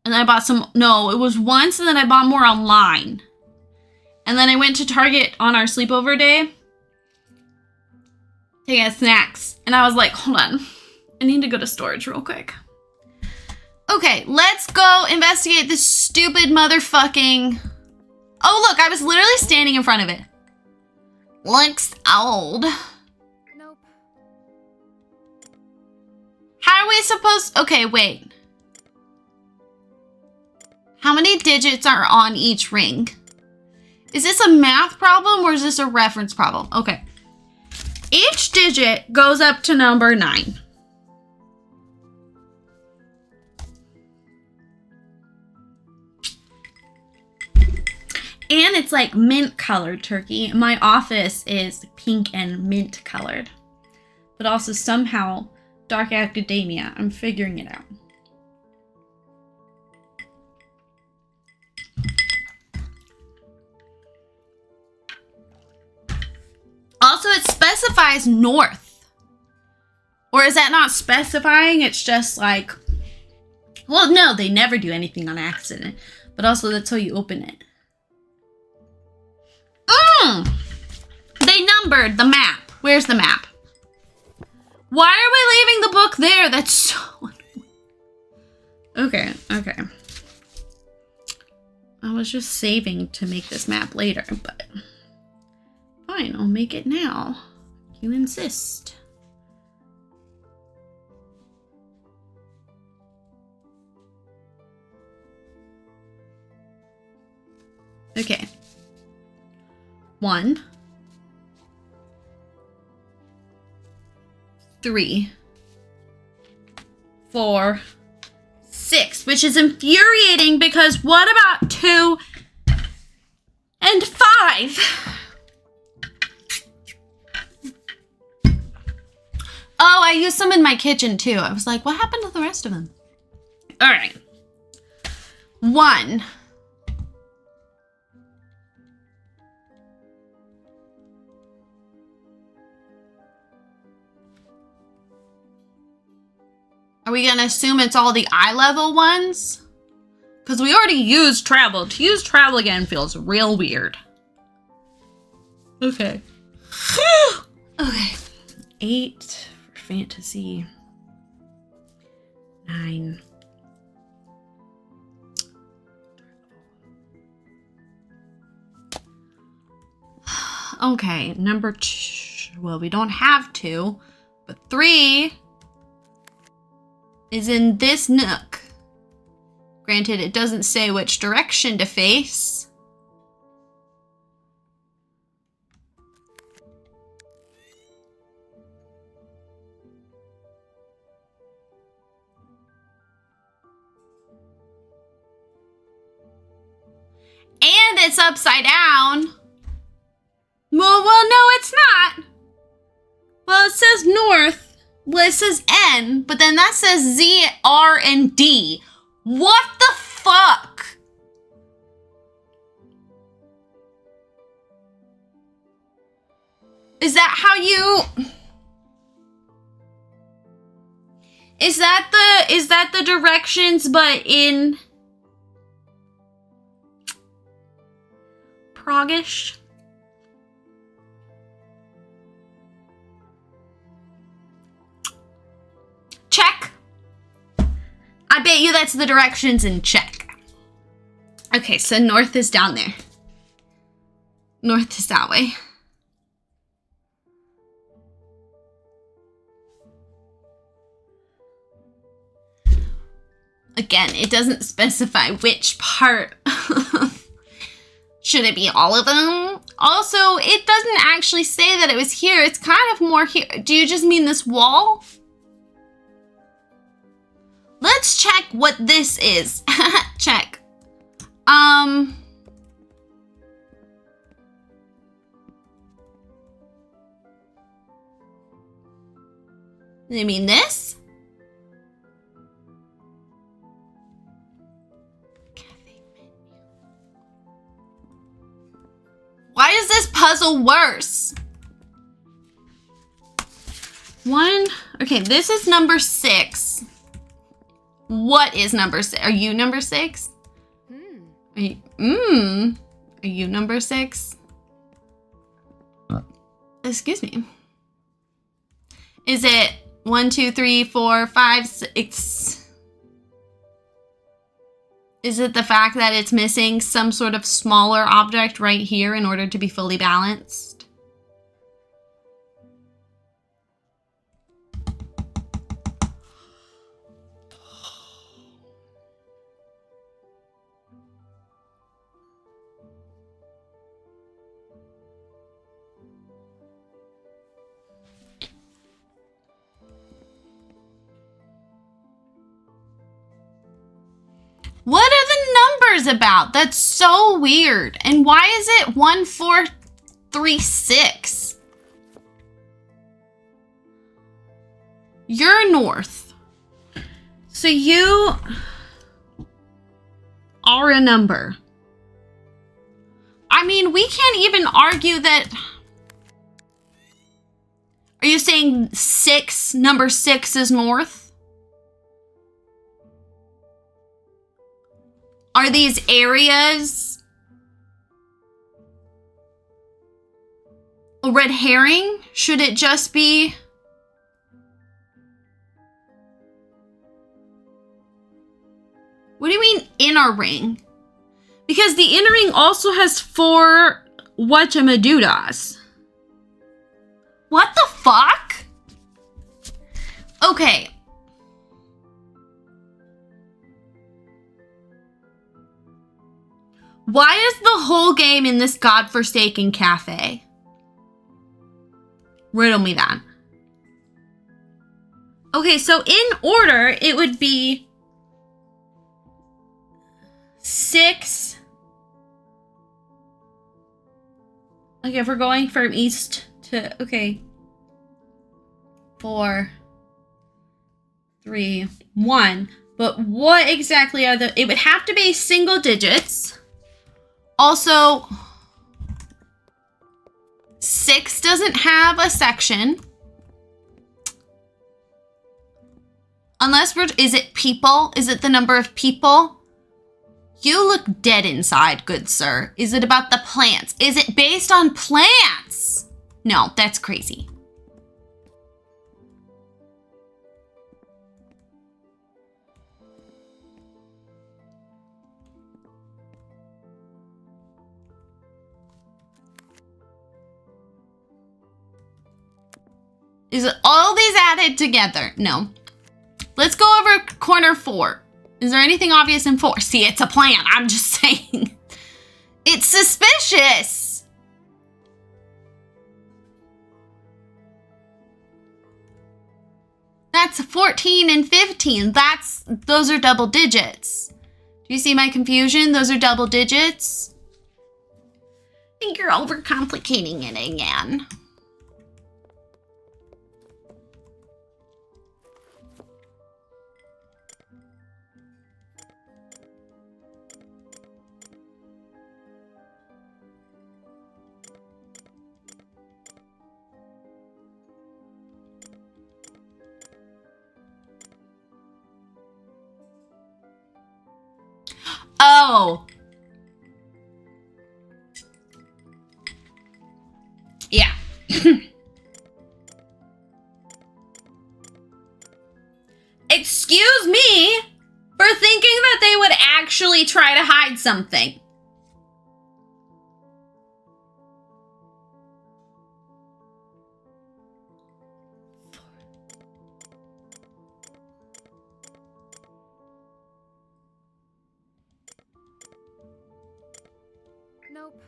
And then I bought some... No, it was once, and then I bought more online. And then I went to Target on our sleepover day to get snacks. And I was like, hold on. I need to go to storage real quick. Okay, let's go investigate this stupid motherfucking... Oh, look, I was literally standing in front of it. Looks old. Nope. How are we supposed... Okay, wait. How many digits are on each ring? Is this a math problem or is this a reference problem? Okay. Each digit goes up to number 9. And it's like mint colored, Turkey. My office is pink and mint colored. But also somehow dark academia. I'm figuring it out. Also, it specifies north. Or is that not specifying? It's just like... Well, no, they never do anything on accident. But also, that's how you open it. They numbered the map. Where's the map? Why are we leaving the book there? That's so annoying. Okay, okay. I was just saving to make this map later, but fine, I'll make it now. You insist. Okay. 1, 3, 4, 6, which is infuriating because what about 2 and 5? Oh, I used some in my kitchen too. I was like, what happened to the rest of them? All right. 1. Are we gonna assume it's all the eye level ones? Because we already used travel. To use travel again feels real weird. Okay. Okay. 8 for fantasy. 9. Okay, number 2. Well, we don't have 2, but 3 is in this nook. Granted, it doesn't say which direction to face. And it's upside down. Well, no, it's not. Well, it says north. Well, it says N, but then that says Z, R, and D. What the fuck? Is that how you... Is that the directions, but in... Pragish? Check. I bet you that's the directions in check. Okay, so north is down there. North is that way. Again, it doesn't specify which part. Should it be all of them? Also, it doesn't actually say that it was here. It's kind of more here. Do you just mean this wall? Let's check what this is. Check. You mean this? Why is this puzzle worse? 1. Okay, this is number 6. What is number 6? Are you number 6? Are you number 6? Excuse me. Is it 1, 2, 3, 4, 5, 6? Is it the fact that it's missing some sort of smaller object right here in order to be fully balanced? What are the numbers about? That's so weird. And why is it 1, 4, 3, 6? You're north. So you are a number. I mean, we can't even argue that. Are you saying 6, number 6 is north? Are these areas a red herring? Should it just be... inner ring. Because the inner ring also has 4 whatchamadoodahs. What the fuck? Okay. Why is the whole game in this godforsaken cafe? Riddle me that. Okay, so in order, it would be 6. Okay, if we're going from east to, okay. 4, 3, 1. But what exactly are the, it would have to be single digits. Also, 6 doesn't have a section. Unless we're, is it people? Is it the number of people? You look dead inside, good sir. Is it about the plants? Is it based on plants? No, that's crazy. Is it all these added together? No. Let's go over corner 4. Is there anything obvious in 4? See, it's a plant. I'm just saying. It's suspicious. That's 14 and 15. Those are double digits. Do you see my confusion? Those are double digits. I think you're overcomplicating it again. Oh. Yeah. Excuse me for thinking that they would actually try to hide something. Nope.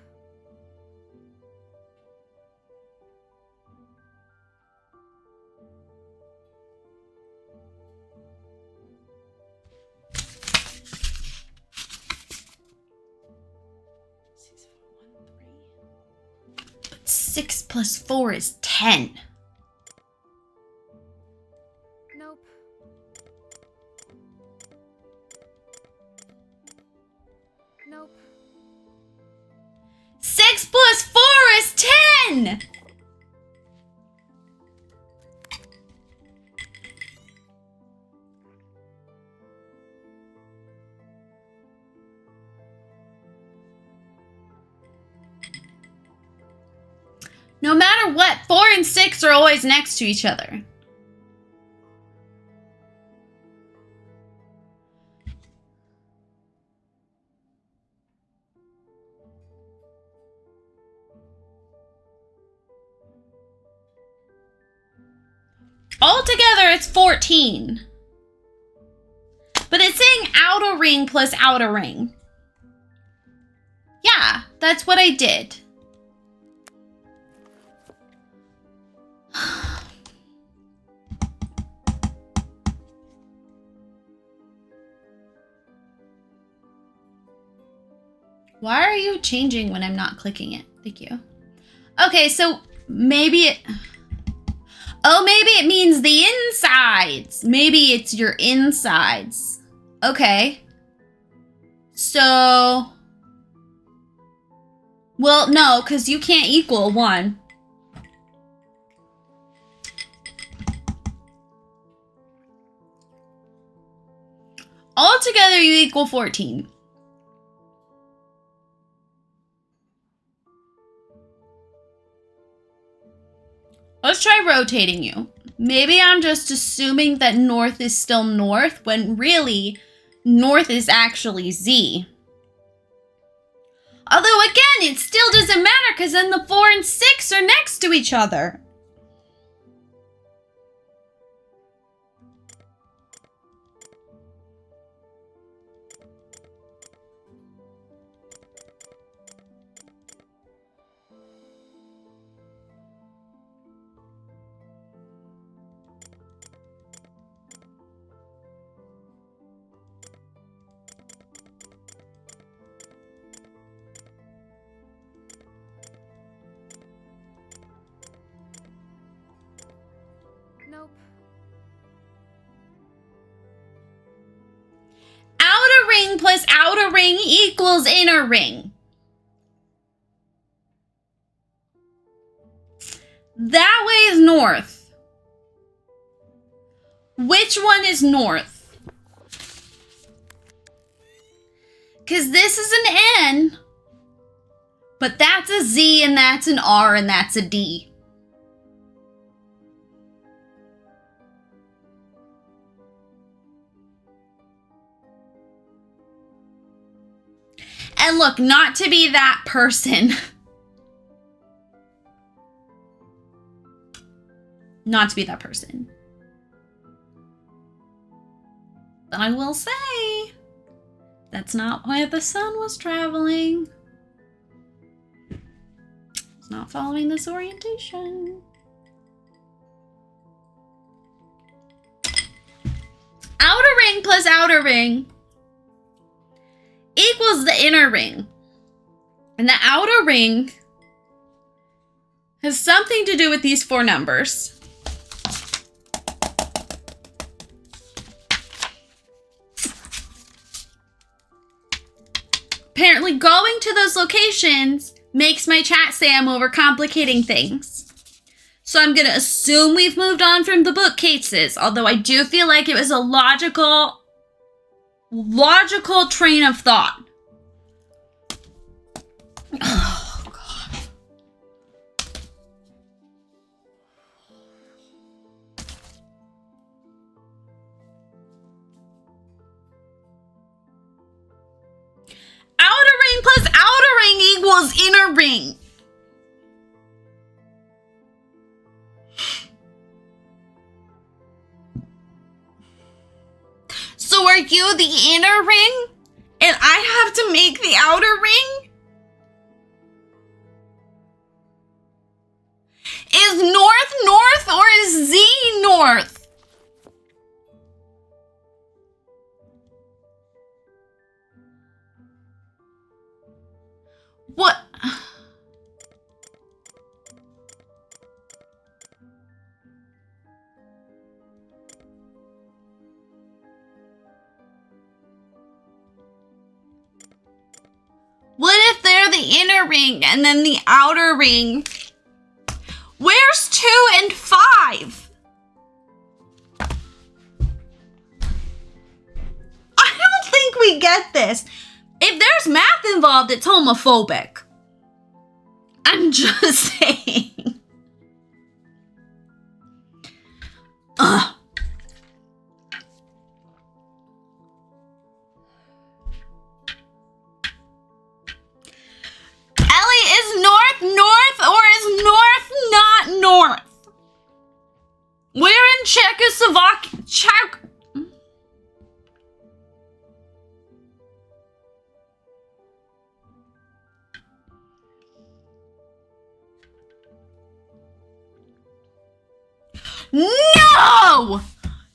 But 6 plus 4 is 10. Nope. Nope. 6 plus 4 is 10! No matter what, 4 and 6 are always next to each other. Altogether, it's 14. But it's saying outer ring plus outer ring. Yeah, that's what I did. Why are you changing when I'm not clicking it? Thank you. Okay, so maybe it... Oh, maybe it means the insides. Maybe it's your insides. Okay. So... Well, no, because you can't equal 1. Altogether, you equal 14. Let's try rotating you. Maybe I'm just assuming that north is still north when really north is actually Z. Although, again, it still doesn't matter because then the 4 and 6 are next to each other. Nope. Outer ring plus outer ring equals inner ring. That way is north. Which one is north? Because this is an N, but that's a Z and that's an R and that's a D. And look, not to be that person. Not to be that person. But I will say, that's not why the sun was traveling. It's not following this orientation. Outer ring plus outer ring equals the inner ring. And the outer ring has something to do with these 4 numbers. Apparently going to those locations makes my chat say I'm overcomplicating things. So I'm gonna assume we've moved on from the bookcases, although I do feel like it was a logical train of thought. Oh, God. Outer ring plus outer ring equals inner ring. So are you the inner ring? And I have to make the outer ring? Is north north or is Z north? What? What if they're the inner ring and then the outer ring? Where's 2 and 5? I don't think we get this. If there's math involved, it's homophobic. I'm just saying. Ugh. Ellie, is north north or is north not north? We're in Czechoslovakia. No!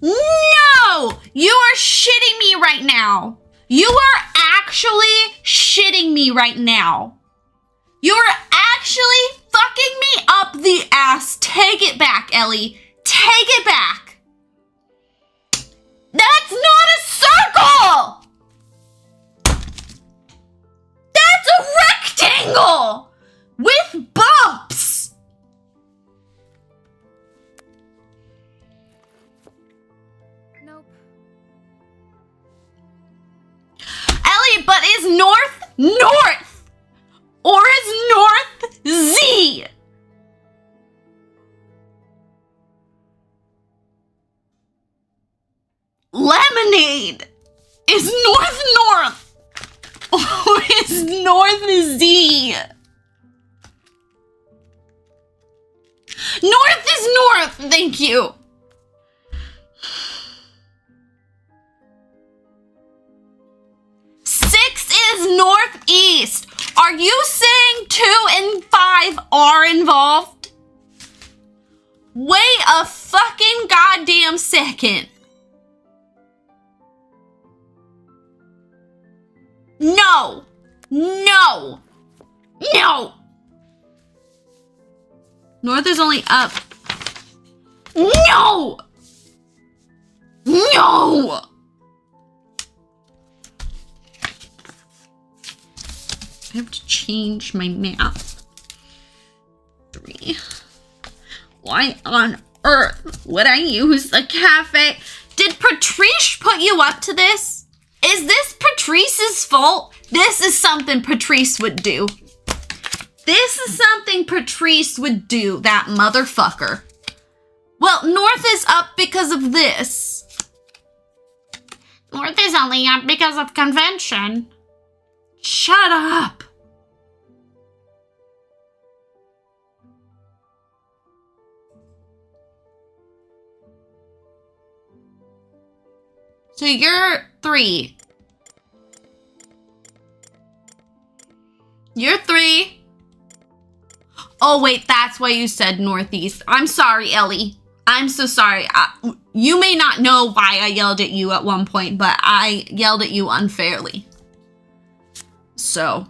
No! You are shitting me right now. You are actually shitting me right now. You're actually fucking me up the ass. Take it back, Ellie. Take it back. That's not a circle! That's a rectangle! With bumps! Nope. Ellie, but is north north? Or is north Z? Lemonade is north north? Or is north Z? North is north, thank you. Six is northeast. Are you saying 2 and 5 are involved? Wait a fucking goddamn second. No. No. No. North is only up. No. No. I have to change my map. 3. Why on earth would I use a cafe? Did Patrice put you up to this? Is this Patrice's fault? This is something Patrice would do. This is something Patrice would do, that motherfucker. Well, North is up because of this. North is only up because of convention. Shut up. So you're 3. You're 3. Oh, wait, that's why you said northeast. I'm sorry, Ellie. I'm so sorry. You may not know why I yelled at you at one point, but I yelled at you unfairly. So,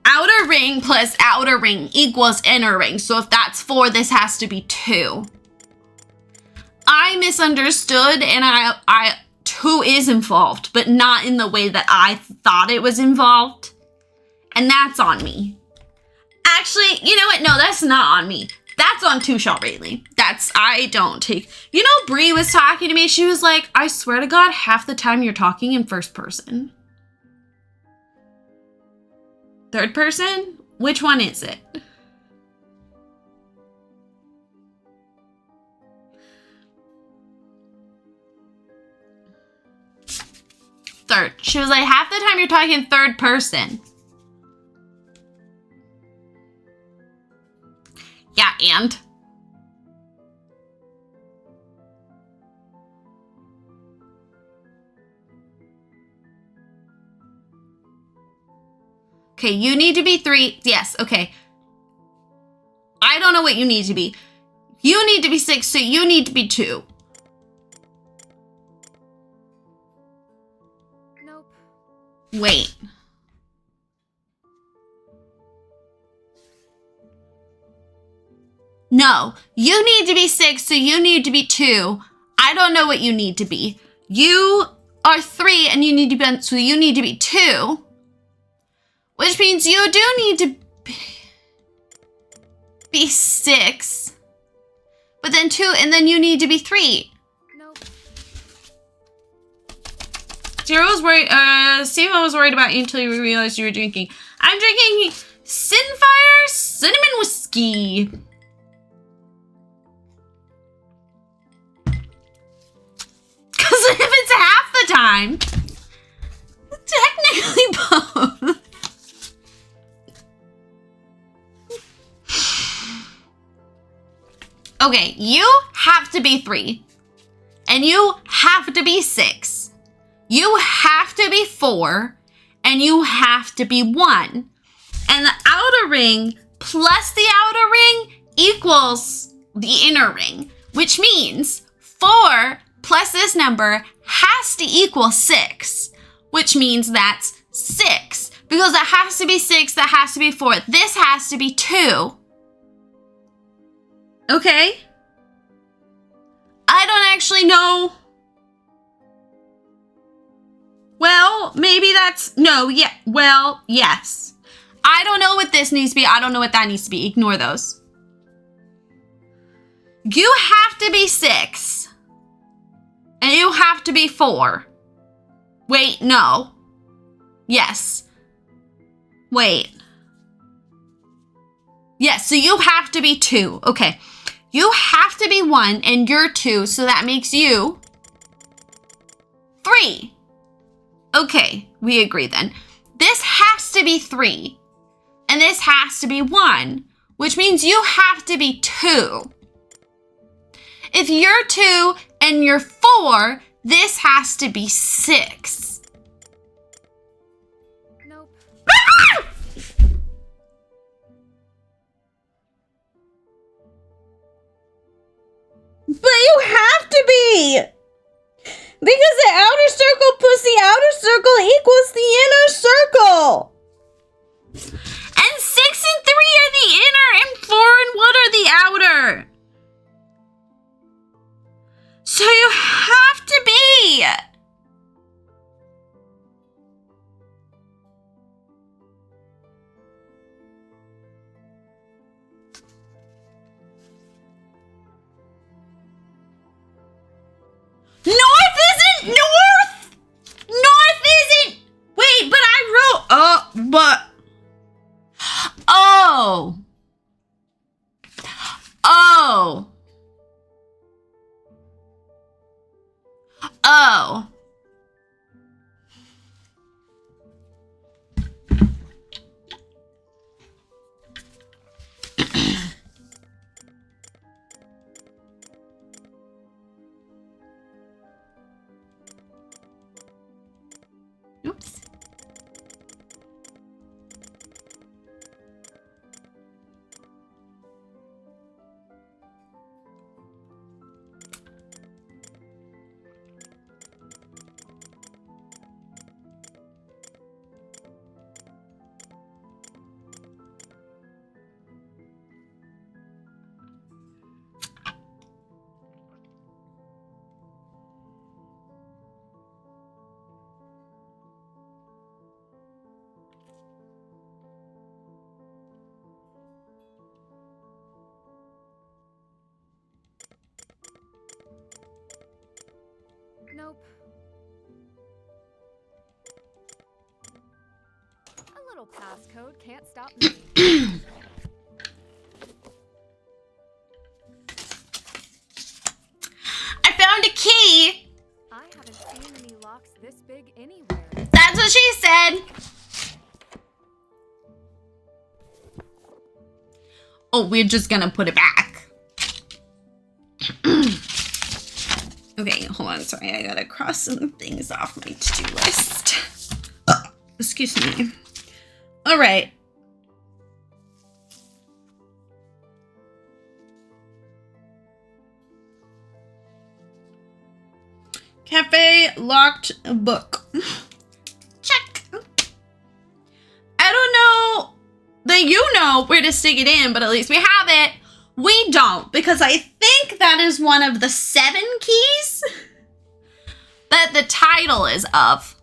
outer ring plus outer ring equals inner ring. So if that's 4, this has to be 2. I misunderstood, and I 2 is involved, but not in the way that I thought it was involved. And that's on me. Actually, you know what? No, that's not on me. That's on Two Shot Rayleigh. I don't take. You know, Bree was talking to me. She was like, I swear to God, half the time you're talking in first person. Third person? Which one is it? Third. She was like, half the time you're talking in third person. Yeah, and? Okay, you need to be 3. Yes, okay. I don't know what you need to be. You need to be 6, so you need to be 2. Nope. Wait. No, you need to be 6, so you need to be 2. I don't know what you need to be. You are 3, and you need to be, so you need to be 2. Which means you do need to be 6. But then 2, and then you need to be 3. Nope. Zero was worried, Steven was worried about you until you realized you were drinking. I'm drinking Sinfire Cinnamon Whiskey. Because if it's half the time, technically both. Okay, you have to be 3. And you have to be 6. You have to be 4. And you have to be 1. And the outer ring plus the outer ring equals the inner ring. Which means 4 plus this number has to equal 6. Which means that's 6. Because that has to be 6, that has to be 4. This has to be 2. Okay. I don't actually know. Well, maybe that's, no, yeah, well, yes. I don't know what this needs to be. I don't know what that needs to be. Ignore those. You have to be 6. And you have to be 4. Wait, no. Yes. Wait. Yes, so you have to be 2. Okay. You have to be 1 and you're 2, so that makes you 3. Okay, we agree then. This has to be 3. And this has to be 1, which means you have to be 2. If you're 2 and you're 4, this has to be 6. Nope. But you have to be! Because the outer circle plus the outer circle equals the inner circle! And 6 and 3 are the inner, and 4 and 1 are the outer! So you have to be! North isn't north! North isn't! Wait, but I wrote, but... Oh! Oh! Oh. Oops. Nope. A little passcode can't stop me. I found a key! I haven't seen any locks this big anywhere. That's what she said! Oh, we're just gonna put it back. Okay, hold on. Sorry, I gotta cross some things off my to-do list. Excuse me. All right. Cafe locked book. Check. I don't know that you know where to stick it in, but at least we have it. We don't, because I think that is one of the 7 keys that the title is of.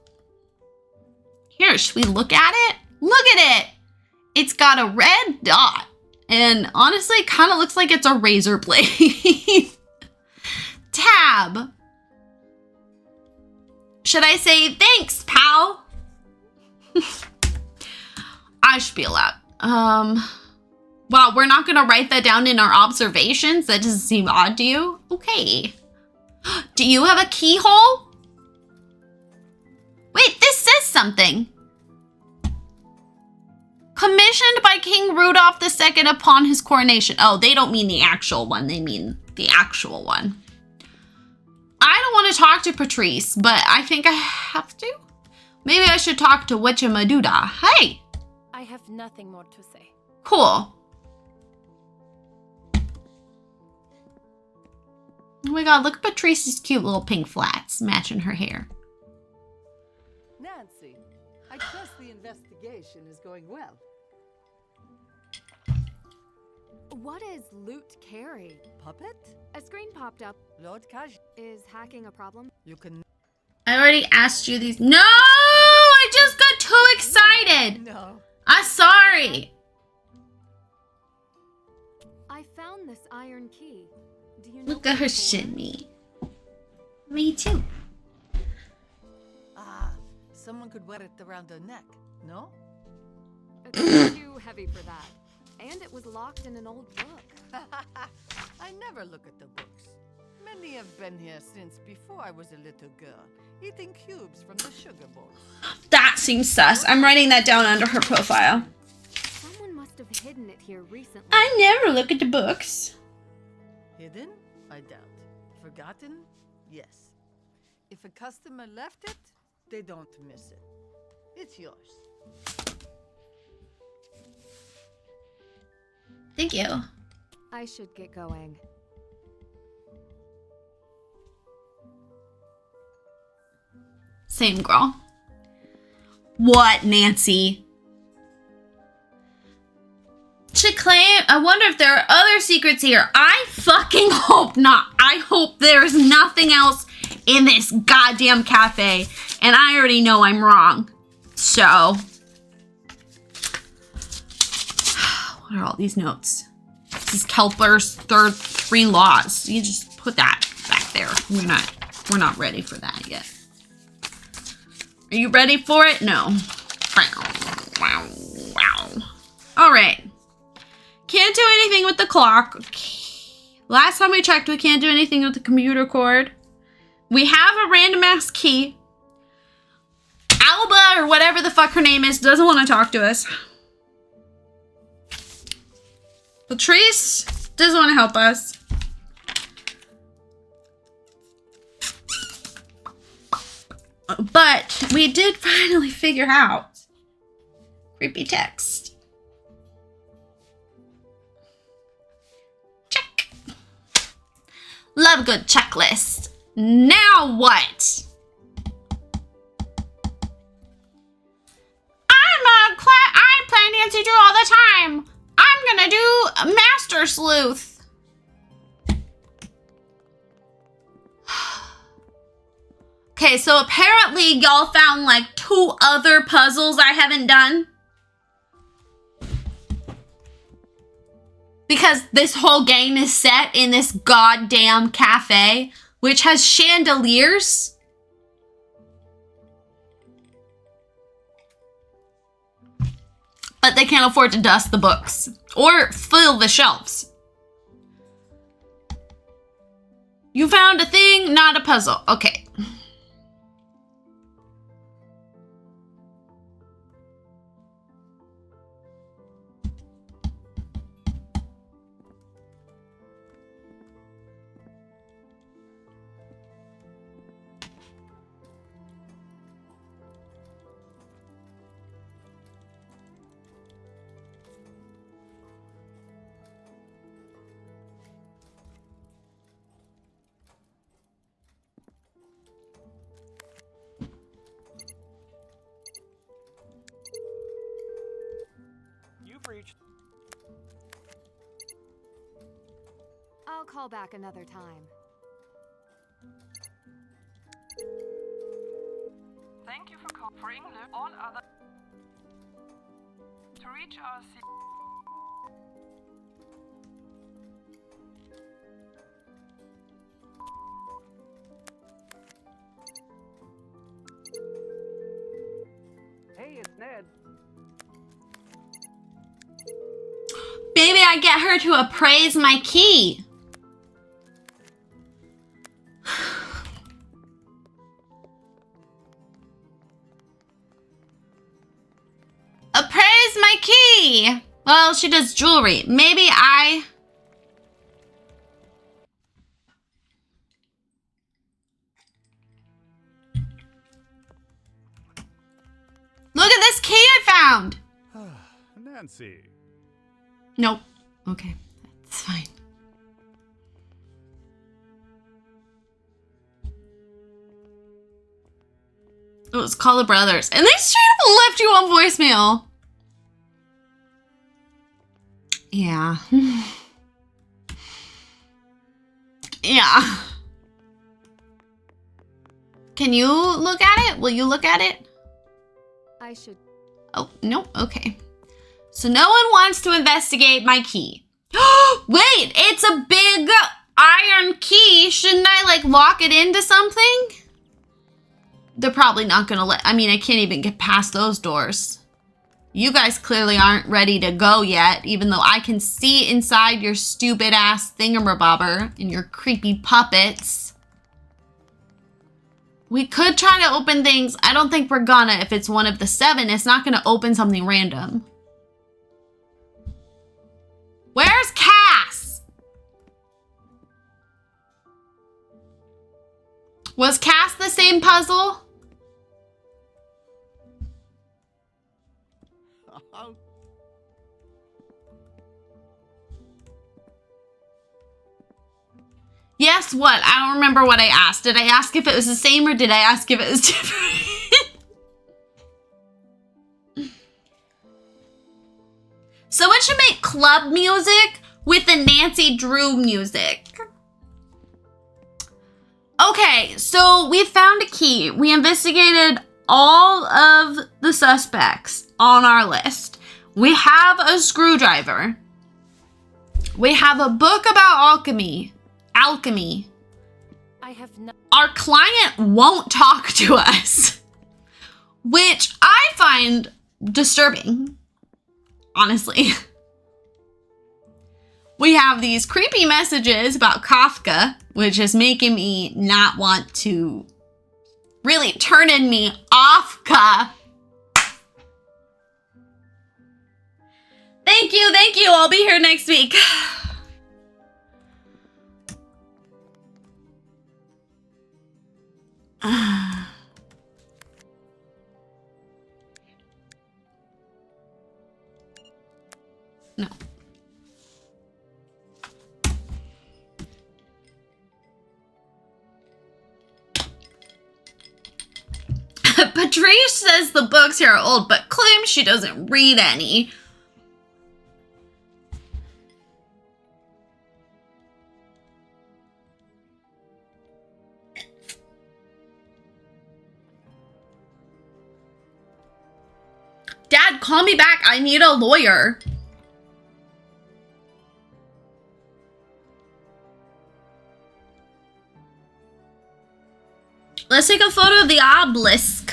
Here, should we look at it? Look at it. It's got a red dot. And honestly, kind of looks like it's a razor blade. Tab. Should I say thanks, pal? I should be allowed. Wow, we're not gonna write that down in our observations? That doesn't seem odd to you? Okay. Do you have a keyhole? Wait, this says something. Commissioned by King Rudolph II upon his coronation. Oh, they don't mean the actual one. They mean the actual one. I don't want to talk to Patrice, but I think I have to. Maybe I should talk to Witchamaduda. Hey! I have nothing more to say. Cool. Oh my god, look at Patrice's cute little pink flats matching her hair. Nancy, I trust the investigation is going well. What is loot carry? Puppet? A screen popped up. Lord Kaj, Is hacking a problem? you can... I already asked you these. No! I just got too excited. No. I'm sorry. I found this iron key. Do you know Look at her what it's for? shimmy. Me too. Ah, someone could wear it around her neck, no? It's too heavy for that. And it was locked in an old book. I never look at the books. Many have been here since before I was a little girl. eating cubes from the sugar bowl. That seems sus. I'm writing that down under her profile. Someone must have hidden it here recently. I never look at the books. Hidden? I doubt. Forgotten? Yes. If a customer left it, they don't miss it. It's yours. Thank you. I should get going. Same girl. What, Nancy? She claimed, I wonder if there are other secrets here. I fucking hope not. I hope there's nothing else in this goddamn cafe. And I already know I'm wrong. So. What are all these notes? This is Kepler's third 3 laws. You just put that back there. We're not ready for that yet. Are you ready for it? No. Wow. All right. Can't do anything with the clock. Okay. Last time we checked, we can't do anything with the computer cord. We have a random ass key. Alba, or whatever the fuck her name is, doesn't want to talk to us. Latrice doesn't want to help us. But we did finally figure out creepy text. Check. Love a good checklist. Now what? I play Nancy Drew all the time. I'm gonna do Master Sleuth. Okay, so apparently y'all found like 2 other puzzles I haven't done. Because this whole game is set in this goddamn cafe, which has chandeliers. But they can't afford to dust the books or fill the shelves. You found a thing, not a puzzle. Okay. I'll call back another time. Thank you for calling. For English, all other. To reach our Hey, it's Ned. Maybe I get her to appraise my key. Appraise my key. Well, she does jewelry. Maybe I... Look at this key I found. Nancy. Nope. Okay. That's fine. It was call the brothers. And they straight up left you on voicemail. Yeah. Yeah. Can you look at it? Will you look at it? I should. Oh, no. Okay. So no one wants to investigate my key. Wait, it's a big iron key. Shouldn't I like lock it into something? They're probably not gonna let, I mean, I can't even get past those doors. You guys clearly aren't ready to go yet, even though I can see inside your stupid ass thingamabobber and your creepy puppets. We could try to open things. I don't think we're gonna. If it's one of the 7, it's not gonna open something random. Where's Cass? Was Cass the same puzzle? Yes, what? I don't remember what I asked. Did I ask if it was the same or did I ask if it was different? Someone should make club music with the Nancy Drew music. Okay, so we found a key. We investigated all of the suspects on our list. We have a screwdriver. We have a book about alchemy. I have no. Our client won't talk to us, which I find disturbing, honestly. We have these creepy messages about Kafka, which is making me not want to really turning me off, Ka. Thank you. I'll be here next week. No. Patrice says the books here are old, but claims she doesn't read any. Dad, call me back. I need a lawyer. Let's take a photo of the obelisk.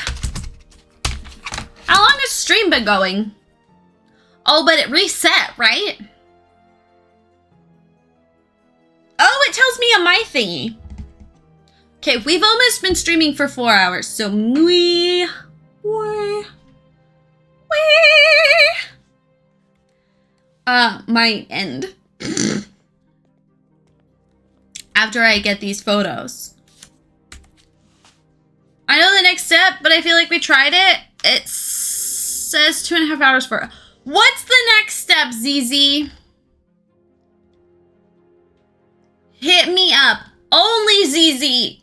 How long has stream been going? Oh, but it reset, right? Oh, it tells me on my thingy. Okay, we've almost been streaming for 4 hours, so we might end after I get these photos. I know the next step, but I feel like we tried it. It says 2.5 hours for... What's the next step, ZZ? Hit me up. Only ZZ.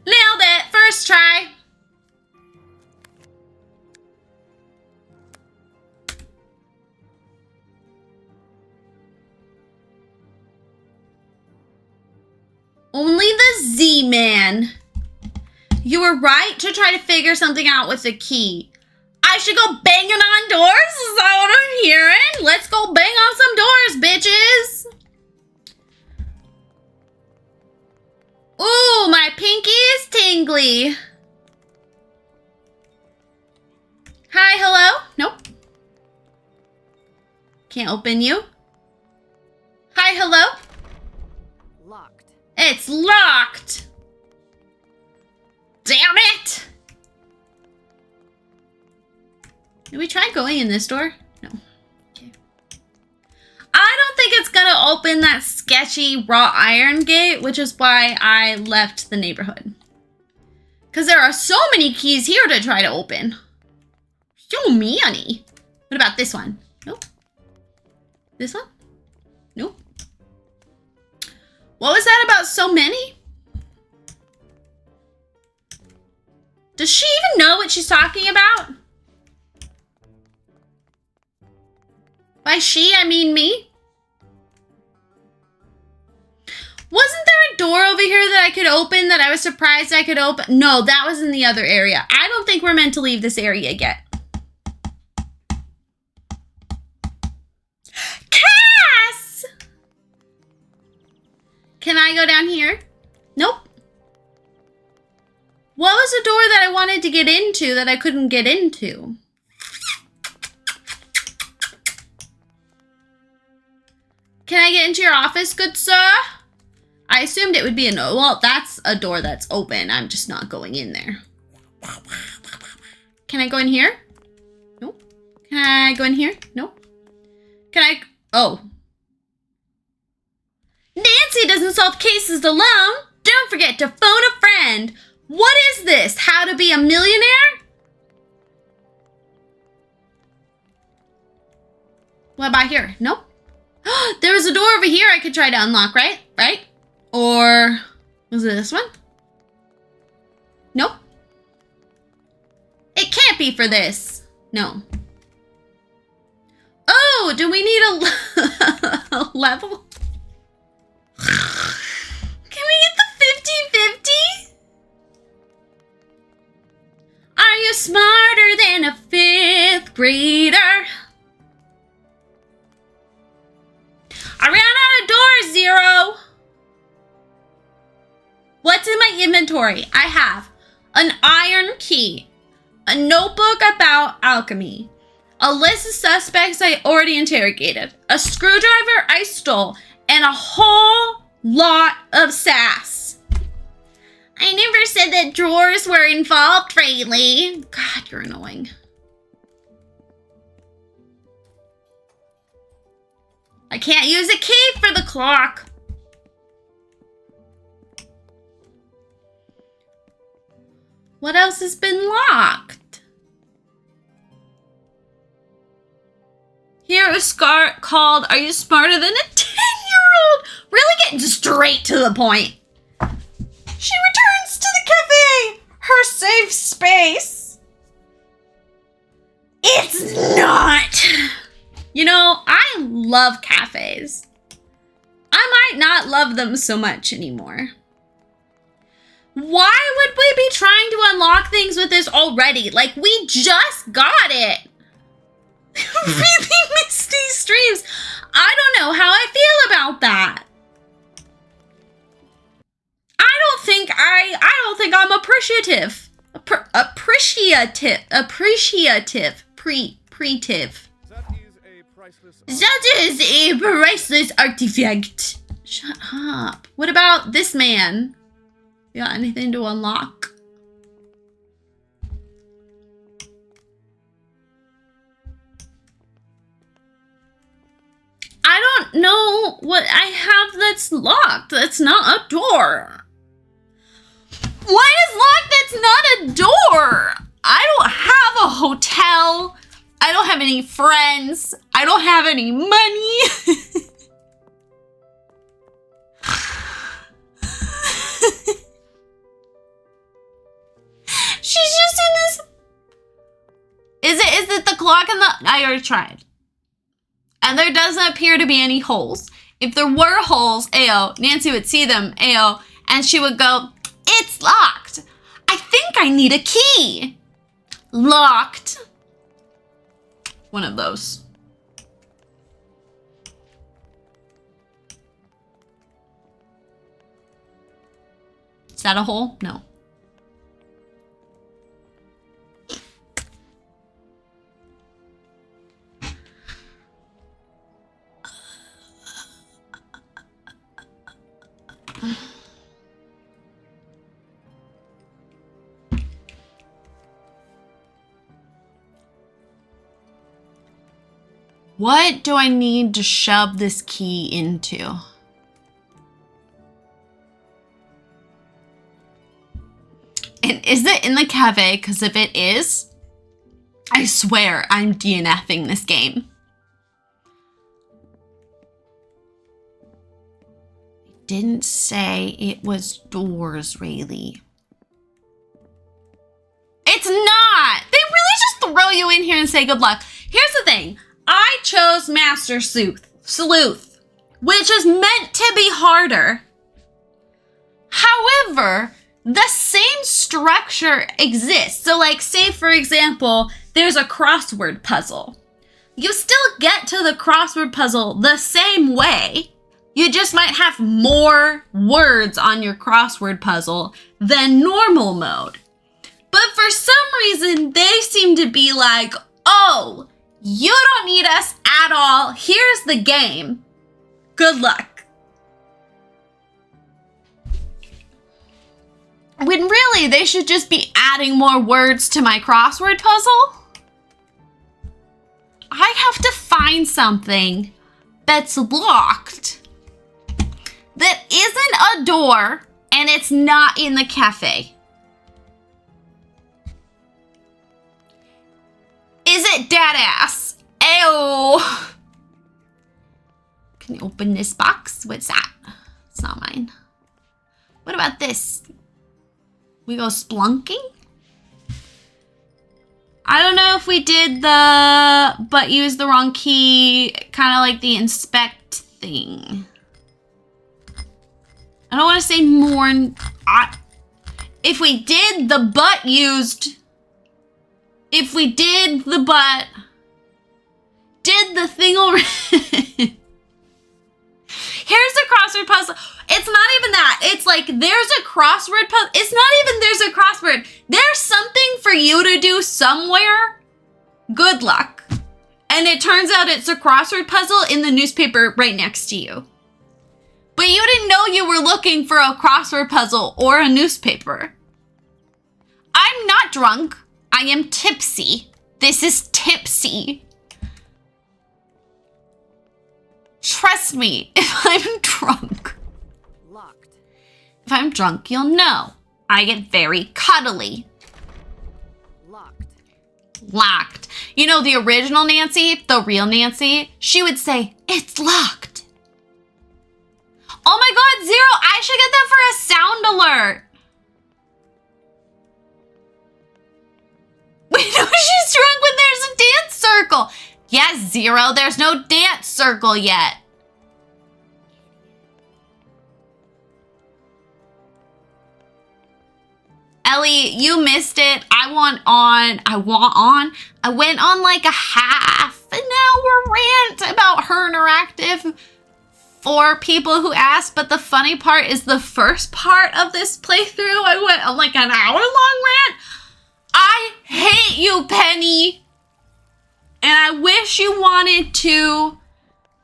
Nailed it! First try. Only the Z-Man. You were right to try to figure something out with the key. I should go banging on doors? Is that what I'm hearing? Let's go bang on some doors, bitches. Ooh, my pinky is tingly. Hi, hello? Nope. Can't open you. Hi, hello? Locked. It's locked. Damn it. Did we try going in this door? No. Okay. I don't think it's gonna open that sketchy wrought iron gate, which is why I left the neighborhood. Because there are so many keys here to try to open. So many. What about this one? Nope. This one? Nope. What was that about so many? Does she even know what she's talking about? By she, I mean me. Wasn't there a door over here that I could open that I was surprised I could open? No, that was in the other area. I don't think we're meant to leave this area yet. Cass! Can I go down here? Nope. What was a door that I wanted to get into that I couldn't get into? Can I get into your office, good sir? I assumed it would be a no. Well, that's a door that's open. I'm just not going in there. Can I go in here? Nope. Can I go in here? Nope. Can I? Oh. Nancy doesn't solve cases alone. Don't forget to phone a friend. What is this? How to be a millionaire? What about here? Nope. There was a door over here I could try to unlock, right? Right? Or was it this one? Nope. It can't be for this. No. Oh, do we need a level? Can we get the 50-50? Are you smarter than a 5th grader? I ran out of doors, Zero. What's in my inventory? I have an iron key, a notebook about alchemy, a list of suspects I already interrogated, a screwdriver I stole, and a whole lot of sass. I never said that drawers were involved, Rayleigh. God, you're annoying. I can't use a key for the clock. What else has been locked? Here is called, Are You Smarter Than a 10-Year-Old? Really getting straight to the point. She returns to the cafe, her safe space. It's not. You know, I love cafes. I might not love them so much anymore. Why would we be trying to unlock things with this already? Like, we just got it. Really misty streams. I don't know how I feel about that. I don't think I'm appreciative. Appreciative. That is a priceless artifact. Shut up. What about this man? You got anything to unlock? I don't know what I have that's locked. That's not a door. What is locked that's not a door? I don't have a hotel. I don't have any friends. I don't have any money. She's just in this. Is it the clock in the? I already tried. And there doesn't appear to be any holes. If there were holes, AO, Nancy would see them, AO, and she would go, it's locked. I think I need a key. Locked. One of those. Is that a hole? No. What do I need to shove this key into? And is it in the cafe? Because if it is, I swear I'm DNFing this game. It didn't say it was doors, Rayleigh. It's not! They really just throw you in here and say good luck. Here's the thing. I chose Master Sleuth, which is meant to be harder. However, the same structure exists. So like, say for example, there's a crossword puzzle. You still get to the crossword puzzle the same way. You just might have more words on your crossword puzzle than normal mode. But for some reason, they seem to be like, oh, you don't need us at all. Here's the game. Good luck. When really, they should just be adding more words to my crossword puzzle. I have to find something that's locked, that isn't a door, and it's not in the cafe. Is it dead ass? Ew. Can you open this box? What's that? It's not mine. What about this? We go splunking? I don't know if we did the, but used the wrong key, kind of like the inspect thing. I don't want to say more. If we did the but used, if we did the but, did the thing already. Here's a crossword puzzle. It's not even that. It's like there's a crossword puzzle. It's not even there's a crossword. There's something for you to do somewhere. Good luck. And it turns out it's a crossword puzzle in the newspaper right next to you. But you didn't know you were looking for a crossword puzzle or a newspaper. I'm not drunk. I am tipsy. This is tipsy. Trust me, if I'm drunk. Locked. If I'm drunk, you'll know. I get very cuddly. Locked. Locked. You know, the original Nancy, the real Nancy, she would say, it's locked. Oh my God, Zero, I should get that for a sound alert. We know she's drunk when there's a dance circle. Yes, Zero, there's no dance circle yet. Ellie, you missed it. I went on like a half an hour rant about Her Interactive for people who asked, but the funny part is the first part of this playthrough, I went on like an hour-long rant. I hate you, Penny. And I wish you wanted to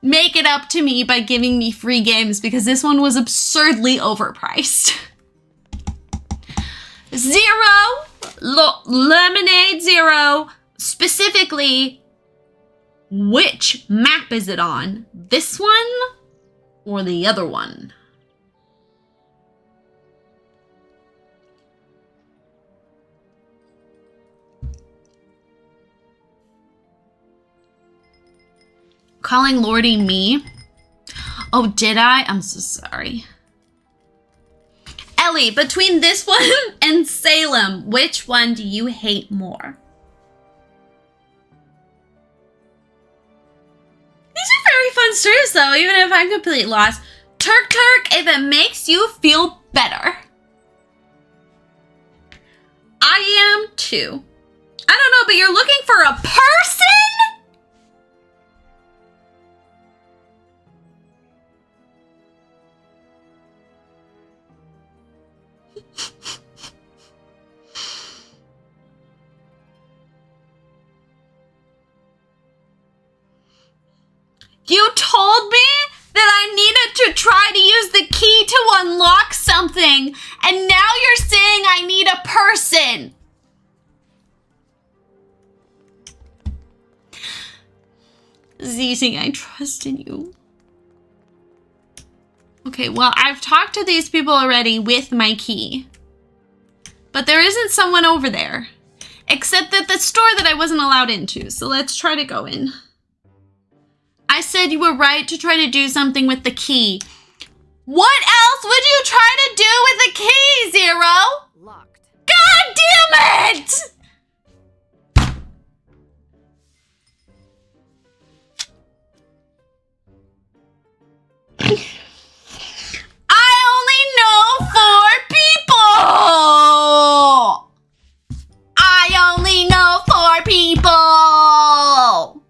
make it up to me by giving me free games because this one was absurdly overpriced. Lemonade Zero, specifically, which map is it on? This one or the other one? Calling Lordy me? Oh, did I? I'm so sorry. Ellie, between this one and Salem, which one do you hate more? These are very fun streams though, even if I'm completely lost. Turk, if it makes you feel better. I am too. I don't know, but you're looking for a person? You told me that I needed to try to use the key to unlock something, and now you're saying I need a person. Zizzy, I trust in you. Okay, well, I've talked to these people already with my key. But there isn't someone over there. Except at the store that I wasn't allowed into, so let's try to go in. I said you were right to try to do something with the key. What else would you try to do with the key, Zero? Locked. God damn it! I only know 4 people! I only know 4 people!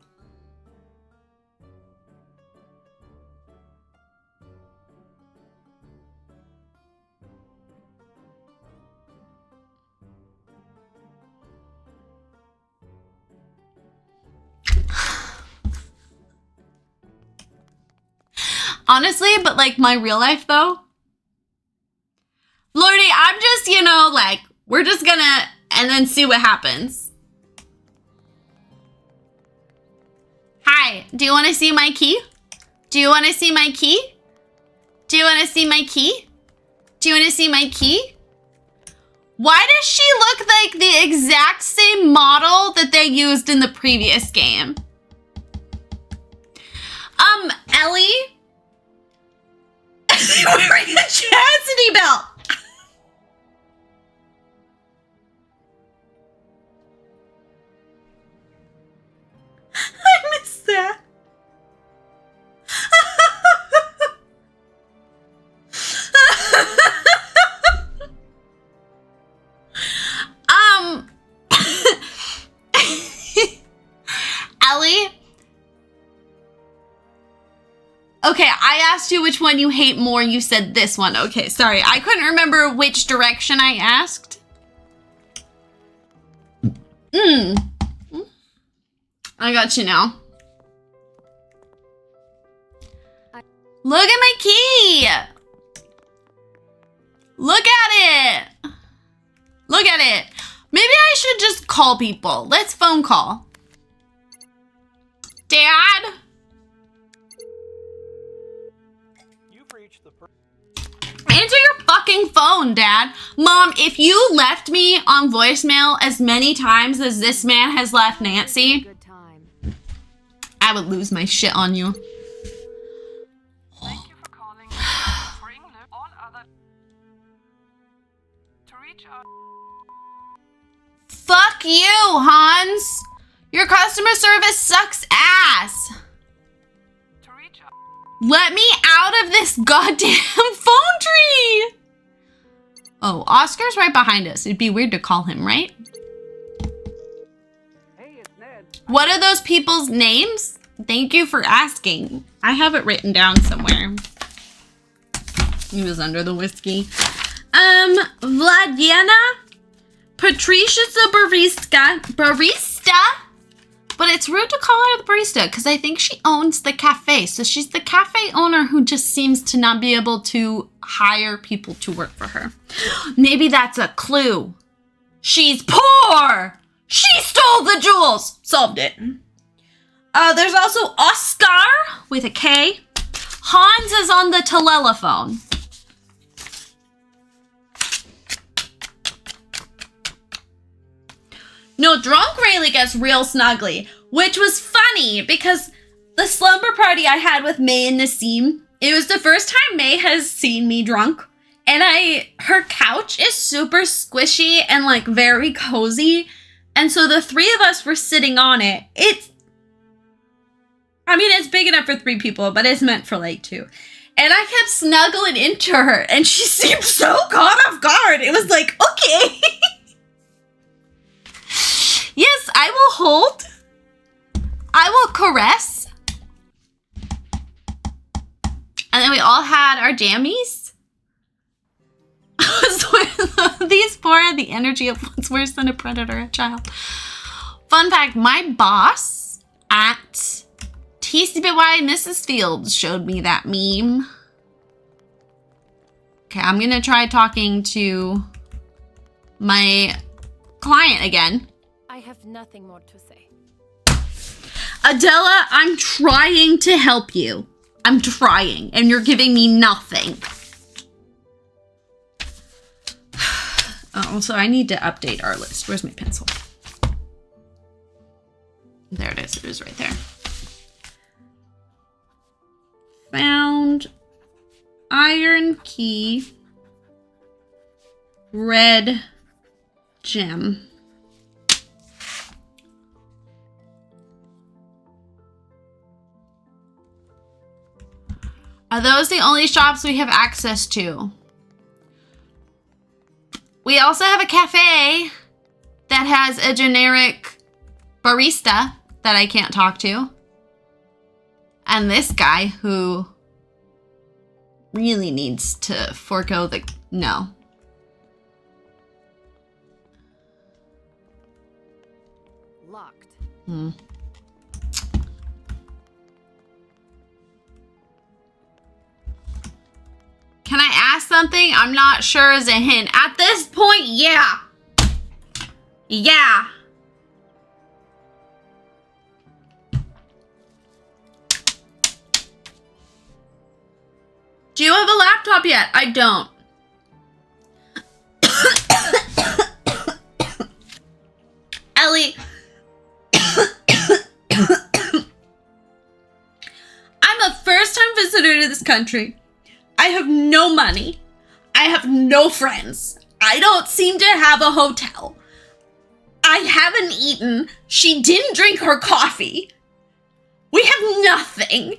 Honestly, but like my real life though. Lordy, I'm just, you know, like, we're just gonna, and then see what happens. Hi, do you want to see my key? Do you want to see my key? Do you want to see my key? Do you want to see my key? Why does she look like the exact same model that they used in the previous game? Ellie? Is he wearing a chastity belt? I missed that. Ellie? Okay, I asked you which one you hate more. You said this one. Okay, sorry. I couldn't remember which direction I asked. I got you now. Look at my key. Look at it. Look at it. Maybe I should just call people. Let's phone call. Dad? You've reached the Answer your fucking phone, Dad. Mom, if you left me on voicemail as many times as this man has left Nancy, Good time. I would lose my shit on you. Thank you for calling. For English, all other. To reach out. Fuck you, Hans. Your customer service sucks ass. To reach out. Let me out of this goddamn phone tree. Oh, Oscar's right behind us. It'd be weird to call him, right? Hey, it's Ned. What are those people's names? Thank you for asking. I have it written down somewhere. He was under the whiskey. Vladiana? Patricia's a barista? But it's rude to call her the barista because I think she owns the cafe. So she's the cafe owner who just seems to not be able to hire people to work for her. Maybe that's a clue. She's poor! She stole the jewels! Solved it. There's also Oscar with a K. Hans is on the telephone. No, Drunk really gets real snuggly, which was funny because the slumber party I had with May and Nassim, it was the first time May has seen me drunk. And her couch is super squishy and like very cozy. And so the three of us were sitting on it. It's big enough for 3 people, but it's meant for like 2. And I kept snuggling into her and she seemed so caught off guard. It was like, okay. Yes, I will hold. I will caress. And then we all had our jammies. I swear, these 4 had the energy of what's worse than a predator, a child. Fun fact, my boss at TCBY Mrs. Fields showed me that meme. Okay, I'm gonna try talking to my client again. I have nothing more to say. Adela, I'm trying to help you. I'm trying, and you're giving me nothing. Oh, so I need to update our list. Where's my pencil? There it is. It is right there. Found iron key, red gem. Are those the only shops we have access to? We also have a cafe that has a generic barista that I can't talk to. And this guy who really needs to forego the... No. Locked. Hmm. 'Kay, something I'm not sure is a hint. At this point, yeah. Yeah. Do you have a laptop yet? I don't. Ellie. I'm a first-time visitor to this country. I have no money. I have no friends. I don't seem to have a hotel. I haven't eaten. She didn't drink her coffee. We have nothing.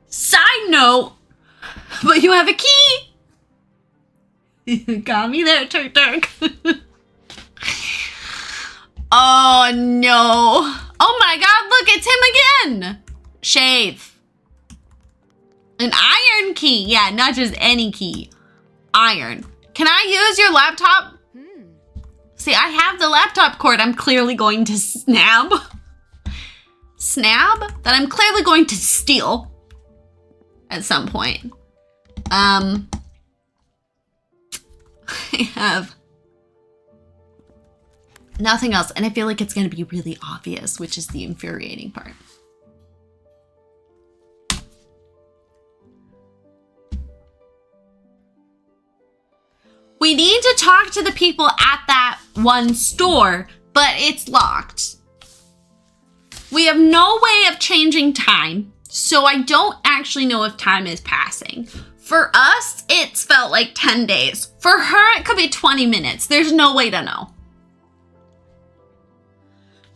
Side note, but you have a key. Got me there, Turk Turk. Oh no. Oh my god, look, it's him again. Shave. An iron key. Yeah, not just any key. Iron. Can I use your laptop? See, I have the laptop cord I'm clearly going to snab. Snab? That I'm clearly going to steal at some point. I have nothing else, and I feel like it's going to be really obvious, which is the infuriating part. We need to talk to the people at that one store, but it's locked. We have no way of changing time, so I don't actually know if time is passing. For us, it's felt like 10 days. For her, it could be 20 minutes. There's no way to know.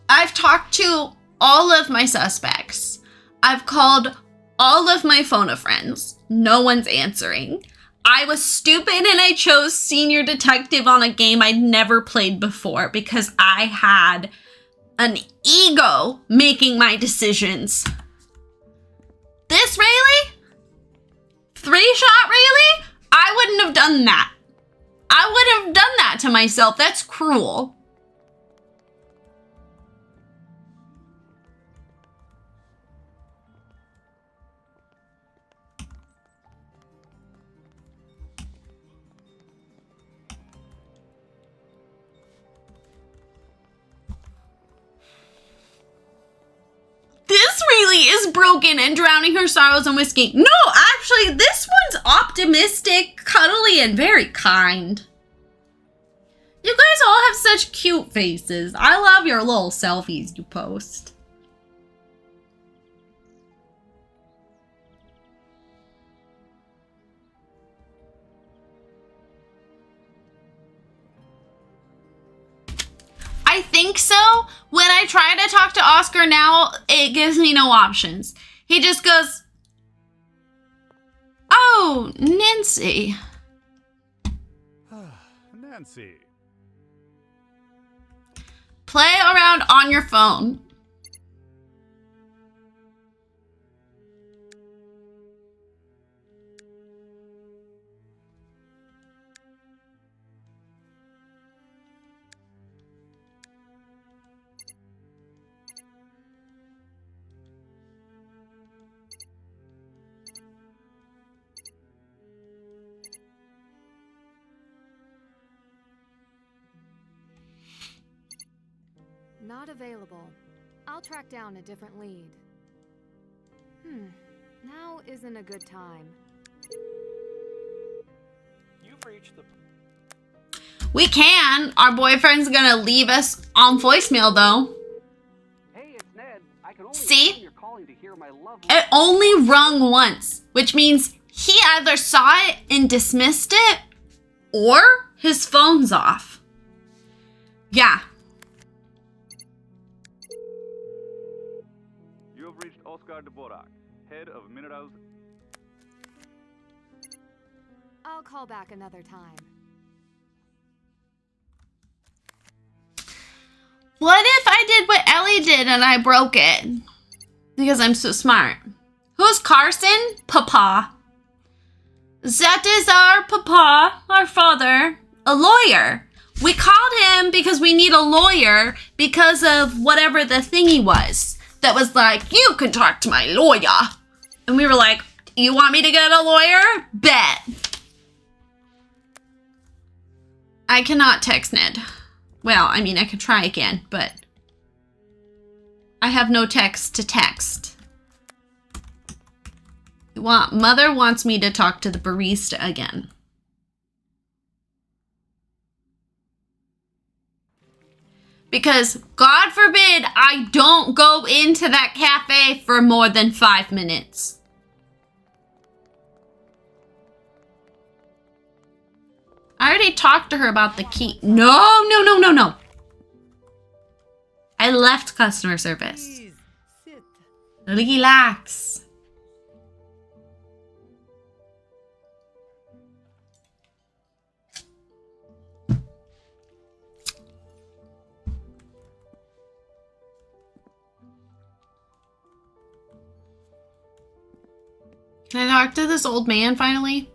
I've talked to all of my suspects. I've called all of my phone a friends. No one's answering. I was stupid and I chose senior detective on a game I'd never played before because I had an ego making my decisions. This really? 3-shot really? I wouldn't have done that. I wouldn't have done that to myself. That's cruel. This really is broken and drowning her sorrows in whiskey. No, actually, this one's optimistic, cuddly, and very kind. You guys all have such cute faces. I love your little selfies you post. I think so. When I try to talk to Oscar now, it gives me no options. He just goes, "Oh, Nancy." Nancy. Play around on your phone. Not available. I'll track down a different lead. Now isn't a good time. You've reached the... We can. Our boyfriend's gonna leave us on voicemail though. Hey, it's Ned. I can only See? assume you're calling to hear my lovely... It only rung once, which means he either saw it and dismissed it, or his phone's off. Yeah. You have reached Oscar Dvorak, head of Minerals. I'll call back another time. What if I did what Ellie did and I broke it? Because I'm so smart. Who's Carson? Papa. That is our papa, our father, a lawyer. We called him because we need a lawyer because of whatever the thingy was. that was like, you can talk to my lawyer. And we were like, you want me to get a lawyer? Bet. I cannot text Ned. Well, I mean, I could try again, but I have no text to text. Mother wants me to talk to the barista again. Because, God forbid, I don't go into that cafe for more than 5 minutes. I already talked to her about the key. No. I left customer service. Please, sit. Relax. Can I talk to this old man finally?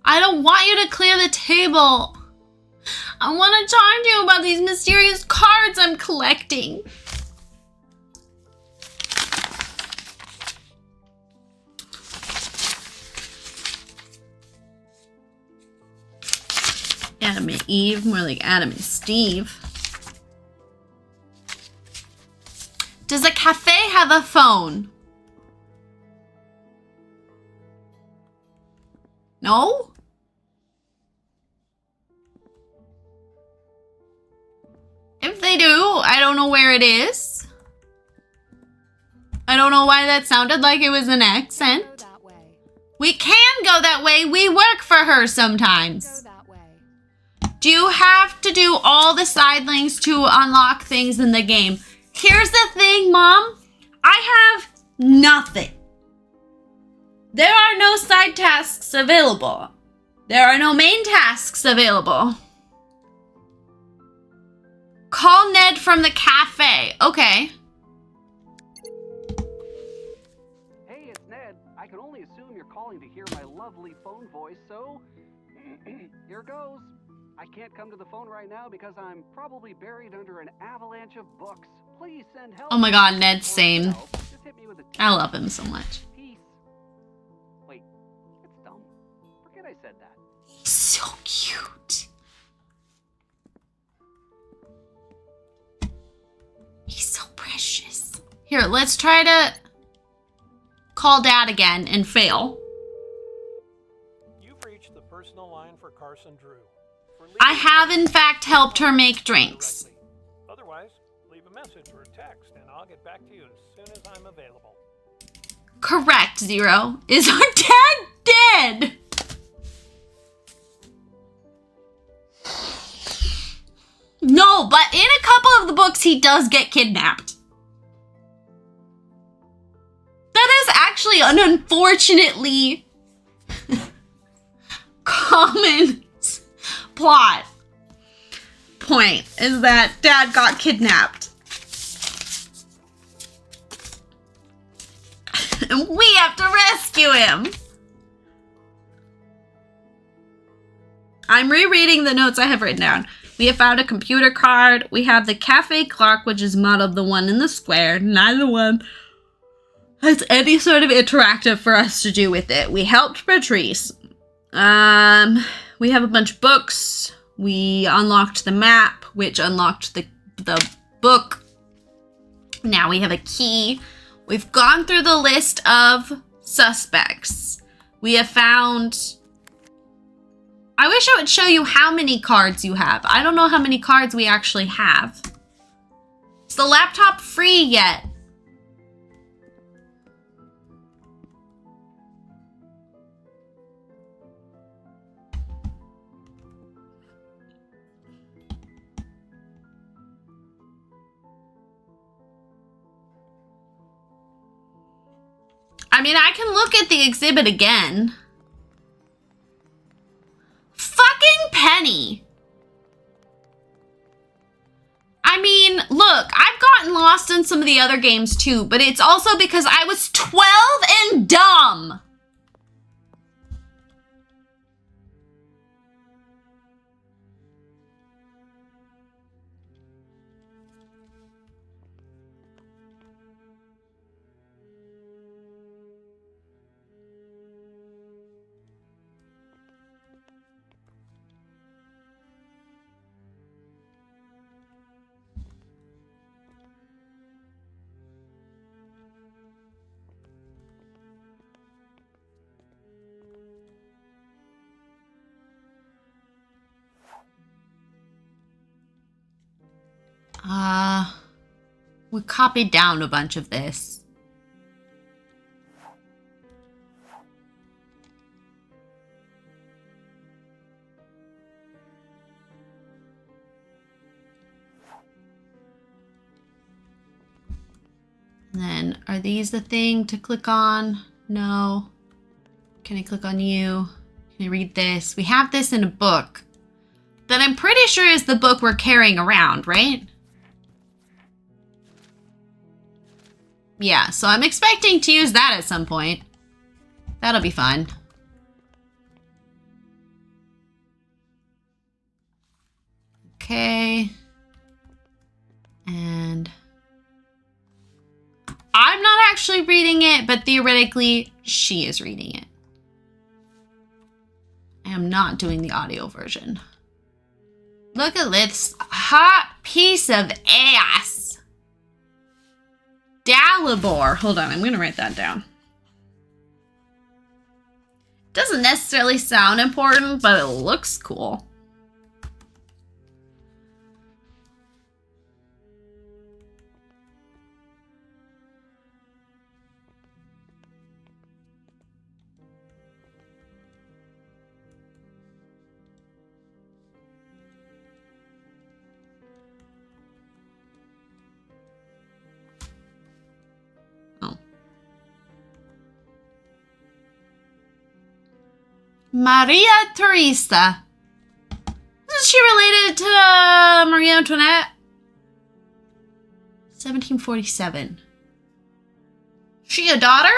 I don't want you to clear the table. I want to talk to you about these mysterious cards I'm collecting. Adam and Eve, more like Adam and Steve. Does a cafe have a phone? No? If they do, I don't know where it is. I don't know why that sounded like it was an accent. Go that way. We can go that way. We work for her sometimes. Go that way. Do you have to do all the side links to unlock things in the game? Here's the thing, Mom. I have nothing. There are no side tasks available. There are no main tasks available. Call Ned from the cafe. Okay. Hey, it's Ned. I can only assume you're calling to hear my lovely phone voice, so here goes. I can't come to the phone right now because I'm probably buried under an avalanche of books. Please send help. Oh my God, Ned's same. Just hit me with a I love him so much. Peace. Wait, it's dumb. Forget I said that. He's so cute. He's so precious. Here, let's try to call Dad again and fail. You've reached the personal line for Carson Drew. I have, in fact, helped her make drinks. Otherwise, leave a message or a text, and I'll get back to you as soon as I'm available. Correct, Zero. Is our dad dead? No, but in a couple of the books, he does get kidnapped. That is actually an unfortunately common plot point, is that Dad got kidnapped. And we have to rescue him. I'm rereading the notes I have written down. We have found a computer card. We have the cafe clock, which is modeled the one in the square. Neither one has any sort of interactive for us to do with it. We helped Patrice. We have a bunch of books. We unlocked the map, which unlocked the book. Now we have a key. We've gone through the list of suspects. We have found... I wish I would show you how many cards you have. I don't know how many cards we actually have. Is the laptop free yet? I mean, I can look at the exhibit again. Fucking Penny. I mean, look, I've gotten lost in some of the other games too, but it's also because I was 12 and dumb. We copied down a bunch of this. And then, are these the thing to click on? No. Can I click on you? Can I read this? We have this in a book that I'm pretty sure is the book we're carrying around, right? Yeah, so I'm expecting to use that at some point. That'll be fun. Okay. And I'm not actually reading it, but theoretically, she is reading it. I am not doing the audio version. Look at this hot piece of ass. Dalibor. Hold on, I'm going to write that down. Doesn't necessarily sound important, but it looks cool. Maria Theresa. Isn't she related to Marie Antoinette? 1747. She a daughter?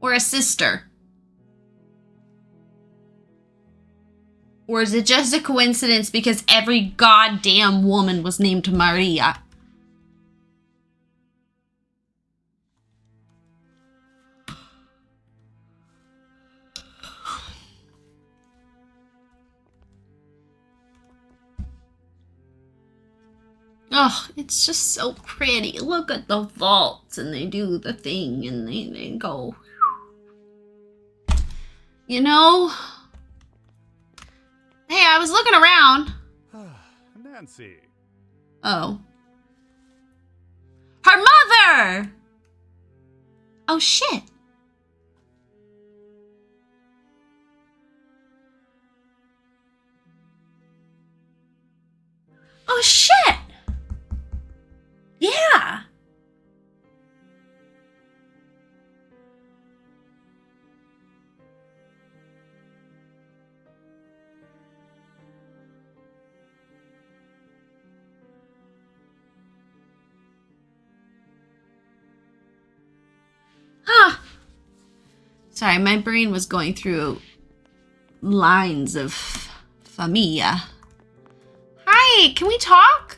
Or a sister? Or is it just a coincidence because every goddamn woman was named Maria? Oh, it's just so pretty. Look at the vaults and they do the thing and they go. You know? Hey, I was looking around. Nancy. Oh. Her mother! Oh, shit. Oh, shit! Yeah! Huh. Sorry, my brain was going through lines of familia. Hi, can we talk?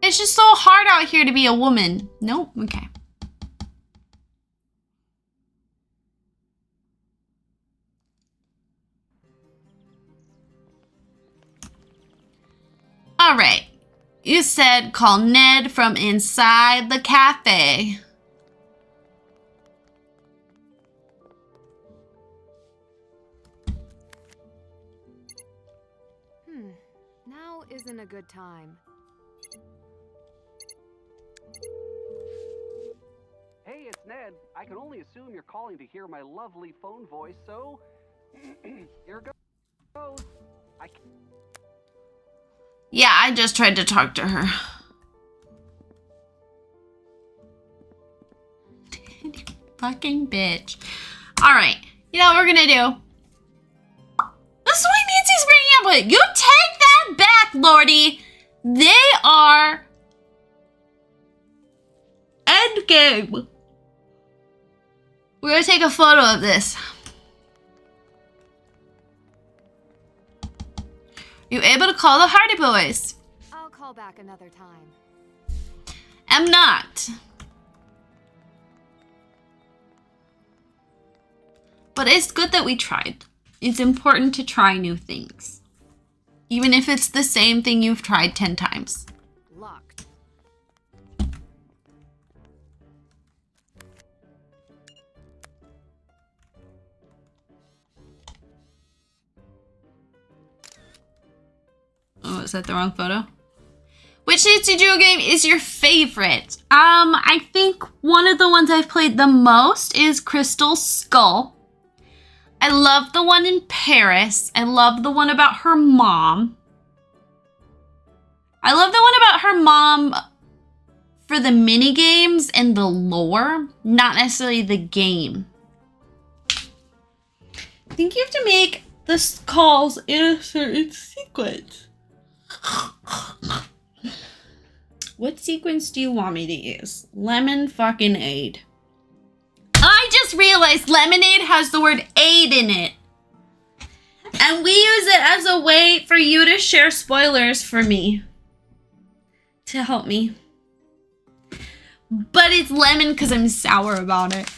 It's just so hard out here to be a woman. Nope, okay. All right. You said call Ned from inside the cafe. Now isn't a good time. Hey, it's Ned. I can only assume you're calling to hear my lovely phone voice, so here goes. Yeah, I just tried to talk to her. Fucking bitch. All right, you know what we're gonna do? This is why Nancy's bringing up with. You take that back, Lordy. They are endgame. We're gonna take a photo of this. You able to call the Hardy Boys? I'll call back another time. Am not. But it's good that we tried. It's important to try new things. Even if it's the same thing you've tried 10 times. Locked. Oh, is that the wrong photo? Which Nancy Drew game is your favorite? I think one of the ones I've played the most is Crystal Skull. I love the one in Paris. I love the one about her mom. I love the one about her mom for the mini games and the lore, not necessarily the game. I think you have to make the calls in a certain sequence. What sequence do you want me to use? Lemon fucking aid. I just realized lemonade has the word aid in it. And we use it as a way for you to share spoilers for me. To help me. But it's lemon because I'm sour about it.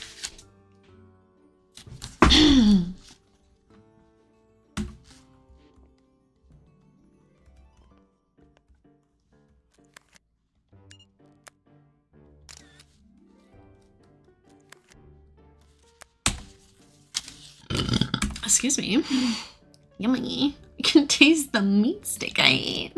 Excuse me. Yummy. I can taste the meat stick I ate.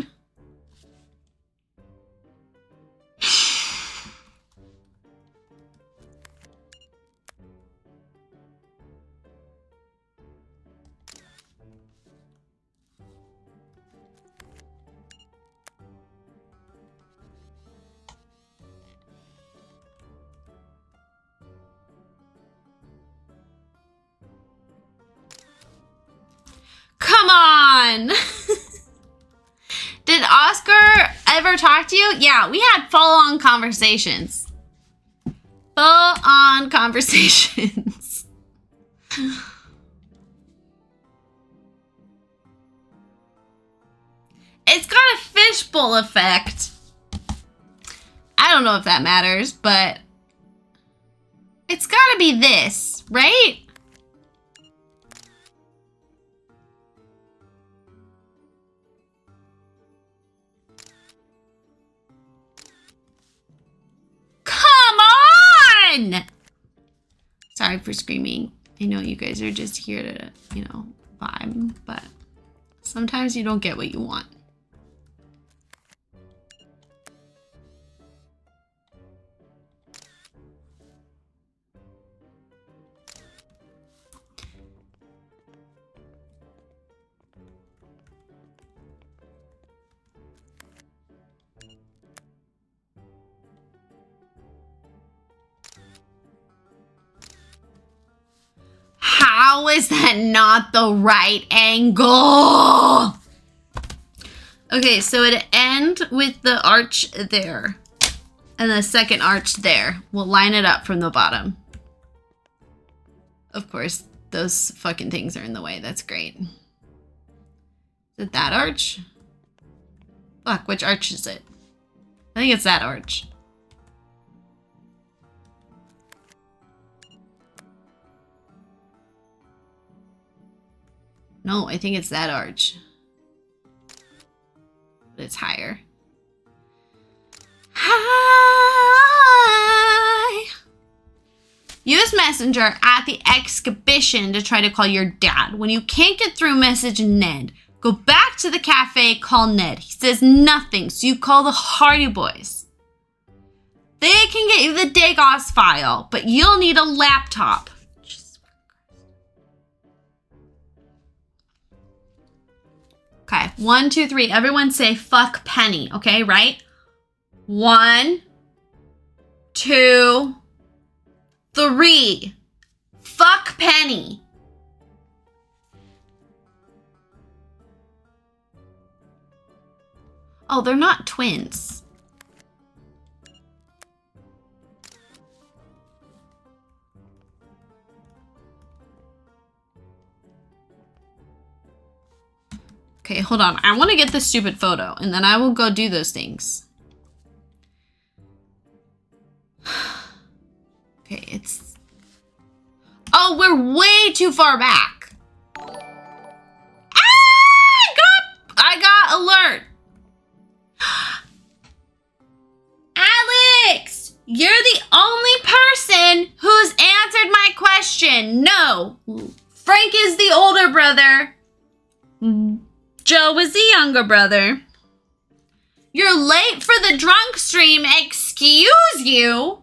Come on! Did Oscar ever talk to you? Yeah, we had full-on conversations. Full-on conversations. It's got a fishbowl effect. I don't know if that matters, but it's gotta be this, right? Sorry for screaming. I know you guys are just here to, you know, vibe, but sometimes you don't get what you want. How is that not the right angle? Okay, so it'd end with the arch there. And the second arch there. We'll line it up from the bottom. Of course, those fucking things are in the way. That's great. Is it that arch? Fuck, which arch is it? I think it's that arch. No, I think it's that arch. But it's higher. Hi! Use Messenger at the exhibition to try to call your dad. When you can't get through, message Ned. Go back to the cafe, call Ned. He says nothing, so you call the Hardy Boys. They can get you the Dagos file, but you'll need a laptop. Okay, 1, 2, 3. Everyone say fuck Penny, okay, right? 1, 2, 3. Fuck Penny. Oh, they're not twins. Okay, hold on. I want to get this stupid photo, and then I will go do those things. Okay, it's... Oh, we're way too far back. Ah! I got alert. Alex! You're the only person who's answered my question. No. Frank is the older brother. Joe was the younger brother. You're late for the drunk stream. Excuse you.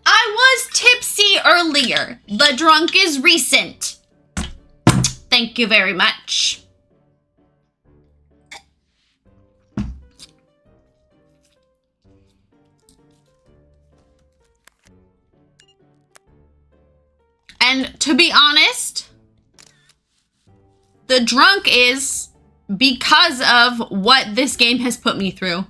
I was tipsy earlier. The drunk is recent. Thank you very much. And to be honest, the drunk is because of what this game has put me through.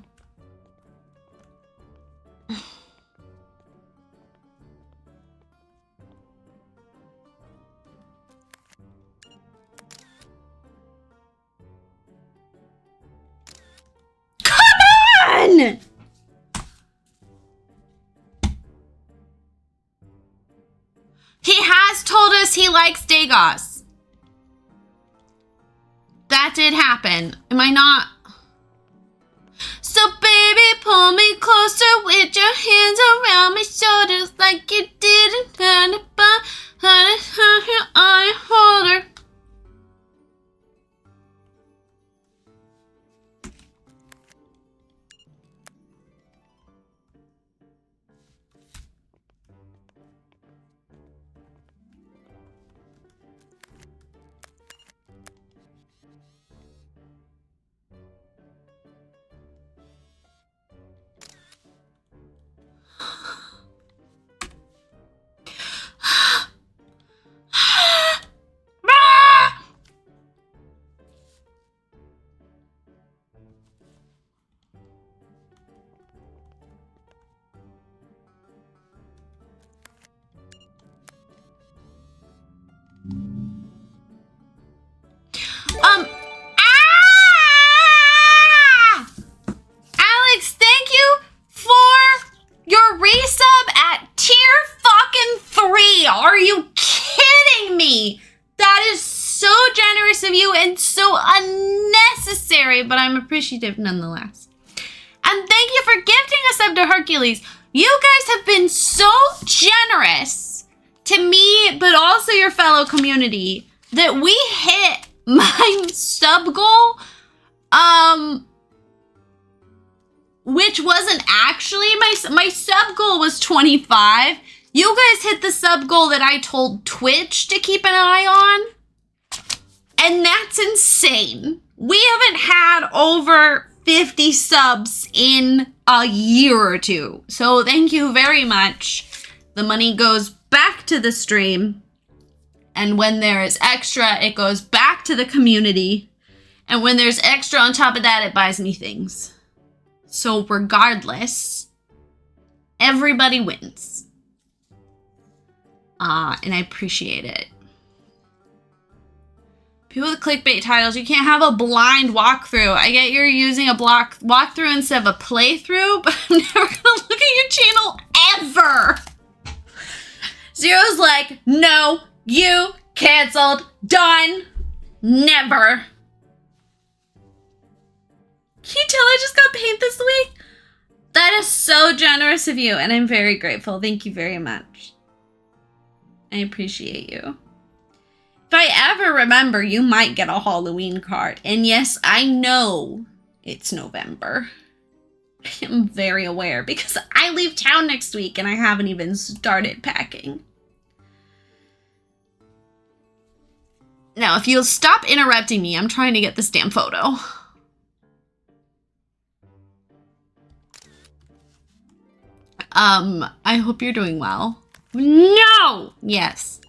Come on! He has told us he likes Dagos. That did happen. Am I not? So baby, pull me closer with your hands around my shoulders like you didn't turn it by. I hold her. Alex, thank you for your resub at tier fucking 3. Are you kidding me? That is so generous of you and so unnecessary, but I'm appreciative nonetheless. And thank you for gifting a sub to Hercules. You guys have been so generous to me, but also your fellow community, that we hit my sub goal, which wasn't actually my sub goal was 25. You guys hit the sub goal that I told Twitch to keep an eye on, and that's insane. We haven't had over 50 subs in a year or two, so thank you very much. The money goes back to the stream, and when there is extra, it goes back to the community, and when there's extra on top of that, it buys me things. So regardless, everybody wins. And I appreciate it. People with clickbait titles, you can't have a blind walkthrough. I get you're using a walkthrough instead of a playthrough, but I'm never gonna look at your channel ever. Zero's like, no, you canceled, done, never. Can you tell I just got paint this week? That is so generous of you, and I'm very grateful. Thank you very much. I appreciate you. If I ever remember, you might get a Halloween card. And yes, I know it's November. I am very aware because I leave town next week and I haven't even started packing. Now, if you'll stop interrupting me, I'm trying to get this damn photo. I hope you're doing well. No! Yes.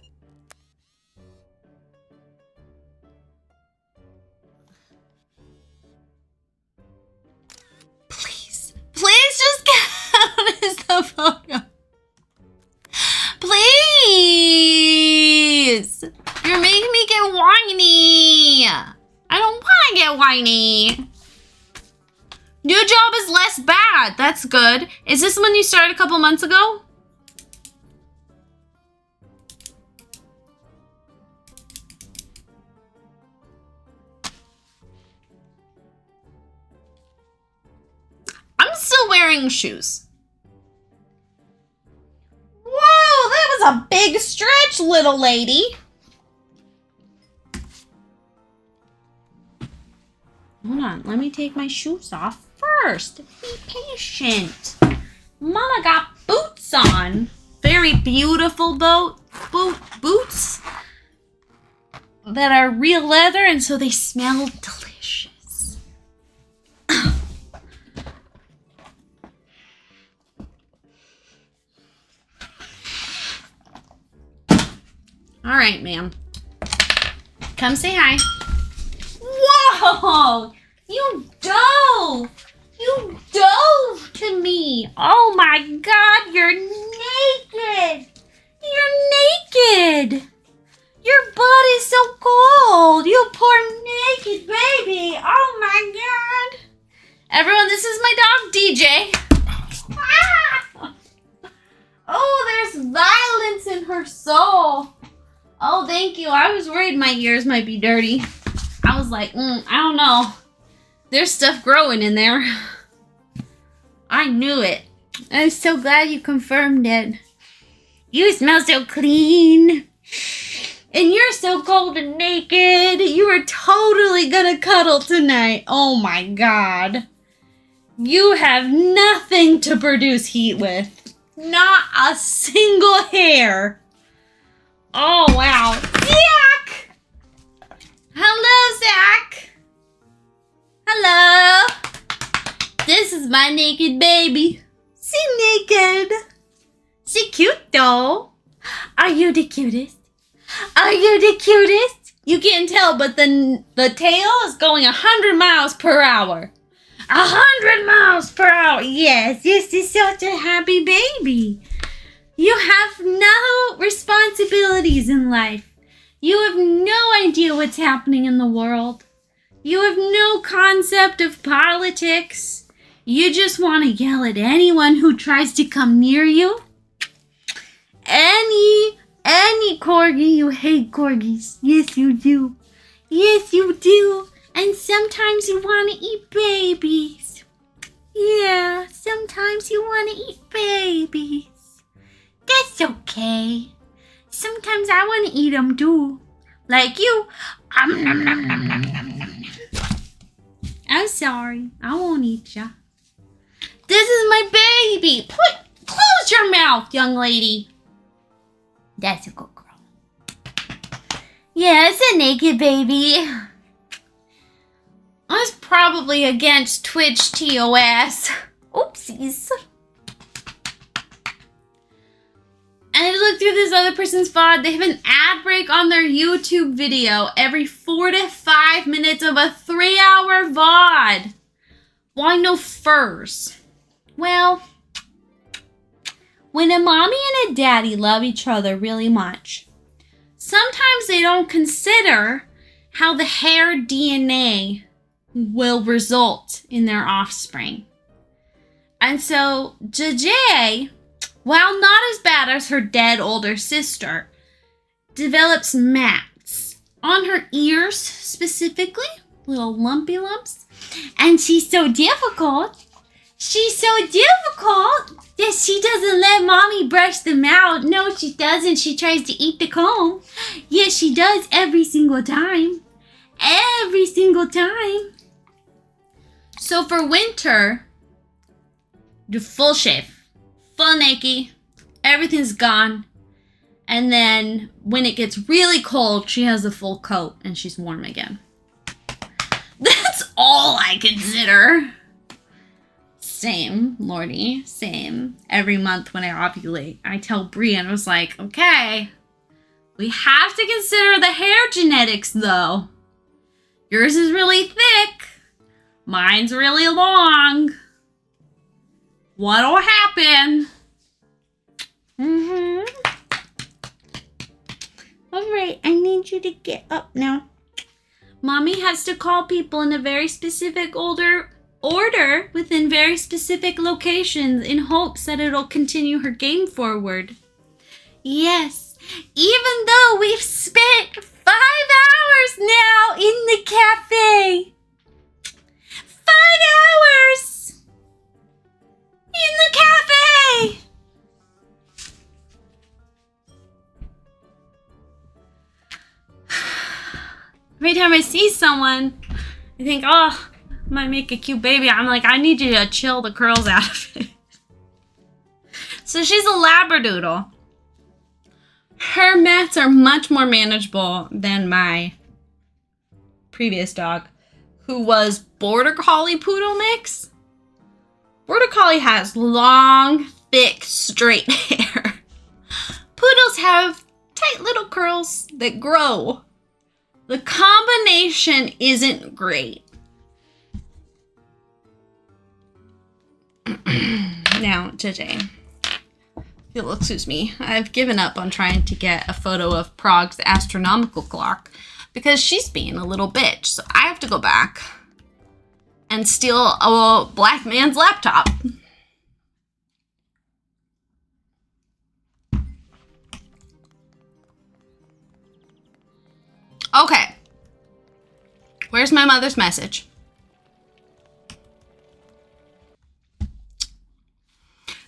Please. Please just count as the photo. Please! You're making me get whiny. I don't want to get whiny. New job is less bad. That's good. Is this one you started a couple months ago? I'm still wearing shoes. Whoa, that was a big stretch, little lady. Hold on, let me take my shoes off first. Be patient. Mama got boots on. Very beautiful boots that are real leather, and so they smell delicious. All right, ma'am. Come say hi. Whoa! You dove! You dove to me! Oh my god, you're naked! You're naked! Your butt is so cold! You poor naked baby! Oh my god! Everyone, this is my dog, DJ. Ah! Oh, there's violence in her soul. Oh, thank you. I was worried my ears might be dirty. I was like, I don't know. There's stuff growing in there. I knew it. I'm so glad you confirmed it. You smell so clean. And you're so cold and naked. You are totally gonna cuddle tonight. Oh my god. You have nothing to produce heat with. Not a single hair. Oh, wow. Zach! Hello, Zach. Hello. This is my naked baby. She naked. She cute, though. Are you the cutest? Are you the cutest? You can't tell, but the tail is going 100 miles per hour. 100 miles per hour. Yes, this is such a happy baby. You have no responsibilities in life. You have no idea what's happening in the world. You have no concept of politics. You just want to yell at anyone who tries to come near you. Any corgi, you hate corgis. Yes, you do. Yes, you do. And sometimes you want to eat babies. Yeah, sometimes you want to eat babies. That's okay. Sometimes I want to eat them too. Like you. I'm sorry. I won't eat ya. This is my baby. Close your mouth, young lady. That's a good girl. Yeah, it's a naked baby. I was probably against Twitch TOS. Oopsies. And I looked through this other person's VOD. They have an ad break on their YouTube video every 4 to 5 minutes of a 3-hour VOD. Why no furs? Well, when a mommy and a daddy love each other really much, sometimes they don't consider how the hair DNA will result in their offspring. And so JJ, while not as bad as her dead older sister, develops mats on her ears specifically, little lumpy lumps. And she's so difficult that she doesn't let mommy brush them out. No, she doesn't. She tries to eat the comb. Yes, she does every single time. Every single time. So for winter, do full shave. Full naked. Everything's gone. And then when it gets really cold, she has a full coat and she's warm again. That's all I consider. Same, Lordy, same. Every month when I ovulate, I tell Brie and I was like, okay, we have to consider the hair genetics though. Yours is really thick. Mine's really long. What'll happen? All right, I need you to get up now. Mommy has to call people in a very specific order within very specific locations in hopes that it'll continue her game forward. Yes, even though we've spent 5 hours now in the cafe. 5 hours in the cafe. Every time I see someone, I think, oh, might make a cute baby. I'm like, I need you to chill the curls out of it. So she's a Labradoodle. Her mats are much more manageable than my previous dog, who was Border Collie Poodle mix. Border Collie has long, thick, straight hair. Poodles have tight little curls that grow. The combination isn't great. Now, JJ, you'll excuse me. I've given up on trying to get a photo of Prague's astronomical clock because she's being a little bitch. So I have to go back and steal a black man's laptop. Okay. Where's my mother's message?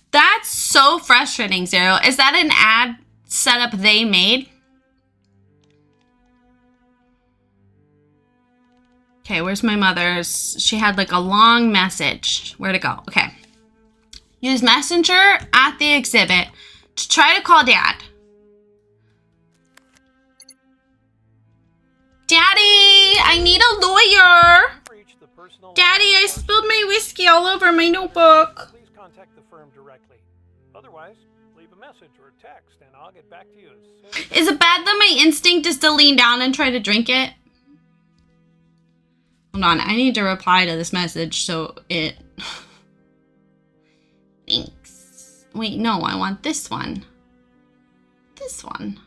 That's so frustrating, Zero. Is that an ad setup they made? Okay, where's my mother's? She had like a long message. Where'd it go? Okay. Use Messenger at the exhibit to try to call Dad. Daddy, I need a lawyer. Daddy, I spilled my whiskey all over my notebook. Please contact the firm directly. Otherwise, leave a message or a text and I'll get back to you as soon as... Is it bad that my instinct is to lean down and try to drink it? Hold on, I need to reply to this message so it... Thanks. Wait, no, I want this one. This one.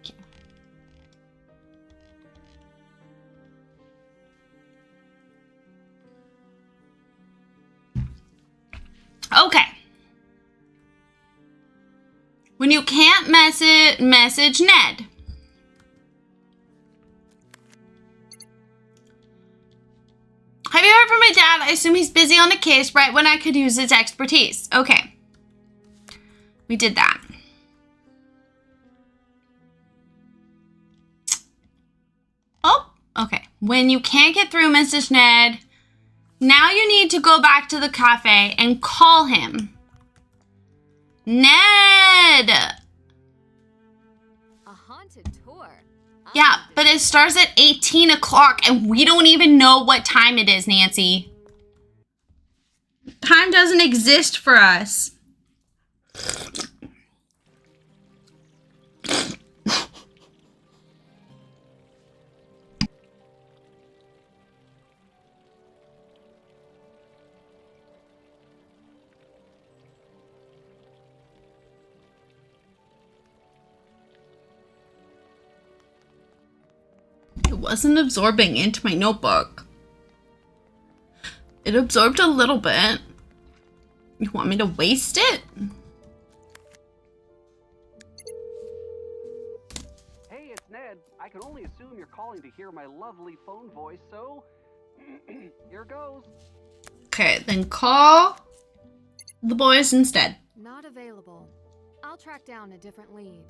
Thank you. Okay. When you can't message Ned. Have you heard from my dad? I assume he's busy on a case right when I could use his expertise. Okay. We did that. Oh, okay. When you can't get through, Mrs. Ned, now you need to go back to the cafe and call him. Ned! A haunted tour? Yeah, but it starts at 18 o'clock and we don't even know what time it is, Nancy. Time doesn't exist for us. It wasn't absorbing into my notebook. It absorbed a little bit. You want me to waste it? Hey, it's Ned. I can only assume you're calling to hear my lovely phone voice, so here goes. Okay, then call the boys instead. Not available. I'll track down a different lead.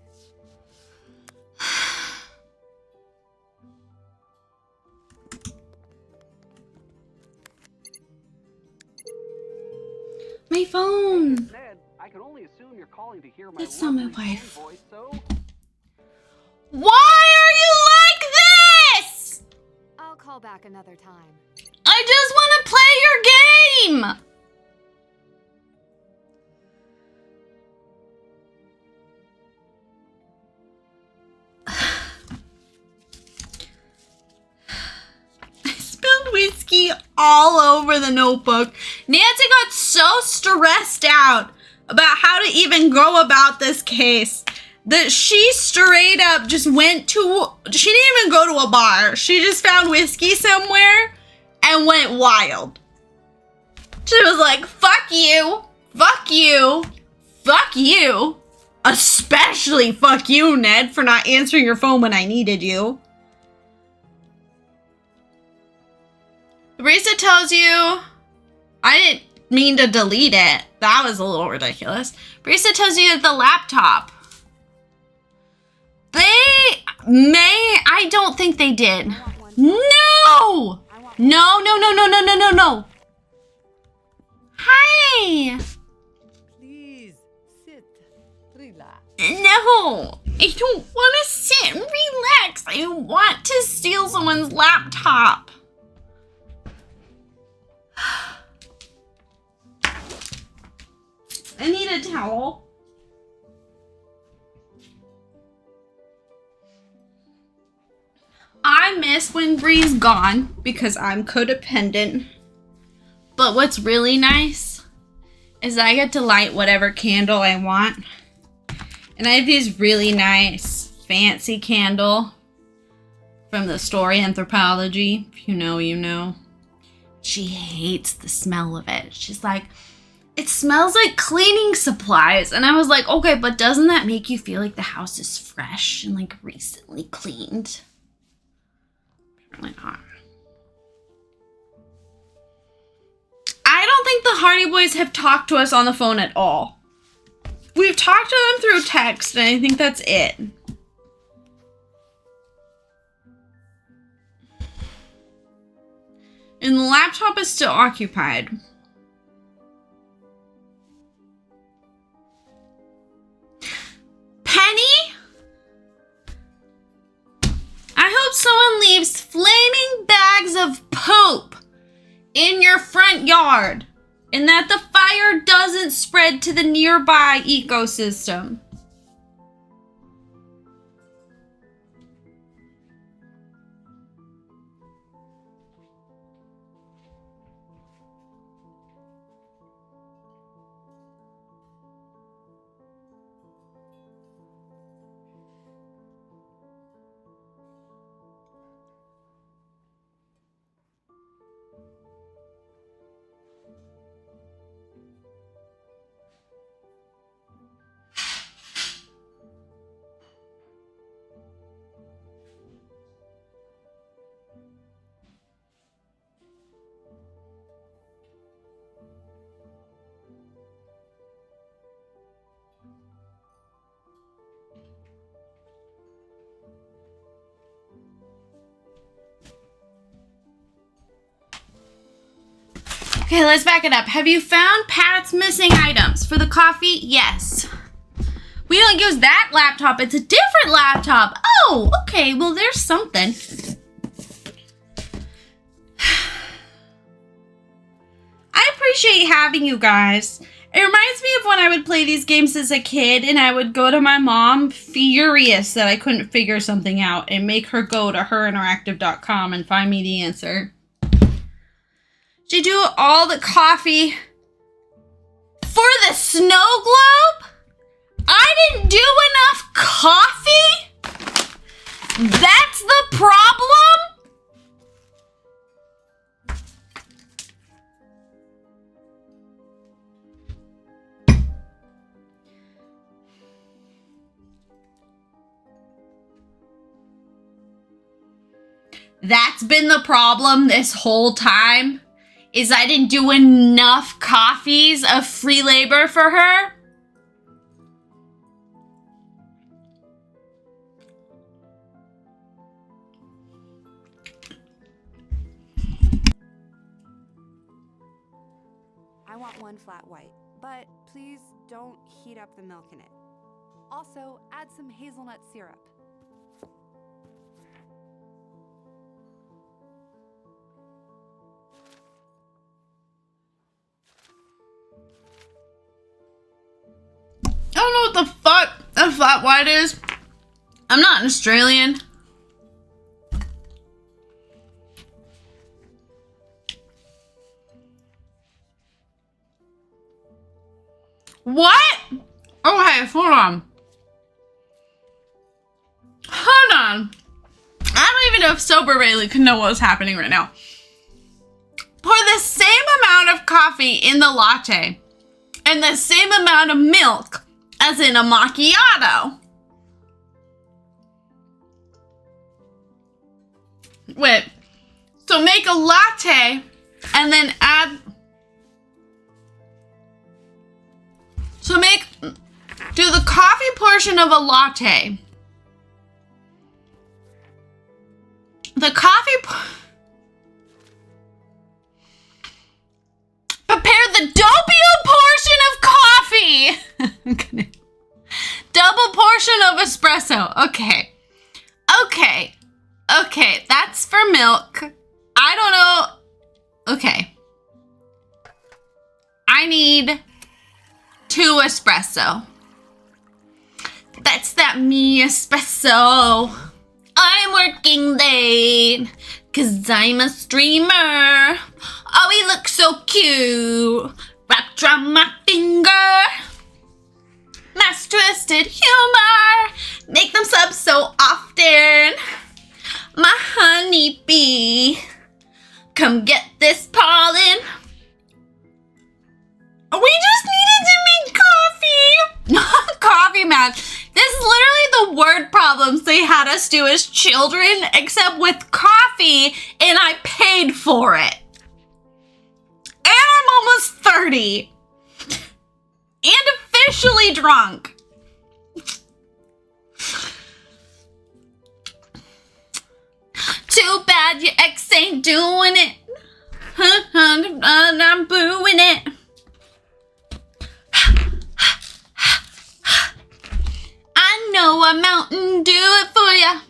My phone. Ned, I can only assume you're calling to hear my That's not my lovely wife. phone voice, so Why are you like this? I'll call back another time. I just want to play your game. I spilled whiskey all over the notebook. Nancy got so stressed out about how to even go about this case that she straight up just went to, she didn't even go to a bar. She just found whiskey somewhere and went wild. She was like, fuck you, fuck you, fuck you. Especially fuck you, Ned, for not answering your phone when I needed you. The barista tells you, I didn't mean to delete it. That was a little ridiculous. Barista tells you the laptop. They may, I don't think they did. No! No, no, no, no, no, no, no, no. Hi. Please, sit. Relax. No, I don't want to sit and relax. I want to steal someone's laptop. I need a towel. I miss when Bree's gone because I'm codependent. But what's really nice is I get to light whatever candle I want. And I have this really nice, fancy candle from the Story Anthropology. If you know, you know. She hates the smell of it. She's like, it smells like cleaning supplies. And I was like, okay, but doesn't that make you feel like the house is fresh and like recently cleaned? Apparently not. I don't think the Hardy Boys have talked to us on the phone at all. We've talked to them through text, and I think that's it. And the laptop is still occupied. Penny? I hope someone leaves flaming bags of poop in your front yard and that the fire doesn't spread to the nearby ecosystem. Okay, let's back it up. Have you found Pat's missing items? For the coffee? Yes. We don't use that laptop. It's a different laptop. Oh, okay. Well, there's something. I appreciate having you guys. It reminds me of when I would play these games as a kid and I would go to my mom furious that I couldn't figure something out and make her go to herinteractive.com and find me the answer. Did you do all the coffee for the snow globe? I didn't do enough coffee? That's the problem? That's been the problem this whole time? Is I didn't do enough coffees of free labor for her? I want one flat white, but please don't heat up the milk in it. Also, add some hazelnut syrup. I don't know what the fuck a flat white is. I'm not an Australian. What? Okay, hold on. Hold on. I don't even know if sober Rayleigh could know what was happening right now. Pour the same amount of coffee in the latte and the same amount of milk as in a macchiato. Wait, so make a latte and then add, do the coffee portion of a latte. The coffee, Okay. Okay. Okay, that's for milk. I don't know. Okay. I need 2 espresso. That's that me espresso. I'm working late, 'cause I'm a streamer. Oh, he looks so cute. Wrapped around my finger. Mass twisted humor. Make them sub so often. My honeybee. Come get this pollen. We just needed to make coffee. Not coffee match. This is literally the word problems they had us do as children, except with coffee, and I paid for it. And I'm almost 30. And officially drunk. Too bad your ex ain't doing it. I'm booing it. I know a Mountain Dew it for ya.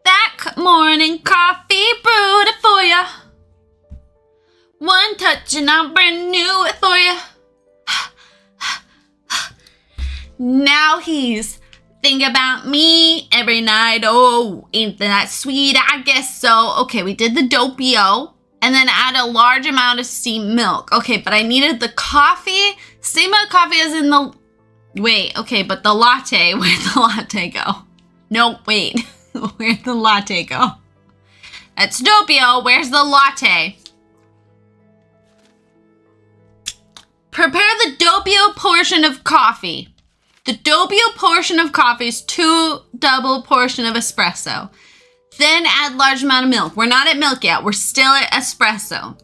That morning coffee brewed it for ya. One touch and I'll brand new it for ya. Now he's think about me every night. Oh, ain't that sweet? I guess so. Okay, we did the doppio. And then add a large amount of steamed milk. Okay, but I needed the coffee. Steamed milk coffee is in the... Wait, okay, but the latte. Where'd the latte go? No, wait. Where'd the latte go? That's doppio. Where's the latte? Prepare the doppio portion of coffee. The doppio portion of coffee is 2 double portion of espresso. Then add large amount of milk. We're not at milk yet. We're still at espresso.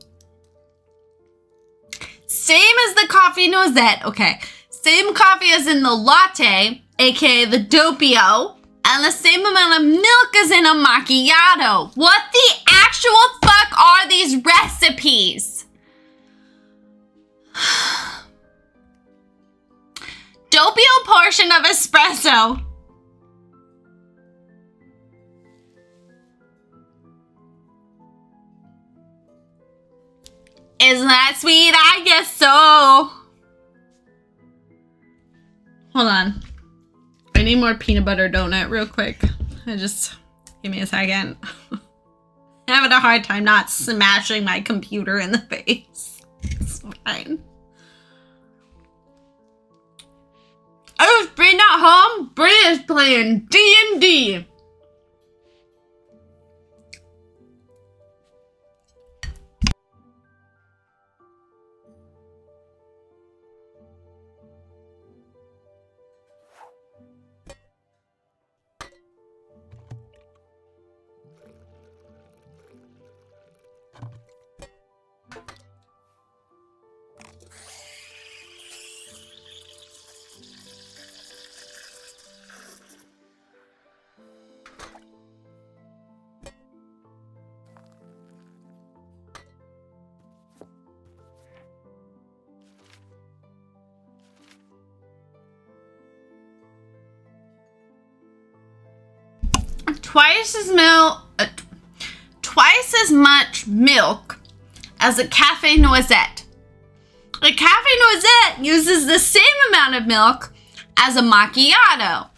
Same as the coffee noisette. Okay. Same coffee as in the latte, aka the doppio. And the same amount of milk as in a macchiato. What the actual fuck are these recipes? Doppio portion of espresso. Isn't that sweet? I guess so. Hold on. I need more peanut butter donut real quick. Give me a second. I'm having a hard time not smashing my computer in the face. It's fine. I was Bree not home. Bree is playing D&D. Twice as much milk as a cafe noisette. A cafe noisette uses the same amount of milk as a macchiato.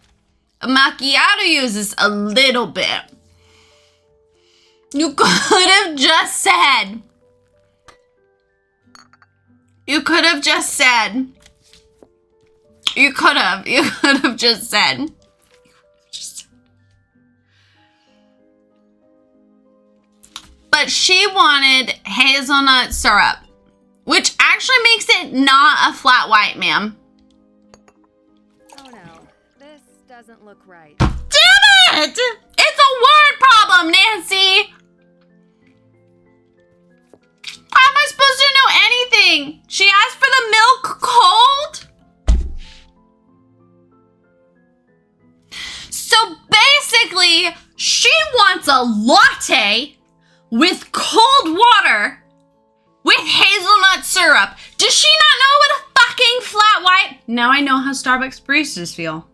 A macchiato uses a little bit. You could have just said. You could have just said. You could have just said. But she wanted hazelnut syrup, which actually makes it not a flat white, ma'am. Oh no, this doesn't look right. Damn it! It's a word problem, Nancy! How am I supposed to know anything? She asked for the milk cold? So basically, she wants a latte with cold water with hazelnut syrup. Does she not know what a fucking flat white? Now I know how Starbucks baristas feel.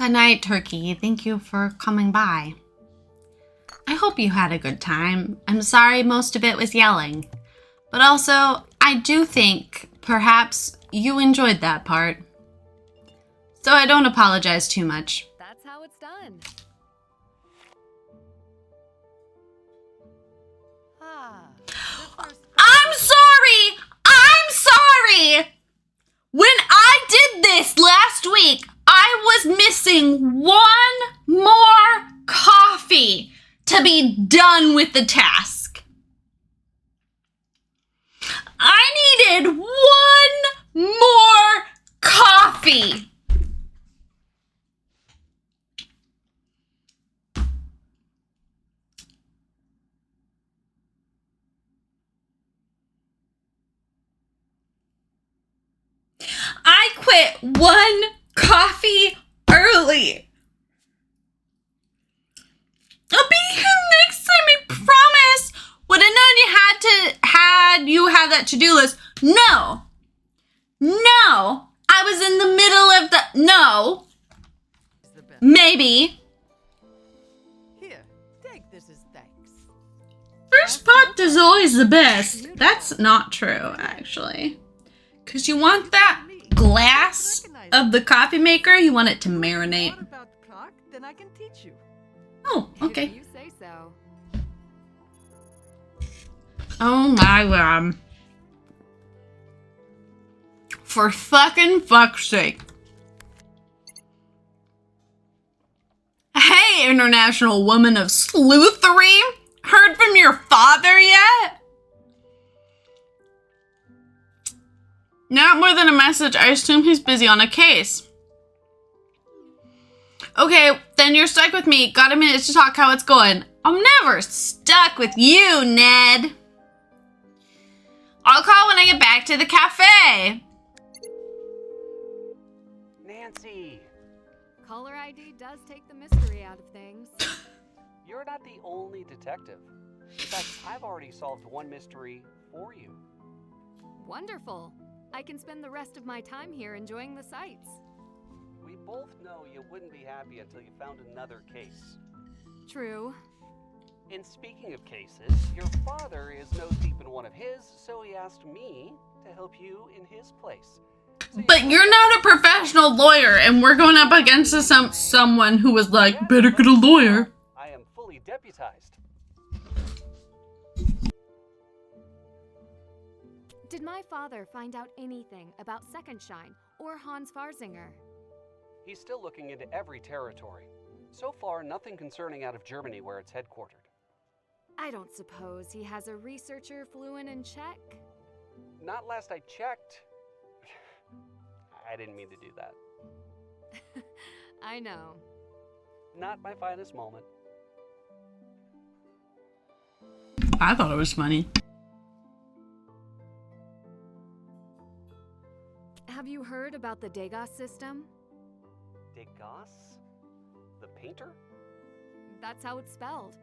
Good night, Turkey. Thank you for coming by. I hope you had a good time. I'm sorry most of it was yelling. But also, I do think perhaps you enjoyed that part. So I don't apologize too much. That's how it's done. I'm sorry! I'm sorry! When I did this last week, I was missing one more coffee to be done with the task. I needed one more coffee. I quit one coffee early. I'll be here next time, I promise. Would have known you had that to-do list. No. I was in the middle of no. Maybe. Here, take this as thanks. First pot is always the best. That's not true, actually. Because you want that glass of the coffee maker, you want it to marinate. What about the clock? Then I can teach you. Oh, okay. If you say so. Oh my god. For fucking fuck's sake. Hey, International Woman of Sleuthery! Heard from your father yet? Not more than a message. I assume he's busy on a case. Okay, then you're stuck with me. Got a minute to talk how it's going. I'm never stuck with you, Ned. I'll call when I get back to the cafe. Nancy, Caller ID does take the mystery out of things. you're not the only detective. In fact, I've already solved one mystery for you. Wonderful. I can spend the rest of my time here enjoying the sights. We both know you wouldn't be happy until you found another case. True. And speaking of cases, your father is nose deep in one of his, so he asked me to help you in his place. But you're not a professional lawyer, and we're going up against someone who was like, better get a lawyer. I am fully deputized. Did my father find out anything about Second Shine or Hans Farsinger? He's still looking into every territory. So far, nothing concerning out of Germany where it's headquartered. I don't suppose he has a researcher fluent in Czech? Not last I checked. I didn't mean to do that. I know. Not my finest moment. I thought it was funny. Have you heard about the Degas system? Degas? The painter? That's how it's spelled.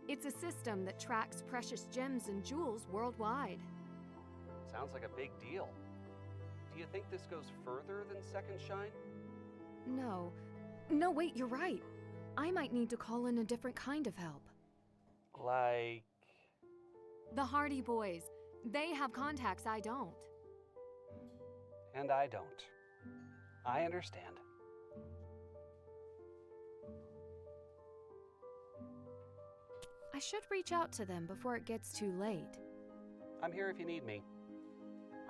It's a system that tracks precious gems and jewels worldwide. Sounds like a big deal. Do you think this goes further than Second Shine? No. No, wait, you're right. I might need to call in a different kind of help. Like... The Hardy Boys. They have contacts I don't. And I don't. I understand. I should reach out to them before it gets too late. I'm here if you need me.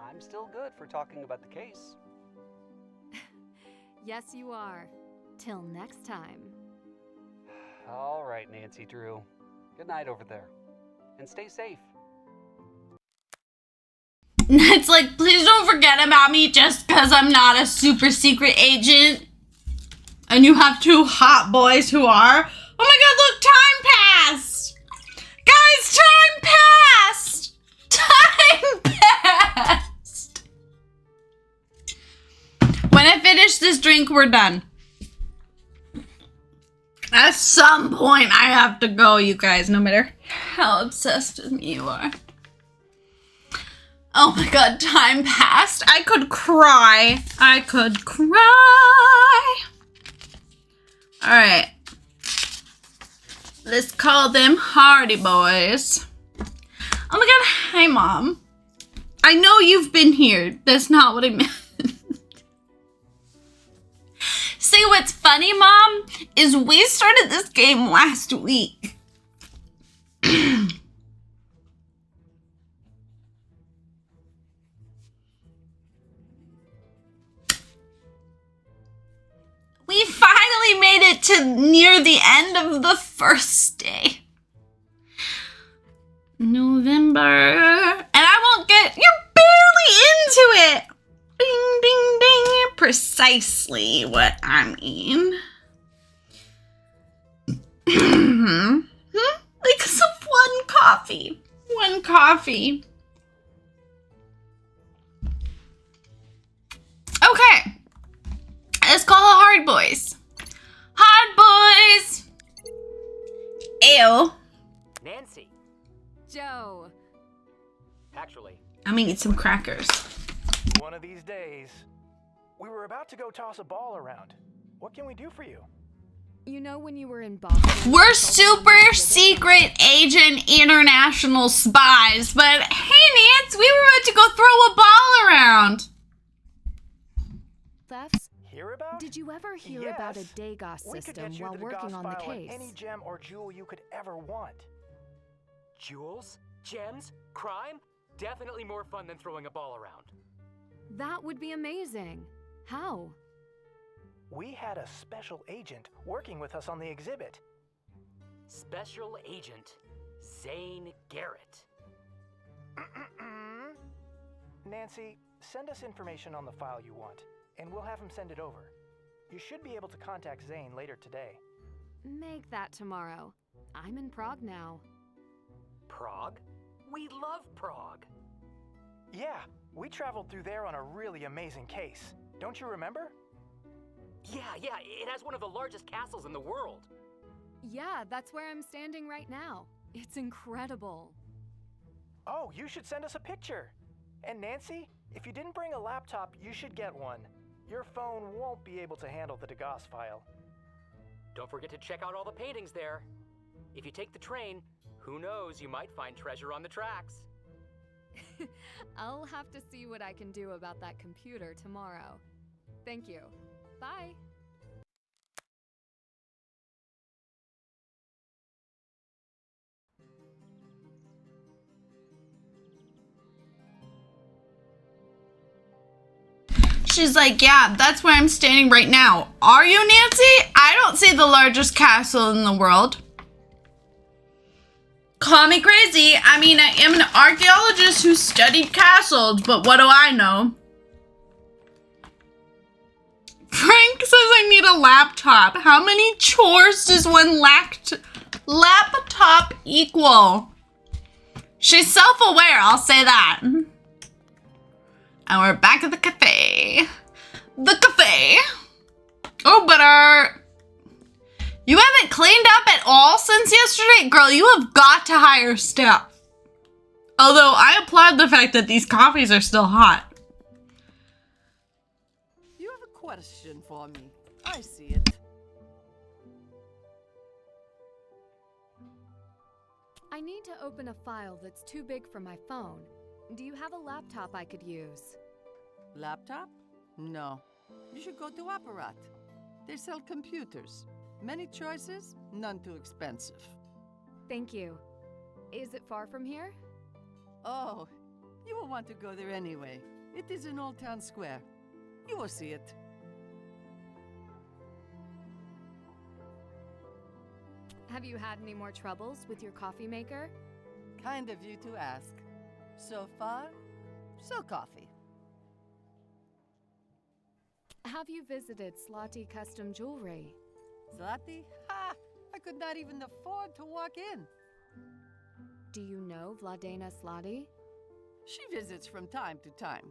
I'm still good for talking about the case. Yes, you are. Till next time. All right, Nancy Drew. Good night over there. And stay safe. It's like, please don't forget about me just because I'm not a super secret agent. And you have two hot boys who are. Oh my god, look, time passed! Guys, time passed! Time passed! When I finish this drink, we're done. At some point, I have to go, you guys, no matter how obsessed with me you are. Oh my god, time passed. I could cry. I could cry. Alright. Let's call them Hardy Boys. Oh my god, hi Mom. I know you've been here. That's not what I meant. See, what's funny, Mom, is we started this game last week. We finally made it to near the end of the first day. November. And I won't get... You're barely into it. Ding, ding, ding. Precisely what I mean. Because of one coffee. One coffee. Okay. Let's call it Hard Boys. Hard Boys! Ew. Nancy. Joe. Actually, I'm gonna eat some crackers. One of these days. We were about to go toss a ball around. What can we do for you? You know when you were in Boston? We're super secret agent international spies, but hey Nance, we were about to go throw a ball around. Thefts? Hear about? Did you ever hear Yes. about a Dagos We could system get you while the working Dagos on the file case? any gem or jewel you could ever want. jewels, gems, crime? Definitely more fun than throwing a ball around. That would be amazing. How? We had a special agent working with us on the exhibit. Special Agent Zane Garrett. Nancy, send us information on the file you want, and we'll have him send it over. You should be able to contact Zane later today. Make that tomorrow. I'm in Prague now. Prague? We love Prague. Yeah, we traveled through there on a really amazing case. Don't you remember? Yeah, it has one of the largest castles in the world. Yeah, that's where I'm standing right now. It's incredible. Oh, you should send us a picture. And Nancy, if you didn't bring a laptop, you should get one. Your phone won't be able to handle the Dagos file. Don't forget to check out all the paintings there. If you take the train, who knows, you might find treasure on the tracks. I'll have to see what I can do about that computer tomorrow. Thank you. Bye. She's like, yeah, that's where I'm standing right now. Are you, Nancy? I don't see the largest castle in the world. Call me crazy. I mean, I am an archaeologist who studied castles, but what do I know? Frank says I need a laptop. How many chores does one laptop equal? She's self-aware, I'll say that. And we're back at the cafe. The cafe. Oh, but you haven't cleaned up at all since yesterday? Girl, you have got to hire staff. Although I applaud the fact that these coffees are still hot. You have a question for me. I see it. I need to open a file that's too big for my phone. Do you have a laptop I could use? Laptop? No. You should go to Apparat. They sell computers. Many choices, none too expensive. Thank you. Is it far from here? Oh, you will want to go there anyway. It is in Old Town Square. You will see it. Have you had any more troubles with your coffee maker? Kind of you to ask. So far, so coffee. Have you visited Slotty Custom Jewelry? Zlati? Ha! I could not even afford to walk in. Do you know Vladena Slotty? She visits from time to time.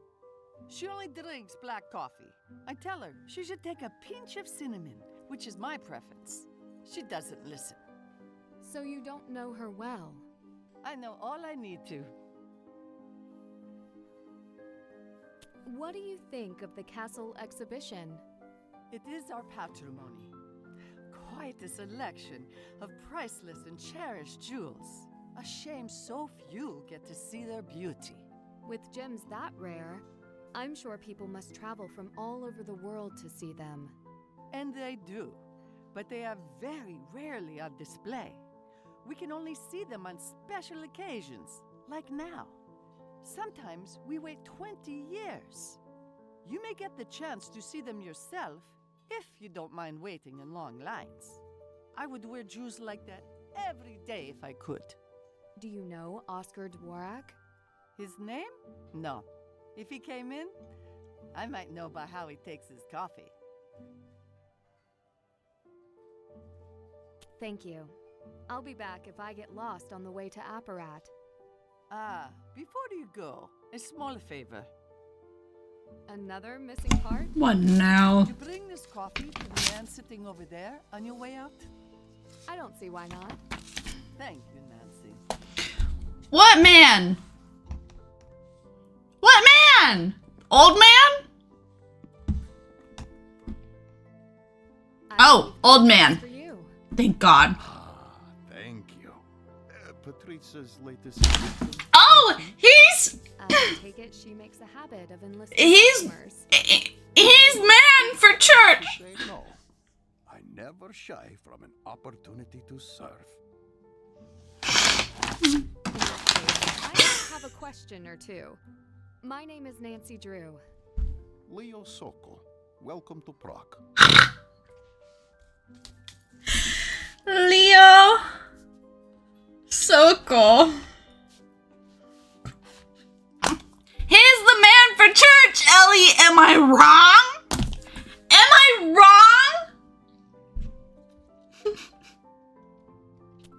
She only drinks black coffee. I tell her she should take a pinch of cinnamon, which is my preference. She doesn't listen. So you don't know her well? I know all I need to. What do you think of the castle exhibition? It is our patrimony. quite a selection of priceless and cherished jewels. A shame so few get to see their beauty. With gems that rare, I'm sure people must travel from all over the world to see them. And they do, but they are very rarely on display. We can only see them on special occasions, like now. Sometimes we wait 20 years. You may get the chance to see them yourself if you don't mind waiting in long lines. I would wear jewels like that every day if I could. Do you know Oscar Dvorak? His name? No. If he came in, I might know by how he takes his coffee. Thank you. I'll be back if I get lost on the way to Apparat. Ah, before you go, a small favor. Another missing part? What now? Could you bring this coffee to the man sitting over there on your way out? I don't see why not. Thank you, Nancy. What man? What man? Old man? Oh, old man. For you. Thank God. Thank you. Patrizza's latest. Oh, he's I take it she makes a habit of enlisting customers. he's man for church. Say no. I never shy from an opportunity to serve. I have a question or two. My name is Nancy Drew. Leo Sokol, welcome to Prague. Leo Sokol. He's the man for church, Ellie. Am I wrong? Am I wrong?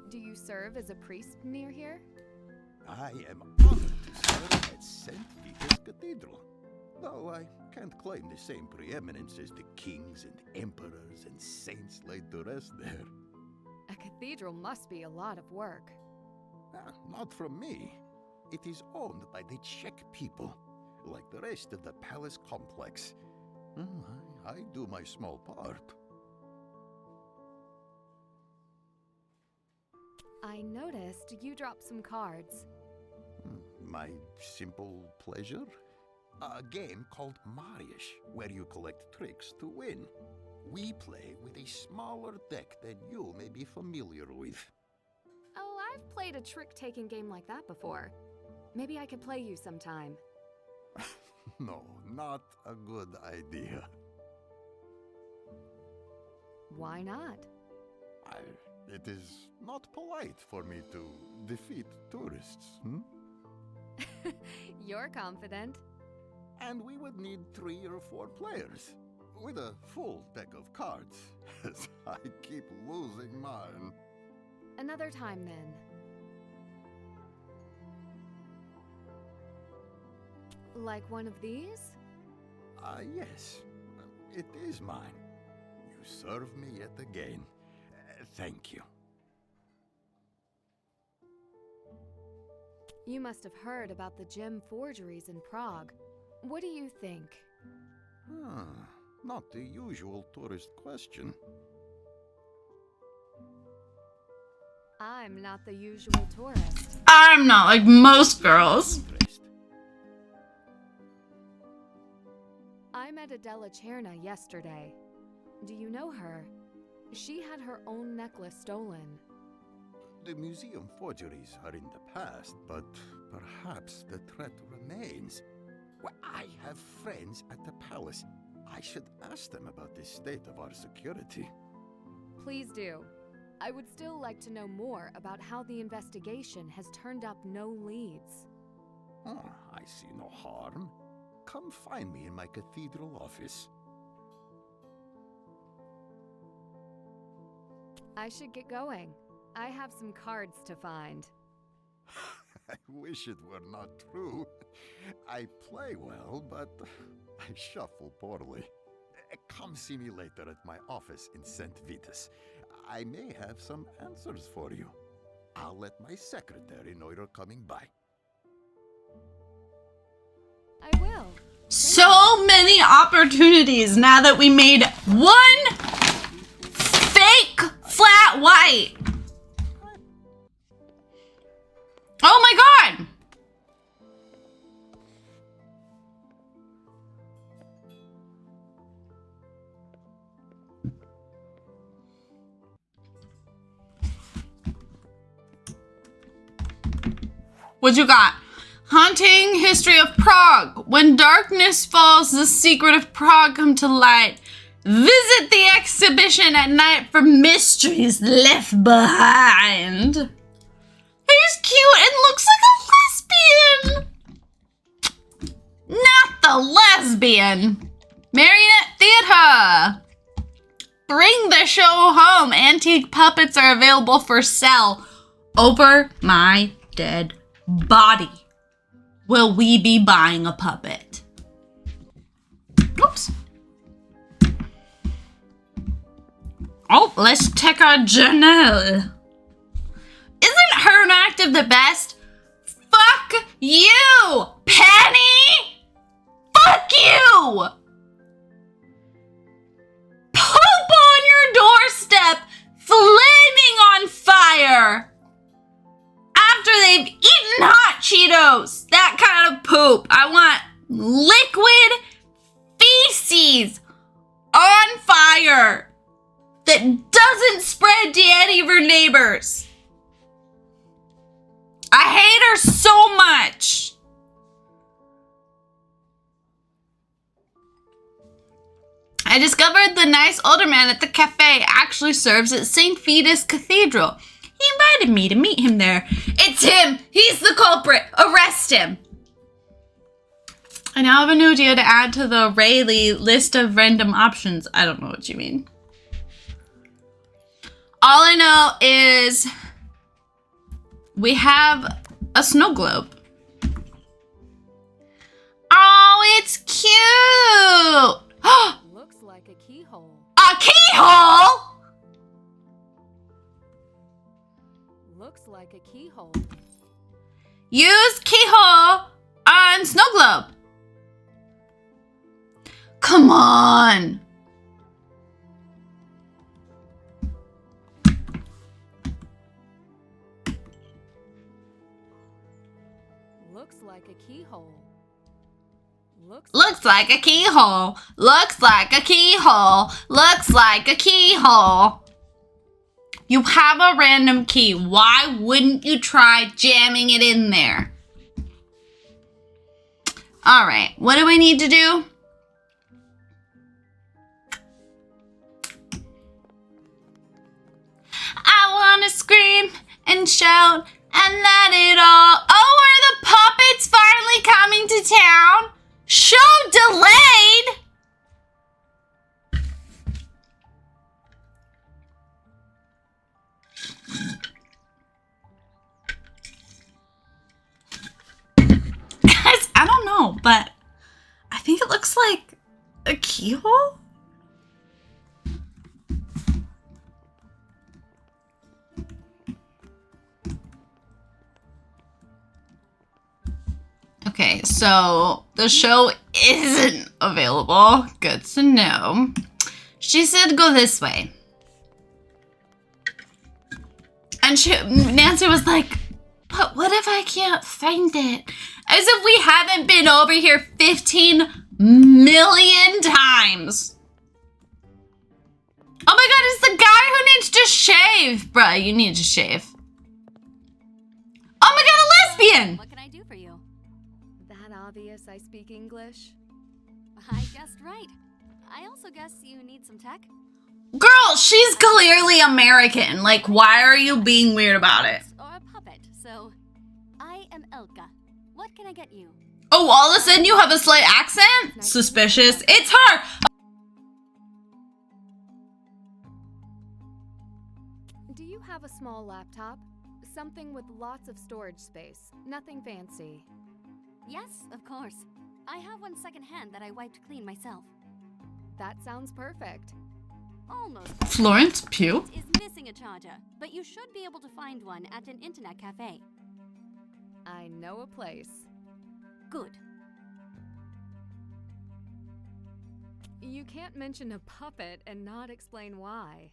Do you serve as a priest near here? I am honored to serve at St. Vitus Cathedral. Though I can't claim the same preeminence as the kings and emperors and saints laid to rest there. A cathedral must be a lot of work. Not from me. It is owned by the Czech people, like the rest of the palace complex. I do my small part. I noticed you dropped some cards. My simple pleasure? A game called Marius, where you collect tricks to win. We play with a smaller deck than you may be familiar with. Oh, I've played a trick-taking game like that before. Maybe I could play you sometime. No, not a good idea. Why not? It is not polite for me to defeat tourists. You're confident. And we would need 3 or 4 players, with a full deck of cards, as I keep losing mine. Another time, then. Like one of these? Yes. It is mine. You serve me yet again. Thank you. You must have heard about the gem forgeries in Prague. What do you think? Not the usual tourist question. I'm not the usual tourist. I'm not like most girls. I met Adela Cherna yesterday. Do you know her? She had her own necklace stolen. The museum forgeries are in the past, but perhaps the threat remains. Well, I have friends at the palace. I should ask them about the state of our security. Please do. I would still like to know more about how the investigation has turned up no leads. I see no harm. Come find me in my cathedral office. I should get going. I have some cards to find. I wish it were not true. I play well, but I shuffle poorly. Come see me later at my office in St. Vitus. I may have some answers for you. I'll let my secretary know you're coming by. I will. So many opportunities now that we made one fake flat white. Oh my god. What you got? Haunting history of Prague. When darkness falls, the secret of Prague come to light. Visit the exhibition at night for mysteries left behind. He's cute and looks like a lesbian. Not the lesbian. Marionette Theater. Bring the show home. Antique puppets are available for sale. Over my dead body will we be buying a puppet. Oops. Oh, let's check our journal. Isn't Hern Active the best? Fuck you, Penny! Fuck you! Poop on your doorstep, flaming on fire! After they've eaten hot Cheetos, that kind of poop. I want liquid feces on fire that doesn't spread to any of her neighbors. I hate her so much. I discovered the nice older man at the cafe actually serves at St. Vitus Cathedral. He invited me to meet him there. It's him! He's the culprit! Arrest him! I now have a new idea to add to the Rayleigh list of random options. I don't know what you mean. All I know is we have a snow globe. Oh, it's cute! Looks like a keyhole. A keyhole? Looks like a keyhole. Use keyhole on snow globe. Come on. Looks like a keyhole. Looks like a keyhole. Looks like a keyhole. Looks like a keyhole. You have a random key. Why wouldn't you try jamming it in there? All right, what do we need to do? I want to scream and shout and let it all. Oh, are the puppets finally coming to town? Show delayed. Guys, I don't know, but I think it looks like a keyhole. Okay, so the show isn't available. Good to know. She said go this way. And Nancy was like, but what if I can't find it? As if we haven't been over here 15 million times. Oh my god, it's the guy who needs to shave. Bruh, you need to shave. Oh my god, a lesbian! What can I do for you? That obvious I speak English? I guessed right. I also guess you need some tech. Girl, she's clearly American. Like, why are you being weird about it? Or a puppet, so I am Elka. What can I get you? Oh, all of a sudden you have a slight accent? Suspicious. It's her! Do you have a small laptop? Something with lots of storage space. Nothing fancy. Yes, of course. I have one secondhand that I wiped clean myself. That sounds perfect. Almost. Florence Pugh? It is missing a charger, but you should be able to find one at an internet cafe. I know a place. Good. You can't mention a puppet and not explain why.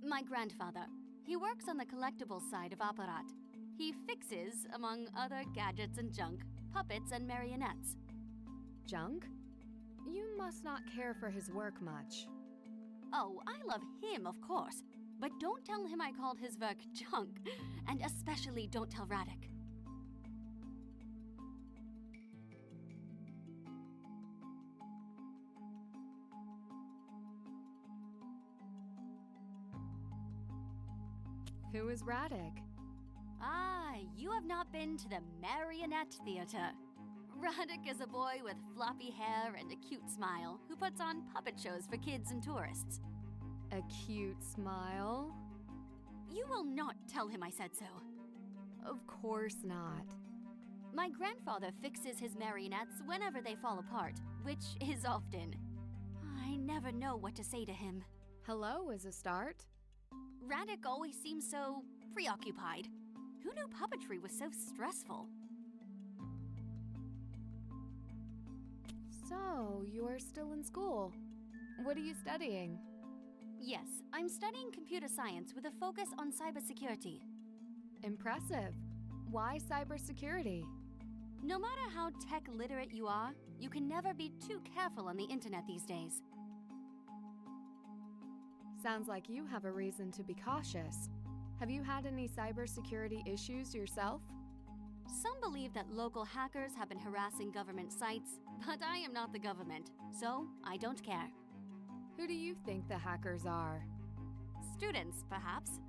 My grandfather. He works on the collectibles side of Apparat. He fixes, among other gadgets and junk, puppets and marionettes. Junk? You must not care for his work much. Oh, I love him, of course. But don't tell him I called his work junk. And especially don't tell Radek. Who is Radek? Ah, you have not been to the Marionette Theater. Radek is a boy with floppy hair and a cute smile who puts on puppet shows for kids and tourists. A cute smile? You will not tell him I said so. Of course not. My grandfather fixes his marionettes whenever they fall apart, which is often. I never know what to say to him. Hello is a start. Radek always seems so preoccupied. Who knew puppetry was so stressful? So, you're still in school. What are you studying? Yes, I'm studying computer science with a focus on cybersecurity. Impressive. Why cybersecurity? No matter how tech literate you are, you can never be too careful on the internet these days. Sounds like you have a reason to be cautious. Have you had any cybersecurity issues yourself? Some believe that local hackers have been harassing government sites, but I am not the government, so I don't care. Who do you think the hackers are? Students, perhaps.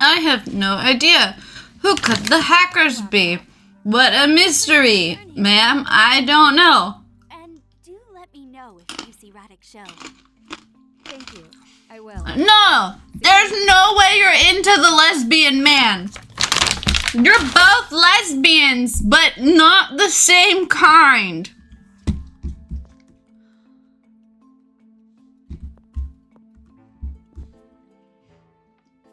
I have no idea. Who could the hackers be? What a mystery. Ma'am, I don't know. And do let me know if you see Radek's show. Thank you. I will. No! There's no way you're into the lesbian man. You're both lesbians, but not the same kind.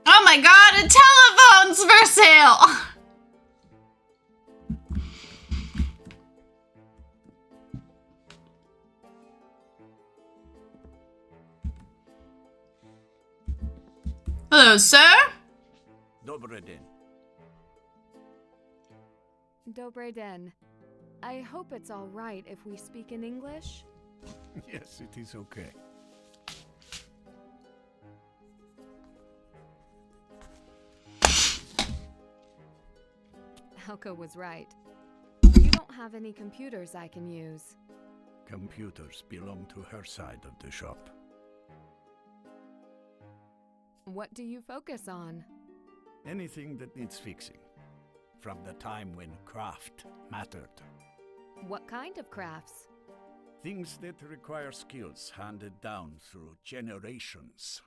Oh my god, a telephone's for sale! Hello, sir? Dobry den. Dobre den. I hope it's all right if we speak in English. Yes, it is okay. Helka was right. You don't have any computers I can use. Computers belong to her side of the shop. What do you focus on? Anything that needs fixing. From the time when craft mattered. What kind of crafts? Things that require skills handed down through generations.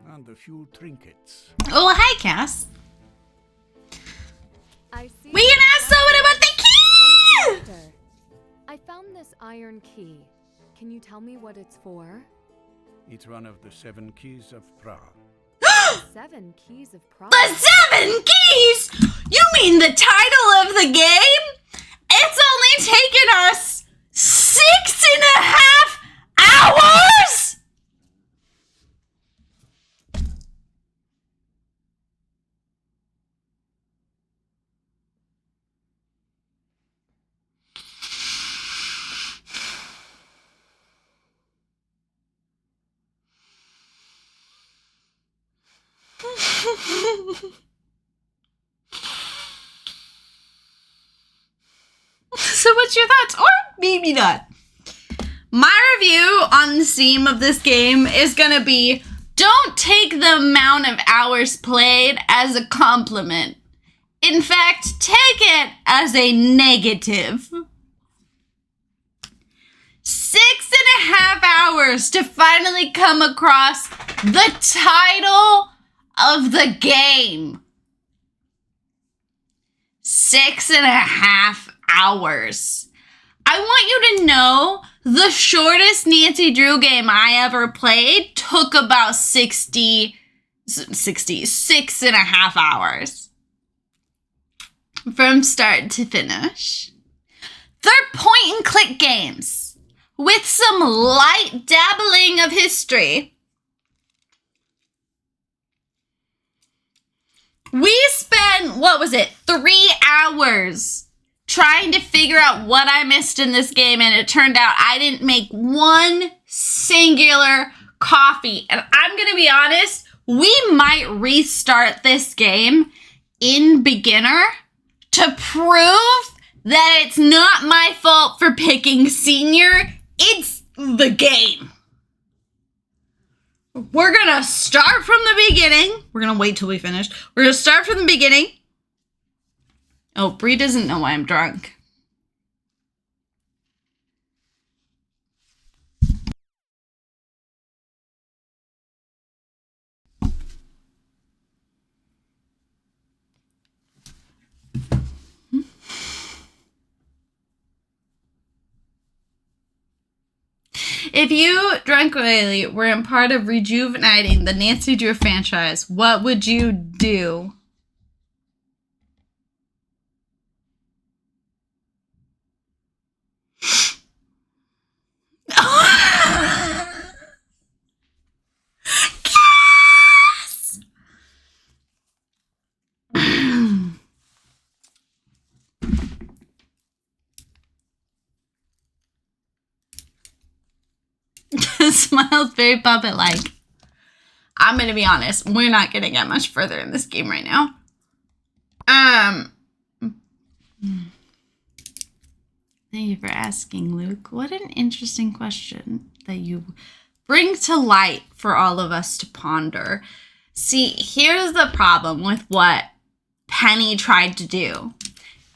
And a few trinkets. Oh, hi, Cass. I see. We can ask someone about the key! I found this iron key. Can you tell me what it's for? It's one of the 7 keys of Prague. 7 keys of Prague? The 7 keys?! You mean the title of the game? It's only taken us 6.5 hours?! So what's your thoughts? Or maybe not. My review on the Steam of this game is gonna be, don't take the amount of hours played as a compliment. In fact, take it as a negative. 6.5 hours to finally come across the title of the game. 6.5 hours. I want you to know the shortest Nancy Drew game I ever played took about 6.5 hours. From start to finish. They're point and click games. with some light dabbling of history. We spent, 3 hours trying to figure out what I missed in this game, and it turned out I didn't make one singular coffee. And I'm going to be honest, we might restart this game in beginner to prove that it's not my fault for picking senior. It's the game. We're going to start from the beginning. We're going to wait till we finish. We're going to start from the beginning. Oh, Bree doesn't know why I'm drunk. If you, Drunk Whaley, were in part of rejuvenating the Nancy Drew franchise, what would you do? Yes! Smile's very puppet-like. I'm gonna be honest, we're not gonna get much further in this game right now. Thank you for asking, Luke. What an interesting question that you bring to light for all of us to ponder. See, here's the problem with what Penny tried to do.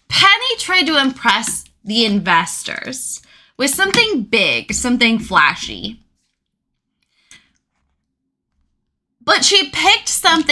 Penny tried to impress the investors with something big, something flashy. But she picked something